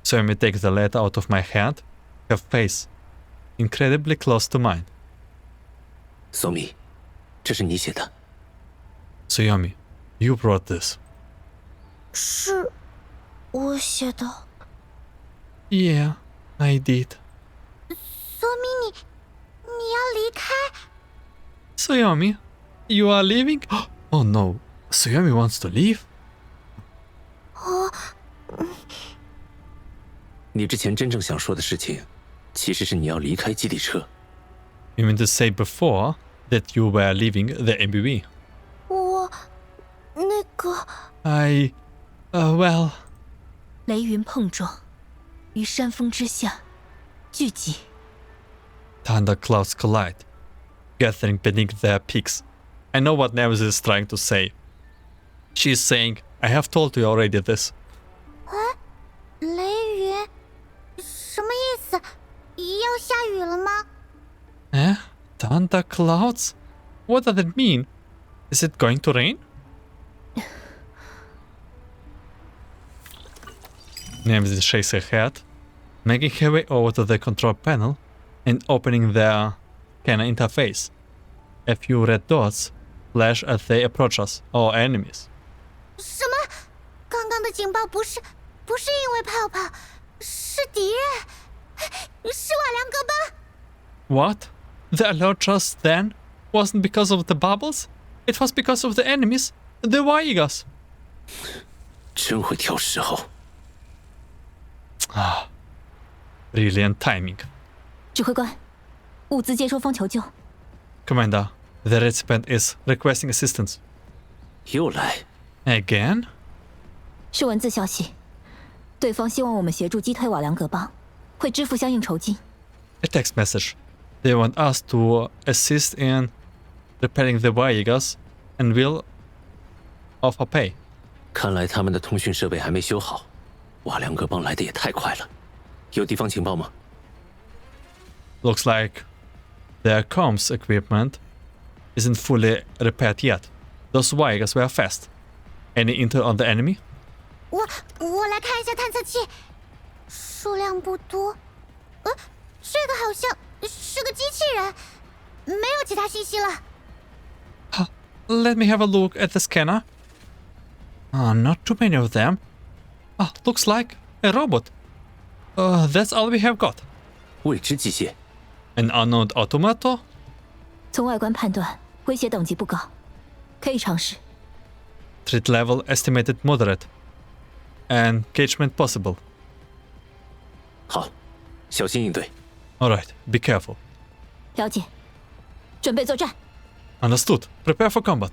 Suomi takes the letter out of my hand, her face incredibly close to mine. 索米，这是你写的。Suomi, you brought this. 是我写的。Yeah, I did. 索米，你要离开？ Suomi, you are leaving? Oh no, Suomi wants to leave? 你之前真正想说的事情，其实是你要离开基地车。You mean to say before that you were leaving the MBV? 我那个 well... 雷云碰撞，于山峰之下聚集。 Thunderclouds collide, gathering beneath their peaks. I know what Nemesis is trying to say. She's saying, I have told you already this. 雷云，什么意思？要下雨了吗？ Thunderclouds? What does it mean? Is it going to rain? Nemesis shakes her head, making her way over to the control panel and opening their scanner interface. A few red dots flash as they approach us, our enemies. 什么？刚刚的警报不是因为泡泡，是敌人，是瓦良格邦。 What? The alert just then wasn't because of the bubbles? It was because of the enemies, the Waigas. 真会挑时候。Brilliant timing. 指挥官，物资接收方求救。 Commander, the recipient is requesting assistance. 又来。 Again? 是文字消息，对方希望我们协助击退瓦良格邦，会支付相应酬金。 A text message. They want us to assist in repairing the Waigas and will offer pay. 看来他们的通讯设备还没修好，瓦良格邦来的也太快了。有地方情报吗？ Looks like their comms equipment isn't fully repaired yet. Those Waigas were fast. Any intel on the enemy? 我来看一下探测器，数量不多。这个好像是个机器人，没有其他信息了。 Let me have a look at the scanner. Not too many of them. Looks like a robot. That's all we have got. 未知机械。 An unknown automaton? 从外观判断，威胁等级不高，可以尝试。 Threat level estimated moderate. Engagement possible. 好，小心应对。 Alright, be careful. 了解。准备作战。 Understood. Prepare for combat.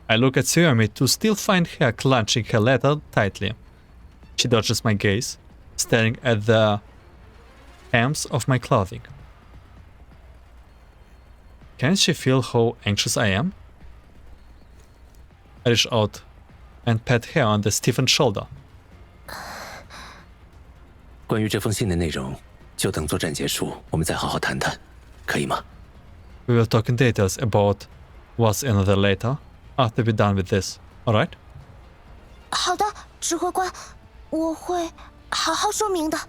I look at Suomi to still find her clenching her letter tightly. She dodges my gaze, staring at the hems of my clothing. Can't she feel how anxious I am? I reach out and pat her on the stiffened shoulder. 关于这封信的内容，就等作战结束，我们再好好谈谈，可以吗？ We will talk in details about what's in the letter after we're done with this. Alright? 好的，指挥官，我会好好说明的。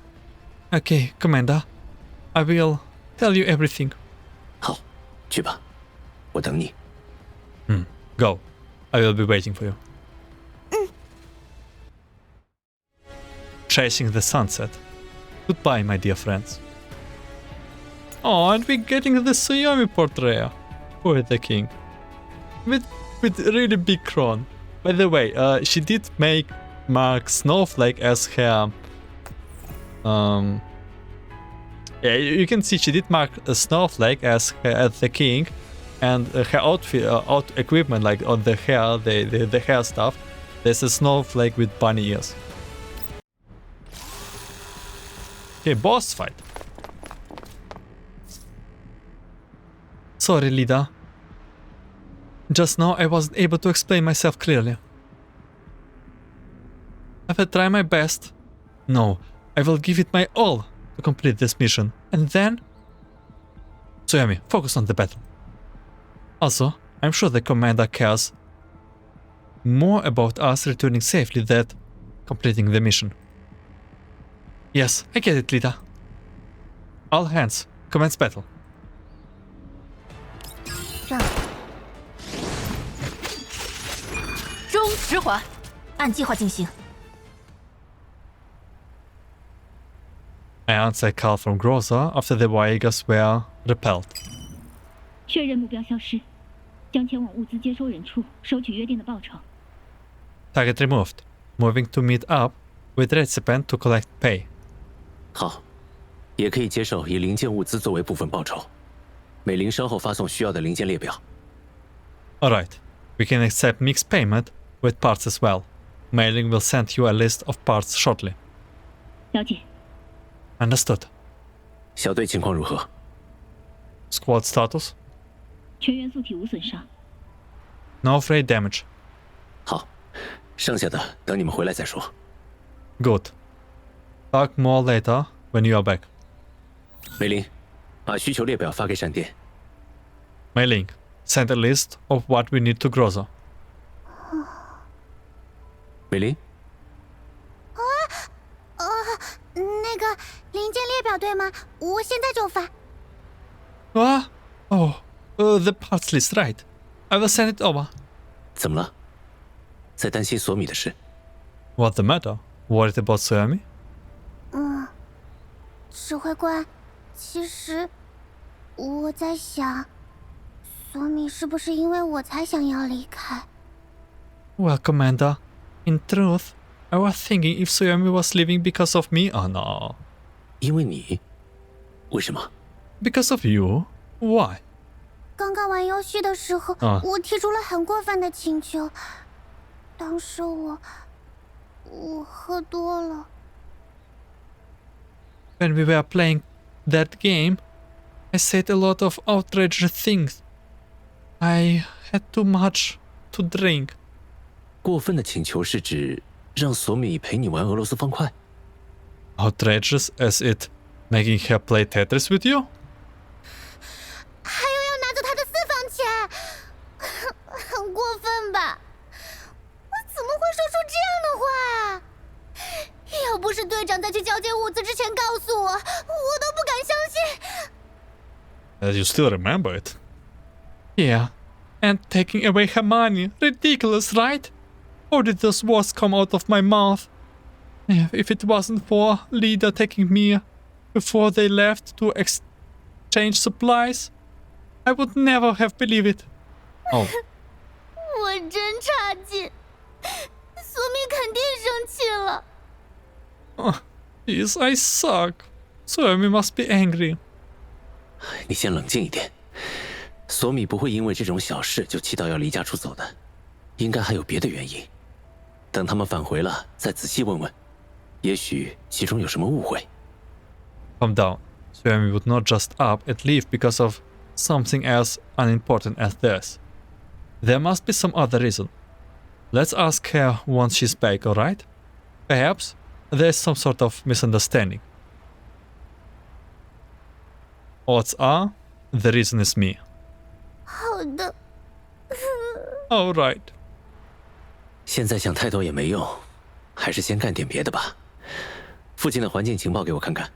Okay, Commander. I will tell you everything. 好，去吧，我等你。Go. I will be waiting for you. Chasing the sunset. Goodbye, my dear friends. Oh, and we're getting the Suomi portrait for the king. With really big crown. By the way, she did make Mark Snowflake as her... yeah, you can see she did mark a Snowflake as the king, and her outfit, equipment, like on the hair, the hair stuff. There's a snowflake with bunny ears. Okay, boss fight. Sorry, leader. Just now I wasn't able to explain myself clearly. I will try my best. No, I will give it my all to complete this mission. And then... Suomi, focus on the battle. Also, I'm sure the commander cares more about us returning safely than completing the mission. Yes, I get it, leader. All hands, commence battle. 让中直缓，按计划进行。 I answer a call from Groza after the Vaigas were repelled. 确认目标消失，将前往物资接收人处，收取约定的报酬。 Target removed. Moving to meet up with recipient to collect pay. 好，也可以接受以零件物资作为部分报酬。美林稍后发送需要的零件列表。 Alright, we can accept mixed payment with parts as well. Mailing will send you a list of parts shortly. 了解。 Understood. 小队情况如何？ Squad status? 全元素体无损伤。 No freight damage. 好，剩下的等你们回来再说。 Good. Talk more later when you are back. 美林，把需求列表发给闪电。 Mailing, send a list of what we need to Groza. 美林，那个零件列表对吗？我现在就发。 Ah? Oh, the parts list, right. I will send it over. 怎么了？在担心索米的事？ What's the matter? Worried about Suomi? 指挥官，其实我在想，索米是不是因为我才想要离开？ Well, Commander, in truth, I was thinking if Suomi was leaving because of me or no. 因为你？为什么？ Because of you? Why? 刚刚玩游戏的时候，我提出了很过分的请求。当时我喝多了。 When we were playing that game, I said a lot of outrageous things. I had too much to drink. 过分的请求是指让索米陪你玩俄罗斯方块？ Outrageous as it making her play Tetris with you? 还有要拿走他的私房钱，很过分吧？我怎么会说出这样的话啊？要不是队长在去交接物资之前告诉我，我都不敢相信。 You still remember it? Yeah, and taking away her money. Ridiculous, right? How did those words come out of my mouth? If it wasn't for leader taking me before they left to exchange supplies, I would never have believed it. Oh. 我真差劲，索米肯定生气了。 Yes, I suck. Suomi must be angry. 你先冷静一点。索米不会因为这种小事就气到要离家出走的，应该还有别的原因。等他们返回了，再仔细问问，也许其中有什么误会。Calm down. Suomi would not just up and leave because of something as unimportant as this. There must be some other reason. Let's ask her once she's back, alright? Perhaps there's some sort of misunderstanding. Odds are, the reason is me. 好的。Alright. 现在想太多也没用，还是先干点别的吧。附近的环境情报给我看看。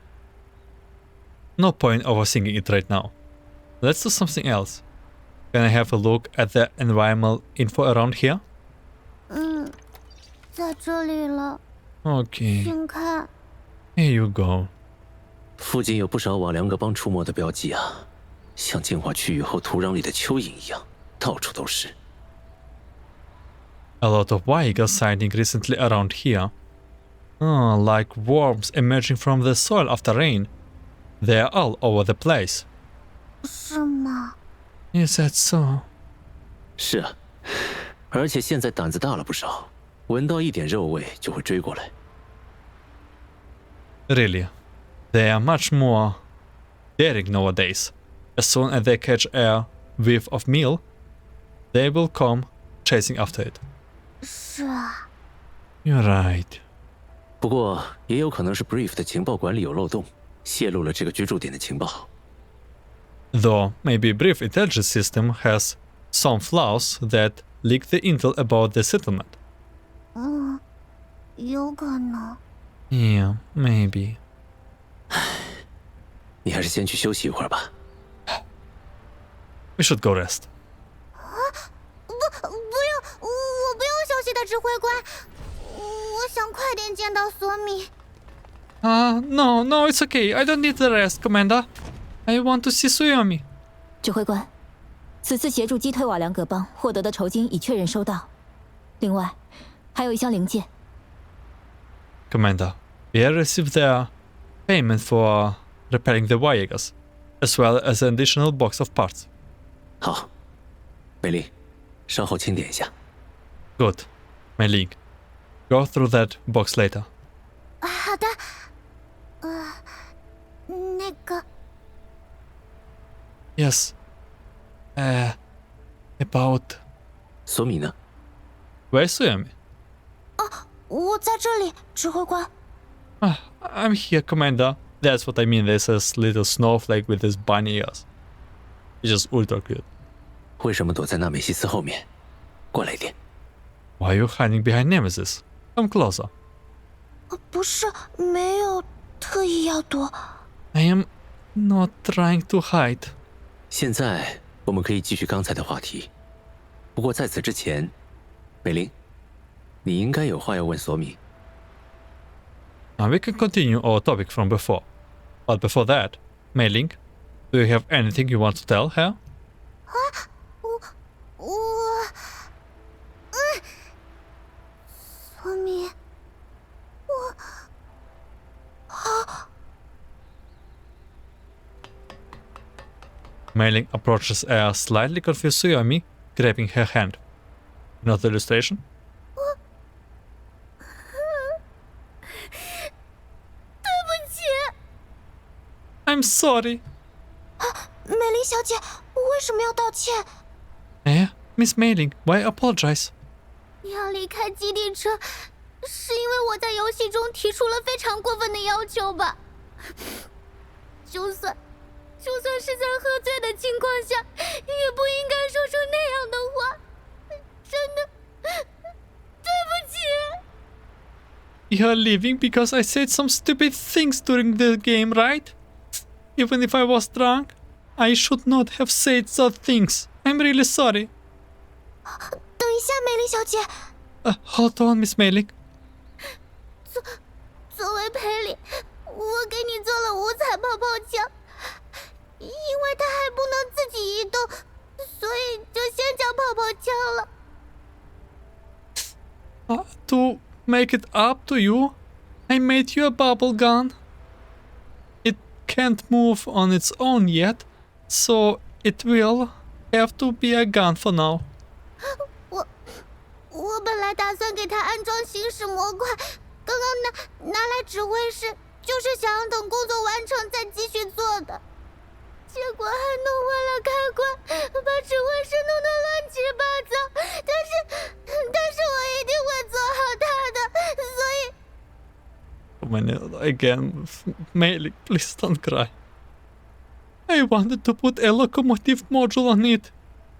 No point overthinking it right now. Let's do something else. Can I have a look at the environmental info around here? 在这里了。Okay. 请看。Here you go. 附近有不少瓦良格邦出没的标记啊，像进化区域后土壤里的蚯蚓一样，到处都是。A lot of Waigers sighting recently around here. Like worms emerging from the soil after rain. They're all over the place. 是吗？ Is that so? 是啊，而且现在胆子大了不少，闻到一点肉味就会追过来。Really? They are much more daring nowadays. As soon as they catch a whiff of meal, they will come chasing after it. 是啊。 You're right. 不过也有可能是 Brief 的情报管理有漏洞，泄露了这个居住点的情报。Though maybe Brief intelligence system has some flaws that leak the intel about the settlement. 有可能。 Yeah, maybe. 你还是先去休息一会儿吧。We should go rest. 不用，我不用休息的，指挥官。我想快点见到索米。No, it's okay. I don't need the rest, Commander. I want to see Suomi. 指挥官，此次协助击退瓦良格邦获得的酬金已确认收到，另外还有一箱零件。Commander, we have received their payment for repairing the Waigers, as well as an additional box of parts. 好，美丽，稍后清点一下。Good. Mayling, go through that box later. 好的。那个。 Yes. About... 索米呢？ Where's Suomi? 我在这里，指挥官。 I'm here, Commander. That's what I mean. There's this little snowflake with his bunny ears. He's just ultra cute. 为什么躲在纳美西斯后面？过来一点。 Why are you hiding behind Nemesis? Come closer. 不是，没有特意要躲。 I am not trying to hide. 现在我们可以继续刚才的话题，不过在此之前，美玲，你应该有话要问索米。 Now we can continue our topic from before. But before that, Mayling, do you have anything you want to tell her? 索米，Mayling approaches a slightly confused Suomi, grabbing her hand. You know the illustration? 对不起。 I'm sorry. 美丽小姐，为什么要道歉？ Miss Mayling, why apologize? 要离开基地车，是因为我在游戏中提出了非常过分的要求吧？就算是在喝醉的情况下，也不应该说出那样的话。真的，对不起。 You're leaving because I said some stupid things during the game, right? Even if I was drunk, I should not have said those things. I'm really sorry. 等一下，美丽小姐。Hold on, Miss Mayling. 作为赔礼，我给你做了五彩泡泡枪，因为它还不能自己移动，所以就先叫泡泡枪了。To make it up to you, I made you a bubble gun. It can't move on its own yet, So it will have to be a gun for now. 我本来打算给他安装行驶模块，刚刚拿来指挥室，就是想要等工作完成再继续做的。结果还弄坏了开关，把指挥室弄得乱七八糟。但是我一定会做好它的，所以。Again, Mailing, please don't cry. I wanted to put a locomotive module on it.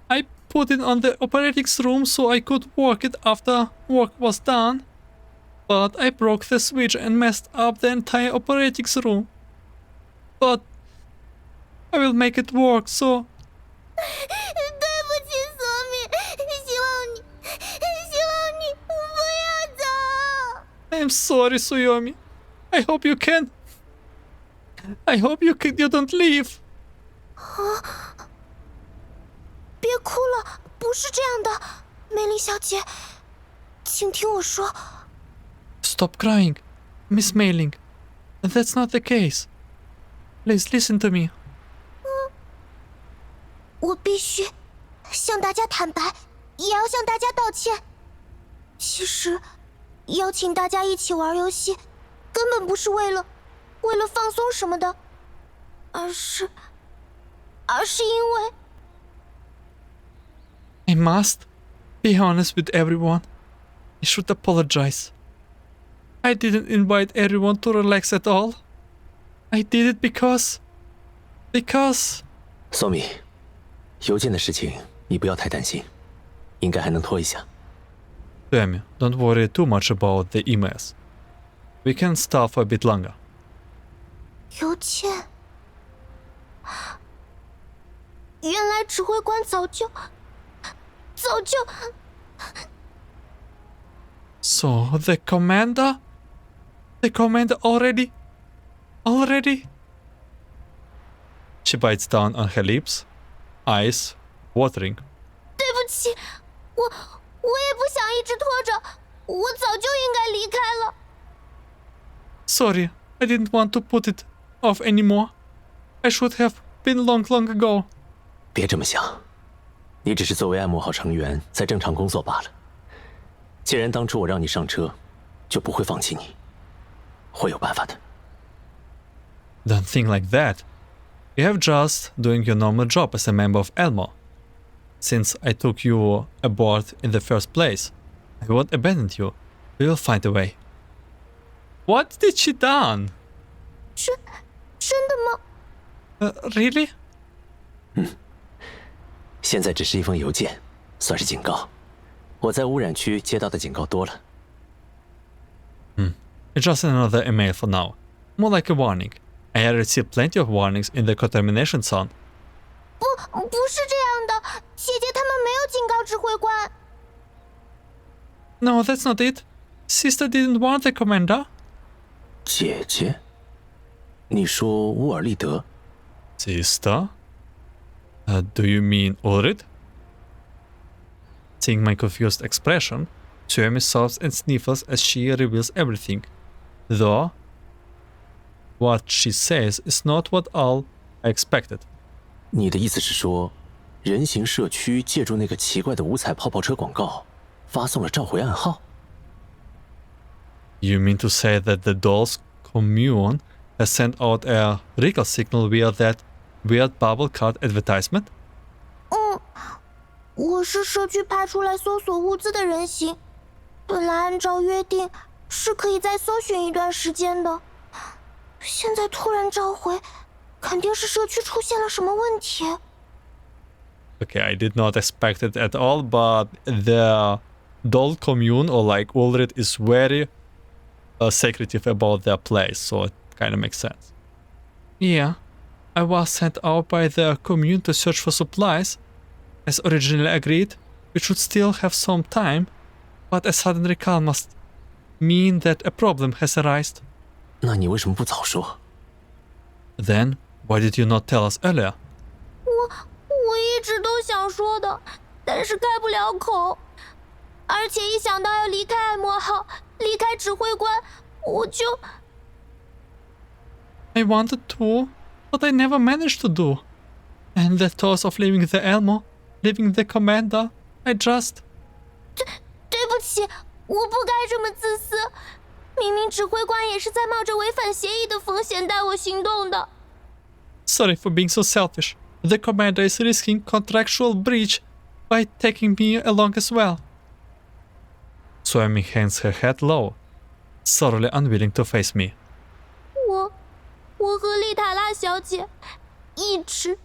I put it on the operating room so I could work it after work was done. But I broke the switch and messed up the entire operating room. But I will make it work, so... 对不起，索米，希望你不要走。I'm sorry, Tsuyomi. I hope you don't leave. 别哭了，不是这样的，梅林小姐，请听我说。Stop crying, Miss Mailing. That's not the case. Please listen to me. 我必须向大家坦白，也要向大家道歉。其实，邀请大家一起玩游戏，根本不是为了放松什么的，而是因为 I must be honest with everyone. I should apologize. I didn't invite everyone to relax at all. I did it because... 索米，邮件的事情你不要太担心，应该还能拖一下。Damn, don't worry too much about the emails. We can stop for a bit longer. 邮件，原来指挥官早就。So the commander already? She bites down on her lips, eyes watering. 对不起，我也不想一直拖着，我早就应该离开了。Sorry, I didn't want to put it off anymore. I should have been long ago. 别这么想，你只是作为暗魔号成员在正常工作罢了。既然当初我让你上车，就不会放弃你，会有办法的。Don't think like that. You have just doing your normal job as a member of Elmo. Since I took you aboard in the first place, I won't abandon you. We will find a way. What did she done? 真的吗？ Really? 现在只是一封邮件，算是警告。我在污染区接到的警告多了。It's just another email for now. More like a warning. I have received plenty of warnings in the contamination zone. 不是这样的，姐姐他们没有警告指挥官。No, that's not it. Sister didn't warn the commander. 姐姐？你说乌尔利德？ Sister? Do you mean Ulrich? Seeing my confused expression, Tsuyomi sobs and sniffles as she reveals everything. Though, what she says is not what all I expected. 你的意思是说，人形社区借助那个奇怪的五彩泡泡车广告，发送了召回暗号？ You mean to say that the Dolls Commune has sent out a recall signal via that weird bubble card advertisement? 我是社区派出来搜索物资的人形，本来按照约定是可以再搜寻一段时间的，现在突然召回，肯定是社区出现了什么问题。Okay, I did not expect it at all, but the Doll Commune or like Ulrich is very secretive about their place, so it kind of makes sense. Yeah, I was sent out by the commune to search for supplies. As originally agreed, we should still have some time, but a sudden recall must mean that a problem has arisen. 那你为什么不早说？ Then, why did you not tell us earlier? 我一直都想说的，但是开不了口，而且一想到要离开爱魔号，离开指挥官，我就 I wanted to, but I never managed to do. And the thought of leaving the Elmo, leaving the commander, I just... 对不起，我不该这么自私。明明指挥官也是在冒着违反协议的风险带我行动的。Sorry for being so selfish. The commander is risking contractual breach by taking me along as well. Suomi hangs her head low, sorely unwilling to face me. 我和丽塔拉小姐一直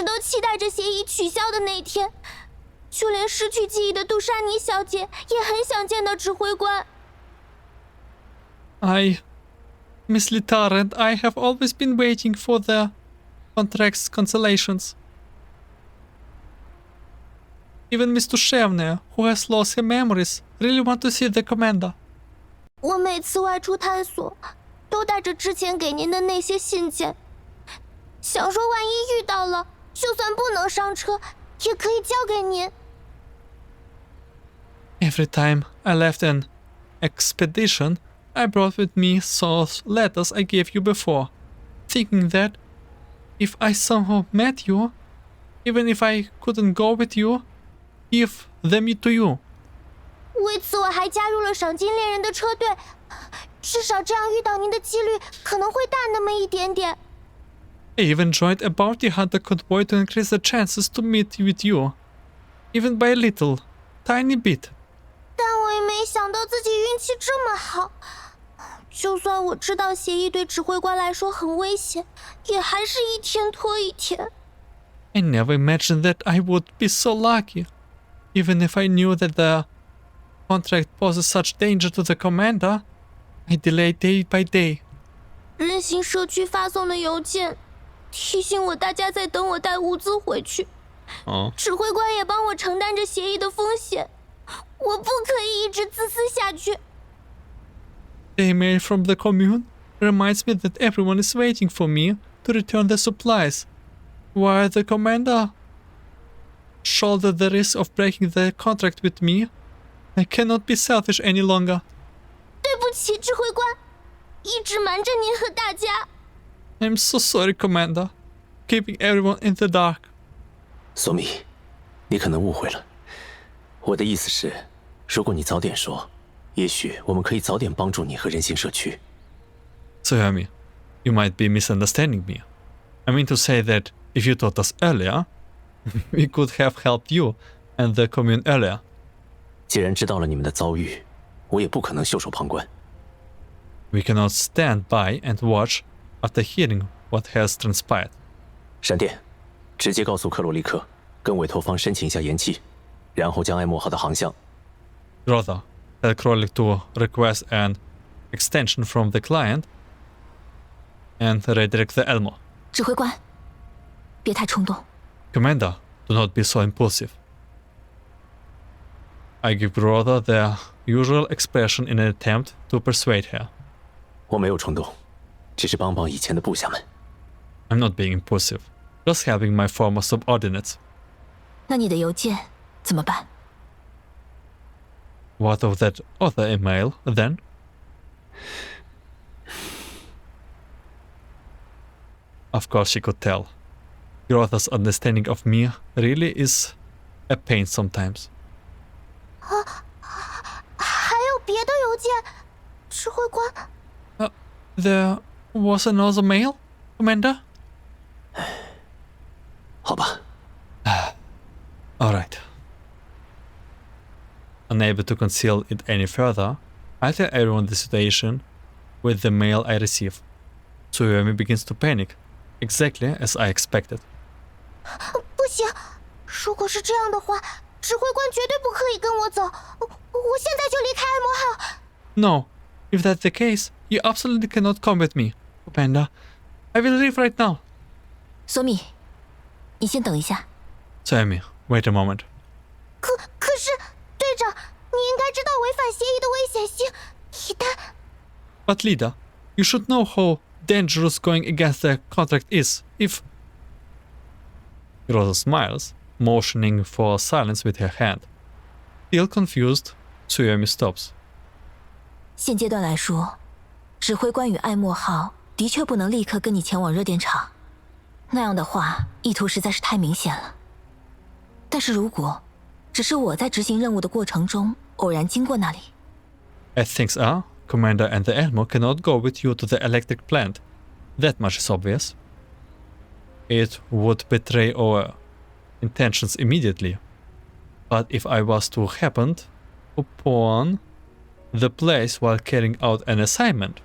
都期待着协议取消的那天，就连失去记忆的杜莎妮小姐也很想见到指挥官。Miss Litara and I have always been waiting for the contract's cancellations. Even Miss Dushevna, who has lost her memories, really want to see the commander. 我每次外出探索，都带着之前给您的那些信件，想说万一遇到了，就算不能上车，也可以交给您。Every time I left an expedition, I brought with me those letters I gave you before, thinking that if I somehow met you, even if I couldn't go with you, give them to you. 为此，我还加入了赏金猎人的车队，至少这样遇到您的几率可能会大那么一点点。I even joined a bounty hunter convoy to increase the chances to meet with you, even by a little, tiny bit. 但我也没想到自己运气这么好。就算我知道协议对指挥官来说很危险，也还是一天拖一天。I never imagined that I would be so lucky. Even if I knew that the contract poses such danger to the commander, I delayed day by day. 人形社区发送的邮件提醒我大家在等我带物资回去。指挥官也帮我承担着协议的风险，我不可以一直自私下去。The email from the commune reminds me that everyone is waiting for me to return the supplies, while the commander shouldered the risk of breaking the contract with me. I cannot be selfish any longer. 对不起，指挥官，一直瞒着您和大家。I'm so sorry, Commander. Keeping everyone in the dark. 索米，你可能误会了。我的意思是，如果你早点说，也许我们可以早点帮助你和人形社区。Suomi, you might be misunderstanding me. I mean to say that if you told us earlier, we could have helped you and the commune earlier. 既然知道了你们的遭遇，我也不可能袖手旁观。We cannot stand by and watch after hearing what has transpired. 闪电，直接告诉克罗利克，跟委托方申请一下延期，然后将爱默号的航向。Rather, tell Krolik to request an extension from the client and redirect the Elmo. 指挥官，别太冲动。Commander, do not be so impulsive. I give Rhoda the usual expression in an attempt to persuade her. 我没有冲动，只是帮帮以前的部下们。I'm not being impulsive, just helping my former subordinates. 那你的邮件怎么办？ What of that other email, then? Of course she could tell. Rhoda's understanding of me really is a pain sometimes. 还有别的邮件，指挥官。There was another mail, Commander? 好吧。All right. Unable to conceal it any further, I tell everyone the situation with the mail I receive. Suomi begins to panic, exactly as I expected. 不行，如果是这样的话，指挥官绝对不可以跟我走。我现在就离开爱默号。No, if that's the case, you absolutely cannot come with me, Commander. I will leave right now. 索米，你先等一下。Suomi, wait a moment. 可是，队长，你应该知道违反协议的危险性。一旦 But leader, you should know how dangerous going against the contract is. If Rosa smiles, motioning for silence with her hand. Still confused, Suomi stops. 现阶段来说，指挥官与爱默号的确不能立刻跟你前往热电厂。那样的话，意图实在是太明显了。但是如果只是我在执行任务的过程中偶然经过那里 As things are, Commander and the Elmo cannot go with you to the electric plant. That much is obvious. It would betray our intentions immediately. But if I was to happen upon the place while carrying out an assignment.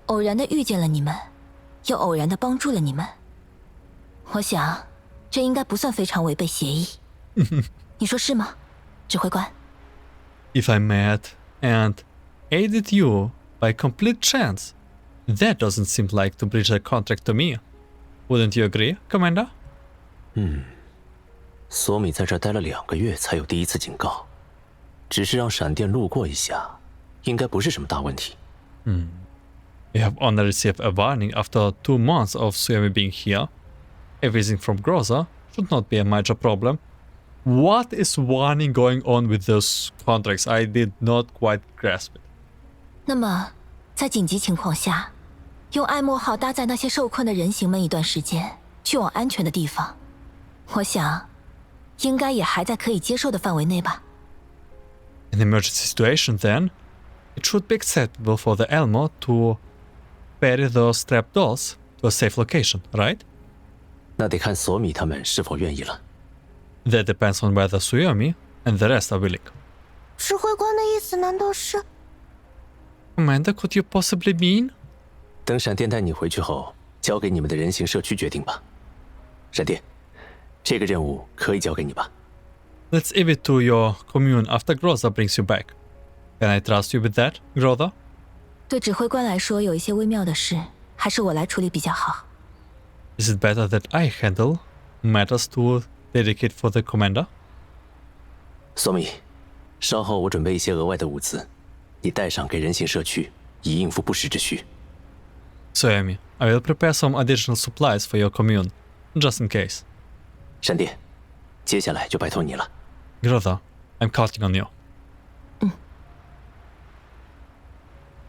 偶然的遇见了你们，又偶然的帮助了你们，我想这应该不算非常违背协议。你说是吗，指挥官？ If I met and aided you by complete chance, that doesn't seem like to breach a contract to me. Wouldn't you agree, Commander? 索米在这儿待了2个月才有第一次警告，只是让闪电路过一下，应该不是什么大问题。You have only received a warning after 2 months of Suomi being here. A visit from Groza should not be a major problem. What is warning going on with those contracts? I did not quite grasp it. 那么，在紧急情况下，用爱莫号搭载那些受困的人形们一段时间，去往安全的地方，我想，应该也还在可以接受的范围内吧。In an emergency situation, then, it should be acceptable for the Elmo to ferry those trapped dolls to a safe location, right? 那得看索米他们是否愿意了。That depends on whether Suomi and the rest are willing. 指挥官的意思难道是？ Commander, could you possibly mean? 等闪电带你回去后，交给你们的人形社区决定吧。闪电，这个任务可以交给你吧？ Let's leave it to your commune after Groza brings you back. Can I trust you with that, Groza? 对指挥官来说，有一些微妙的事，还是我来处理比较好。Is it better that I handle matters to dedicate for the commander? 索米，稍后我准备一些额外的物资，你带上给人形社区，以应付不时之需。Suomi, I will prepare some additional supplies for your commune, just in case. 闪电，接下来就拜托你了。Groza, I'm counting on you.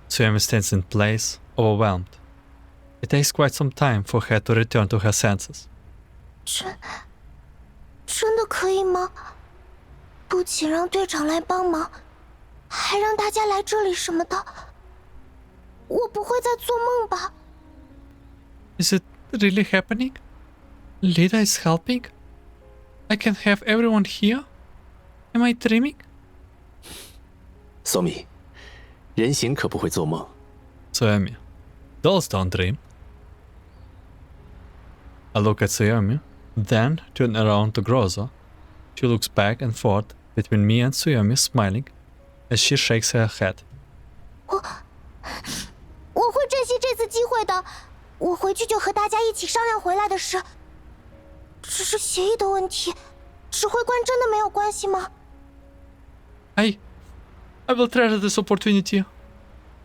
Suomi stands in place, overwhelmed. It takes quite some time for her to return to her senses. 真的可以吗？不仅让队长来帮忙，还让大家来这里什么的，我不会在做梦吧？ Is it really happening? Lida is helping? I can have everyone here? Am I dreaming? 索米，人形可不会做梦。Suomi, dolls don't dream. I look at Suomi, then turn around to Groza. She looks back and forth between me and Suomi, smiling, as she shakes her head. 我会珍惜这次机会的。我回去就和大家一起商量回来的事。只是协议的问题，指挥官真的没有关系吗？ I will treasure this opportunity.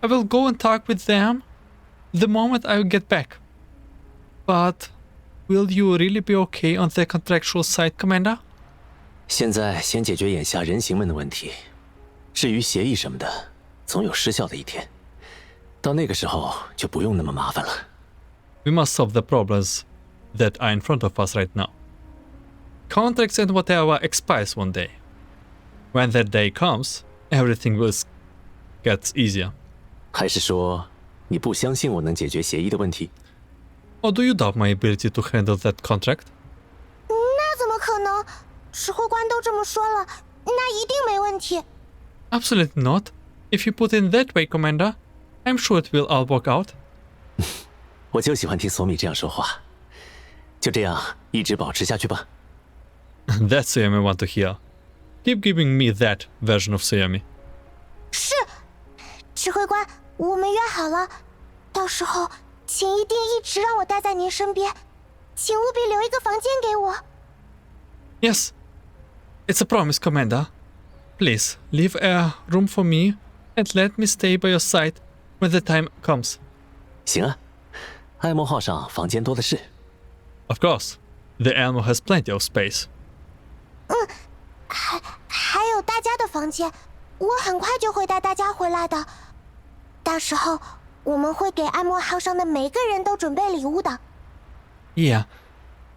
I will go and talk with them the moment I get back. But will you really be okay on the contractual side, Commander? 现在先解决眼下人形们的问题，至于协议什么的，总有失效的一天。到那个时候就不用那么麻烦了。We must solve the problems that are in front of us right now. Contracts and whatever expires one day. When that day comes, everything will get easier. 还是说你不相信我能解决协议的问题？ Or do you doubt my ability to handle that contract? 那怎么可能？指挥官都这么说了，那一定没问题。 Absolutely not. If you put it in that way, Commander, I'm sure it will all work out. 我就喜欢听索米这样说话。就这样一直保持下去吧。That's Suomi I want to hear. Keep giving me that version of Suomi. 是，指挥官，我们约好了，到时候请一定一直让我待在您身边，请务必留一个房间给我。 Yes, it's a promise, Commander. Please, leave a room for me and let me stay by your side when the time comes. 行啊，爱莫号上房间多的是。Of course, the Elmo has plenty of space. 还有大家的房间，我很快就会带大家回来的。到时候我们会给爱默号上的每个人都准备礼物的。Yeah.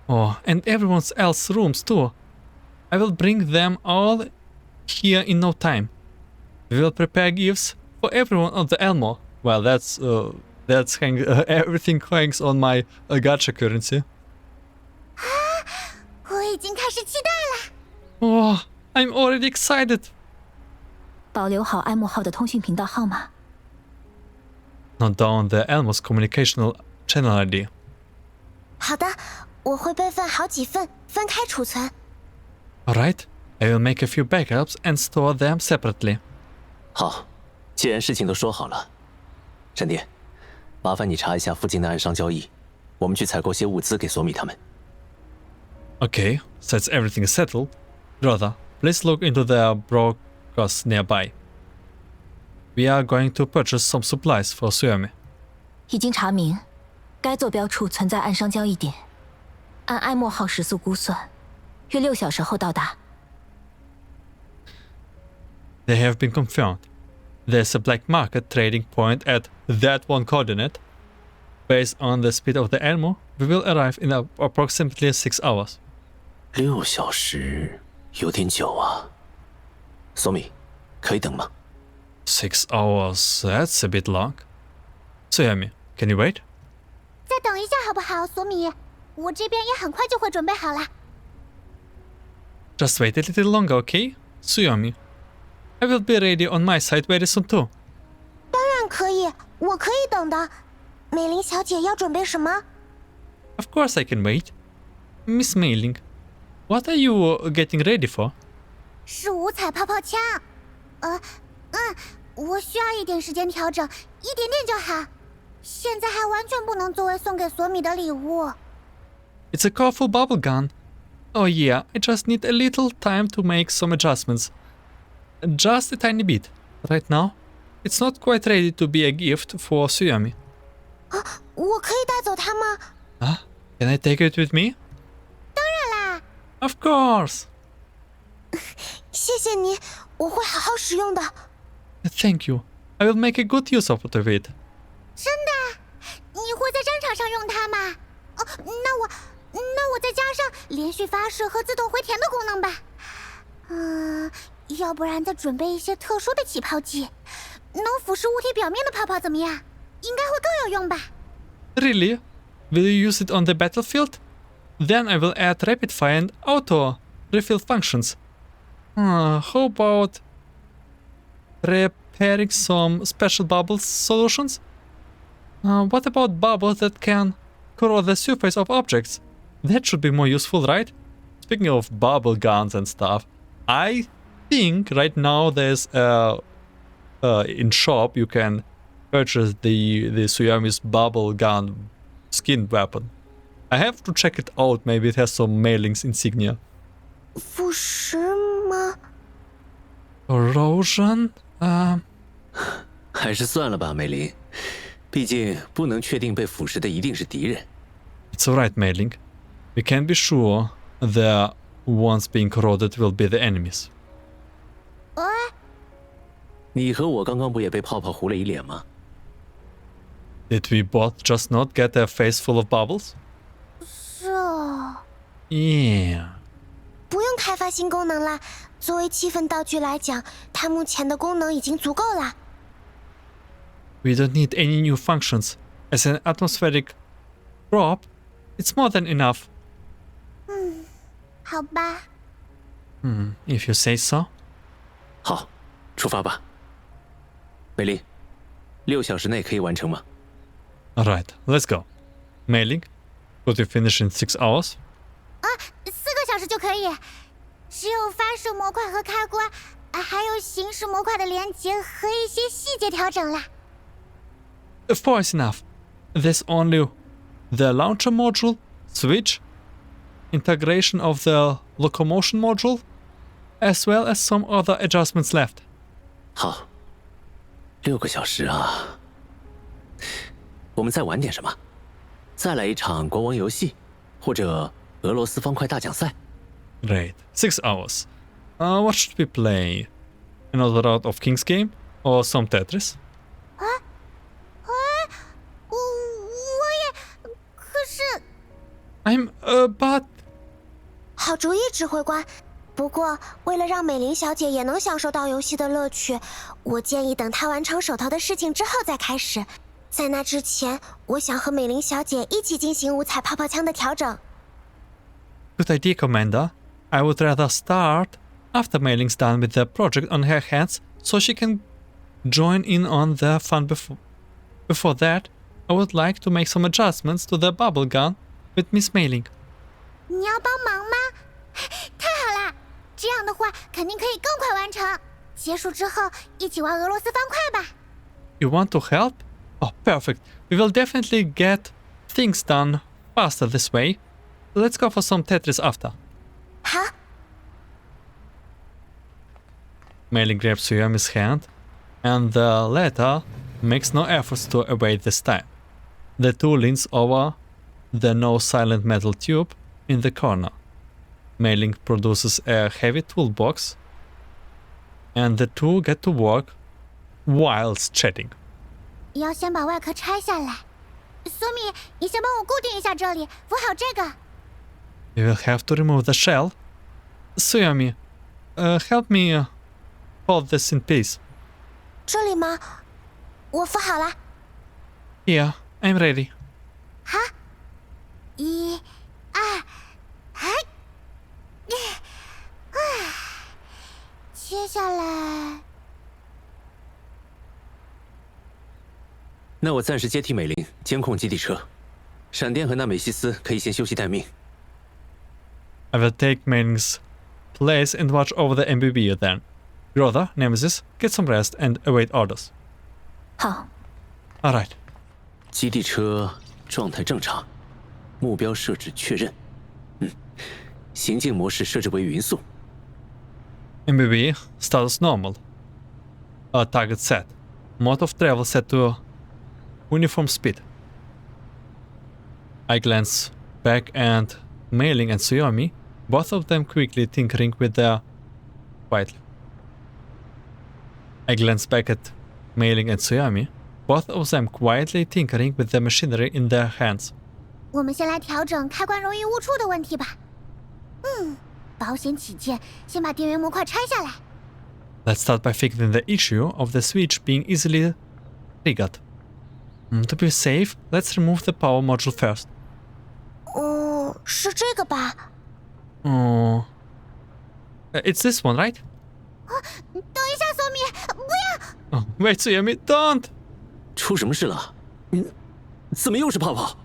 Oh, and everyone else's rooms too. I will bring them all here in no time. We will prepare gifts for everyone on the Elmo. Well, everything hangs on my gacha currency. 我已经开始期待了。Oh, I'm already excited. 保留好爱默号的通讯频道号码。Note down the Elmo's communicational channel ID. 好的，我会备份好几份，分开储存。Alright, I will make a few backups and store them separately. 好，既然事情都说好了，闪电，麻烦你查一下附近的暗商交易，我们去采购些物资给索米他们。Okay, since everything is settled, brother, please look into the brokers nearby. We are going to purchase some supplies for Suomi. 已经查明，该坐标处存在暗商交易点，按爱默号时速估算，约6小时后到达。They have been confirmed. There's a black market trading point at that one coordinate. Based on the speed of the Elmo, we will arrive in approximately 6 hours. 6小时有点久啊，索米，可以等吗？ 6 hours, that's a bit long. Suomi, can you wait? 再等一下好不好，索米？我这边也很快就会准备好了。Just wait a little longer, okay? Suomi, I will be ready on my side very soon too. 当然可以，我可以等的。美玲小姐要准备什么？ Of course I can wait. Miss Mayling, what are you getting ready for? 是五彩泡泡枪。我需要一点时间调整，一点点就好。现在还完全不能作为送给索米的礼物。It's a colorful bubble gun. Oh yeah, I just need a little time to make some adjustments. Just a tiny bit. Right now, it's not quite ready to be a gift for Suomi. 我可以带走它吗？ Can I take it with me? 当然啦， Of course. 谢谢你，我会好好使用的。 Thank you. I will make a good use of it. 真的？你会在战场上用它吗？哦，那我再加上连续发射和自动回填的功能吧。要不然再准备一些特殊的起泡剂，能腐蚀物体表面的泡泡怎么样？应该会更有用吧。 Really? Will you use it on the battlefield? Then I will add rapid fire and auto refill functions. How about preparing some special bubble solutions? What about bubbles that can corrode the surface of objects? That should be more useful, right? Speaking of bubble guns and stuff, I think right now there's in shop you can purchase the Suomi's bubble gun skin weapon. I have to check it out. Maybe it has some Maylings insignia. 腐蚀吗？ Corrosion? 还是算了吧，美玲，毕竟不能确定被腐蚀的一定是敌人。 It's alright, Mayling. We can be sure the ones being corroded will be the enemies. 你和我刚刚不也被泡泡糊了一脸吗？ Did we both just not get a face full of bubbles? 是哦。 Yeah. 不用开发新功能啦。作为气氛道具来讲，它目前的功能已经足够了。 We don't need any new functions. As an atmospheric prop, it's more than enough. 好吧。If you say so. 好，出发吧。美玲，6小时内可以完成吗？ Alright, let's go. Mailing, could you finish in 6 hours? 4个小时就可以。只有发射模块和开关，还有行驶模块的连接和一些细节调整啦。 4 is enough. There's only the launcher module, switch, integration of the locomotion module, as well as some other adjustments left. 好，6个小时啊。我们再玩点什么？再来一场国王游戏，或者俄罗斯方块大奖赛。 Great. 6 hours. What should we play? Another round of King's Game or some Tetris? But 好主意，指挥官。不过，为了让美玲小姐也能享受到游戏的乐趣，我建议等她完成手头的事情之后再开始。在那之前，我想和美玲小姐一起进行五彩泡泡枪的调整。good idea, Commander. I would rather start after Mayling's done with the project on her hands, so she can join in on the fun before that. I would like to make some adjustments to the bubble gun with Miss Mayling. 你要帮忙吗？太好了，这样的话肯定可以更快完成。结束之后一起玩俄罗斯方块吧。You want to help? Oh, perfect. We will definitely get things done faster this way. Let's go for some Tetris after. 好。Mayling grabs Suyomi's hand, and the latter makes no efforts to evade this time. The two leans over the no-silent metal tube in the corner. Mayling produces a heavy toolbox, and the two get to work whilst chatting. 要先把外壳拆下来。苏米，你先帮我固定一下这里，扶好这个。You will have to remove the shell. Suyomi, help me hold this in place. 这里吗？我扶好了。Yeah, I'm ready. 好，1、2，嗨，接下来，那我暂时接替美玲监控基地车，闪电和纳美西斯可以先休息待命。I will take Mayling's place and watch over the MBB then. Rother, Nemesis, get some rest and await orders. 好， Alright. 基地车状态正常，目标设置确认。行进模式设置为匀速。MBB, status normal. Target set. Mode of travel set to uniform speed. I glance back at Mayling and Suyomi, both of them quickly tinkering with their... Quietly. I glance back at Mayling and Suyomi, both of them quietly tinkering with the machinery in their hands. 我们先来调整开关容易误触的问题吧。保险起见，先把电源模块拆下来。Let's start by fixing the issue of the switch being easily triggered. To be safe, let's remove the power module first. 是这个吧？ It's this one, right? 等一下，索米，不要！ Wait, Suyomi, don't! 出什么事了？怎么又是泡泡？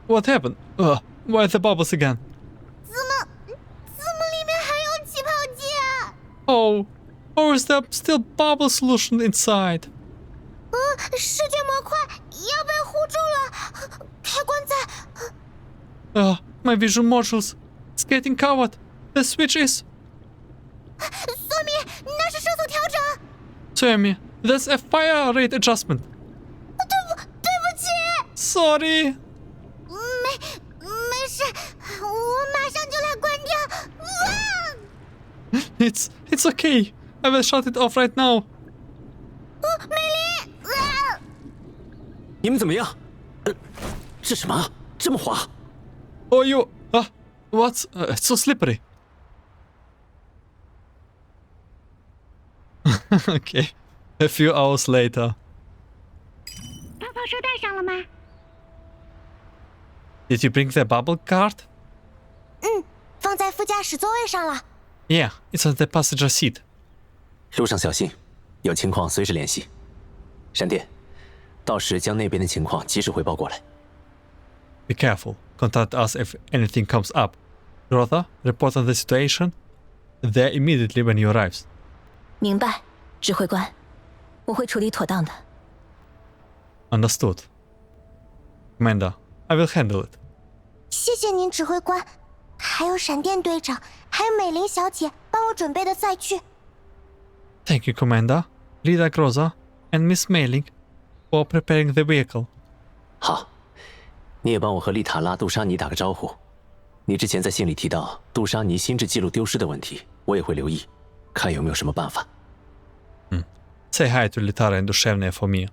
What happened? Why the bubbles again? 怎么里面还有起泡剂？ Or is there still bubble solution inside? 视觉模块要被糊住了，开关在。My visual modules. It's getting covered. The switch is... 索米，那是射速调整。 Suyomi, that's a fire rate adjustment. 对不起。 Sorry. 没事，我马上就来关掉。It's okay. I will shut it off right now. 美丽。你们怎么样？这什么？这么滑？ Oh, you... what? It's so slippery. Okay. A few hours later. 泡泡车带上了吗？ Did you bring the bubble cart? 放在副驾驶座位上了。 Yeah, it's on the passenger seat. 路上小心，有情况随时联系。闪电，到时将那边的情况及时汇报过来。 Be careful. Contact us if anything comes up. Rother, report on the situation there immediately when you arrives. 明白，指挥官，我会处理妥当的。 Understood. Commander, I will handle it. 谢谢您，指挥官，还有闪电队长，还有美玲小姐帮我准备的载具。 Thank you, Commander, Lida Groza, and Miss Mayling for preparing the vehicle. 好，你也帮我和丽塔拉、杜莎尼打个招呼。你之前在信里提到杜莎尼心智记录丢失的问题，我也会留意，看有没有什么办法。Say hi to Litara and Dushevnia for me.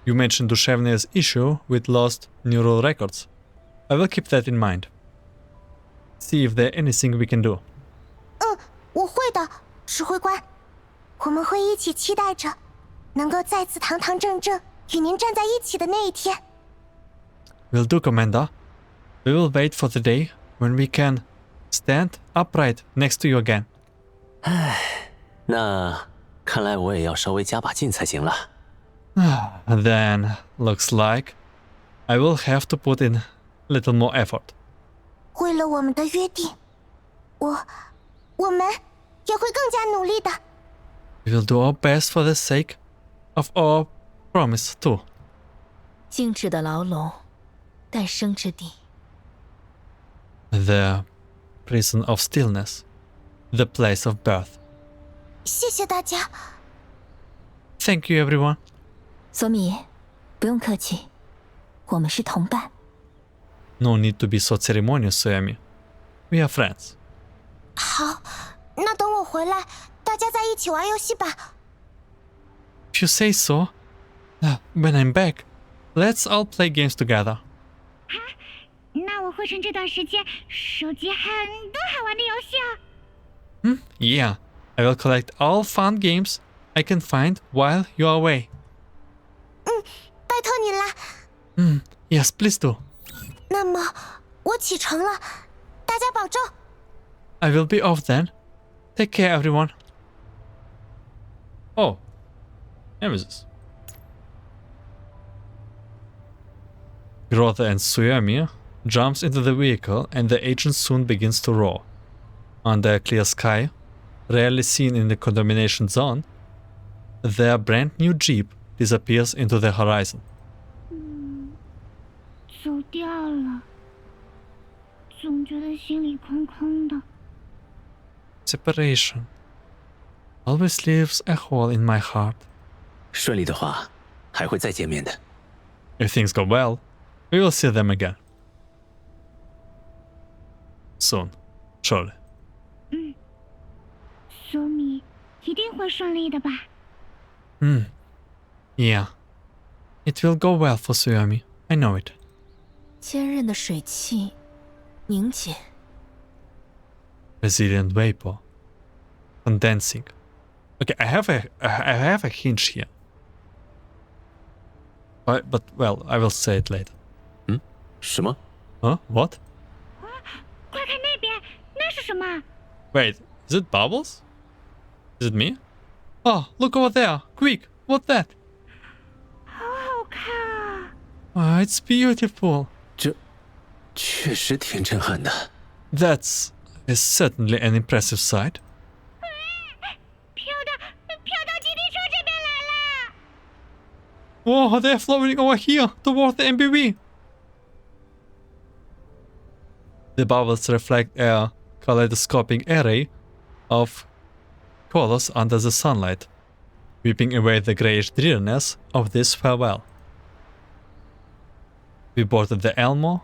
You mentioned Dushevnia's issue with lost neural records. I will keep that in mind. see if there's anything we can do. 我会的，指挥官。我们会一起期待着，能够再次堂堂正正与您站在一起的那一天。Will do, Commander. We will wait for the day when we can stand upright next to you again. 那看来我也要稍微加把劲才行了。Then, looks like I will have to put in a little more effort. 为了我们的约定，我们也会更加努力的。We will do our best for the sake of our promise too. 静止的牢笼，待生之地。The prison of stillness, the place of birth. 谢谢大家。Thank you, everyone. 索米，不用客气，我们是同伴。No need to be so ceremonious, Suomi. We are friends. 好，那等我回来，大家在一起玩游戏吧。If you say so. When I'm back, let's all play games together. 那我会趁这段时间收集很多好玩的游戏哦。Yeah. I will collect all fun games I can find while you are away. 拜托你了。Yes, please do. 那么我启程了，大家保重。I will be off then. Take care, everyone. Oh. Nemesis. Grothe and Suomi jumps into the vehicle and the engine soon begins to roar. Under a clear sky, rarely seen in the contamination zone, their brand new Jeep disappears into the horizon. 走掉了，总觉得心里空空的。Separation always leaves a hole in my heart. 顺利的话，还会再见面的。If things go well, we will see them again. Soon, surely. 索米一定会顺利的吧？ Yeah. It will go well for Suomi. I know it. 坚韧的水汽，凝结。Resilient vapor. Condensing. Okay, I have a hint here. But well, I will say it later. 什么？ Huh? What? 快看那边，那是什么？ Wait, is it bubbles? Is it me? Oh, look over there! Quick! What's that? 好好看啊！ Oh, it's beautiful. 这确实挺震撼的。 That's is certainly an impressive sight. 飘到基地车这边来了。 Whoa, they're floating over here toward the MBV. The bubbles reflect a kaleidoscopic array of colors under the sunlight, whipping away the grayish dreariness of this farewell. We boarded the Elmo,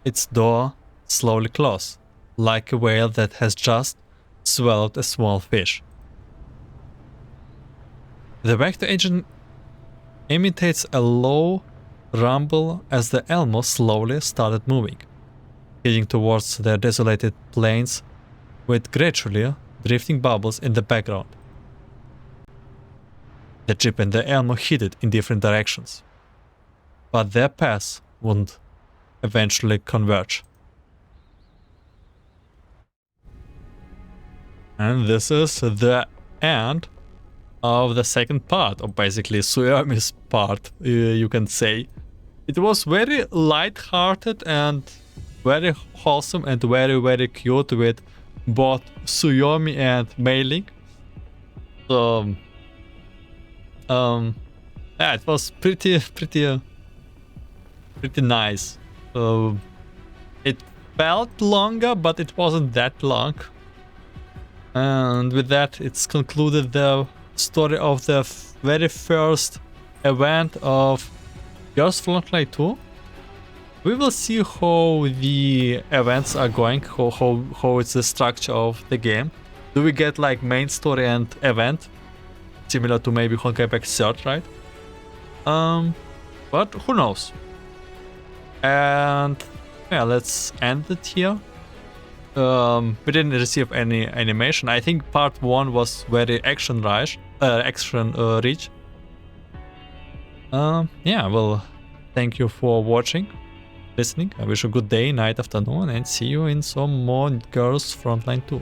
its door slowly closed, like a whale that has just swallowed a small fish. The vector engine imitates a low rumble as the Elmo slowly started moving, heading towards the desolated plains with gradually drifting bubbles in the background. The Jeep and the Elmo headed in different directions, but their paths would eventually converge. And this is the end of the second part, or basically Suomi's part, you can say. It was very light-hearted and very wholesome and very, very cute with both Suomi and Mayling. So, yeah, it was pretty nice. It felt longer, but it wasn't that long. And with that, it's concluded the story of the very first event of Yours Frontline 2. We will see how the events are going, how it's the structure of the game. Do we get like main story and event? Similar to maybe Honkai Impact 3rd, right? But who knows? And yeah, let's end it here. we didn't receive any animation. I think part 1 was very action rich. Yeah, well, thank you for watching, listening. I wish you a good day, night, afternoon, and see you in some more Girls Frontline 2.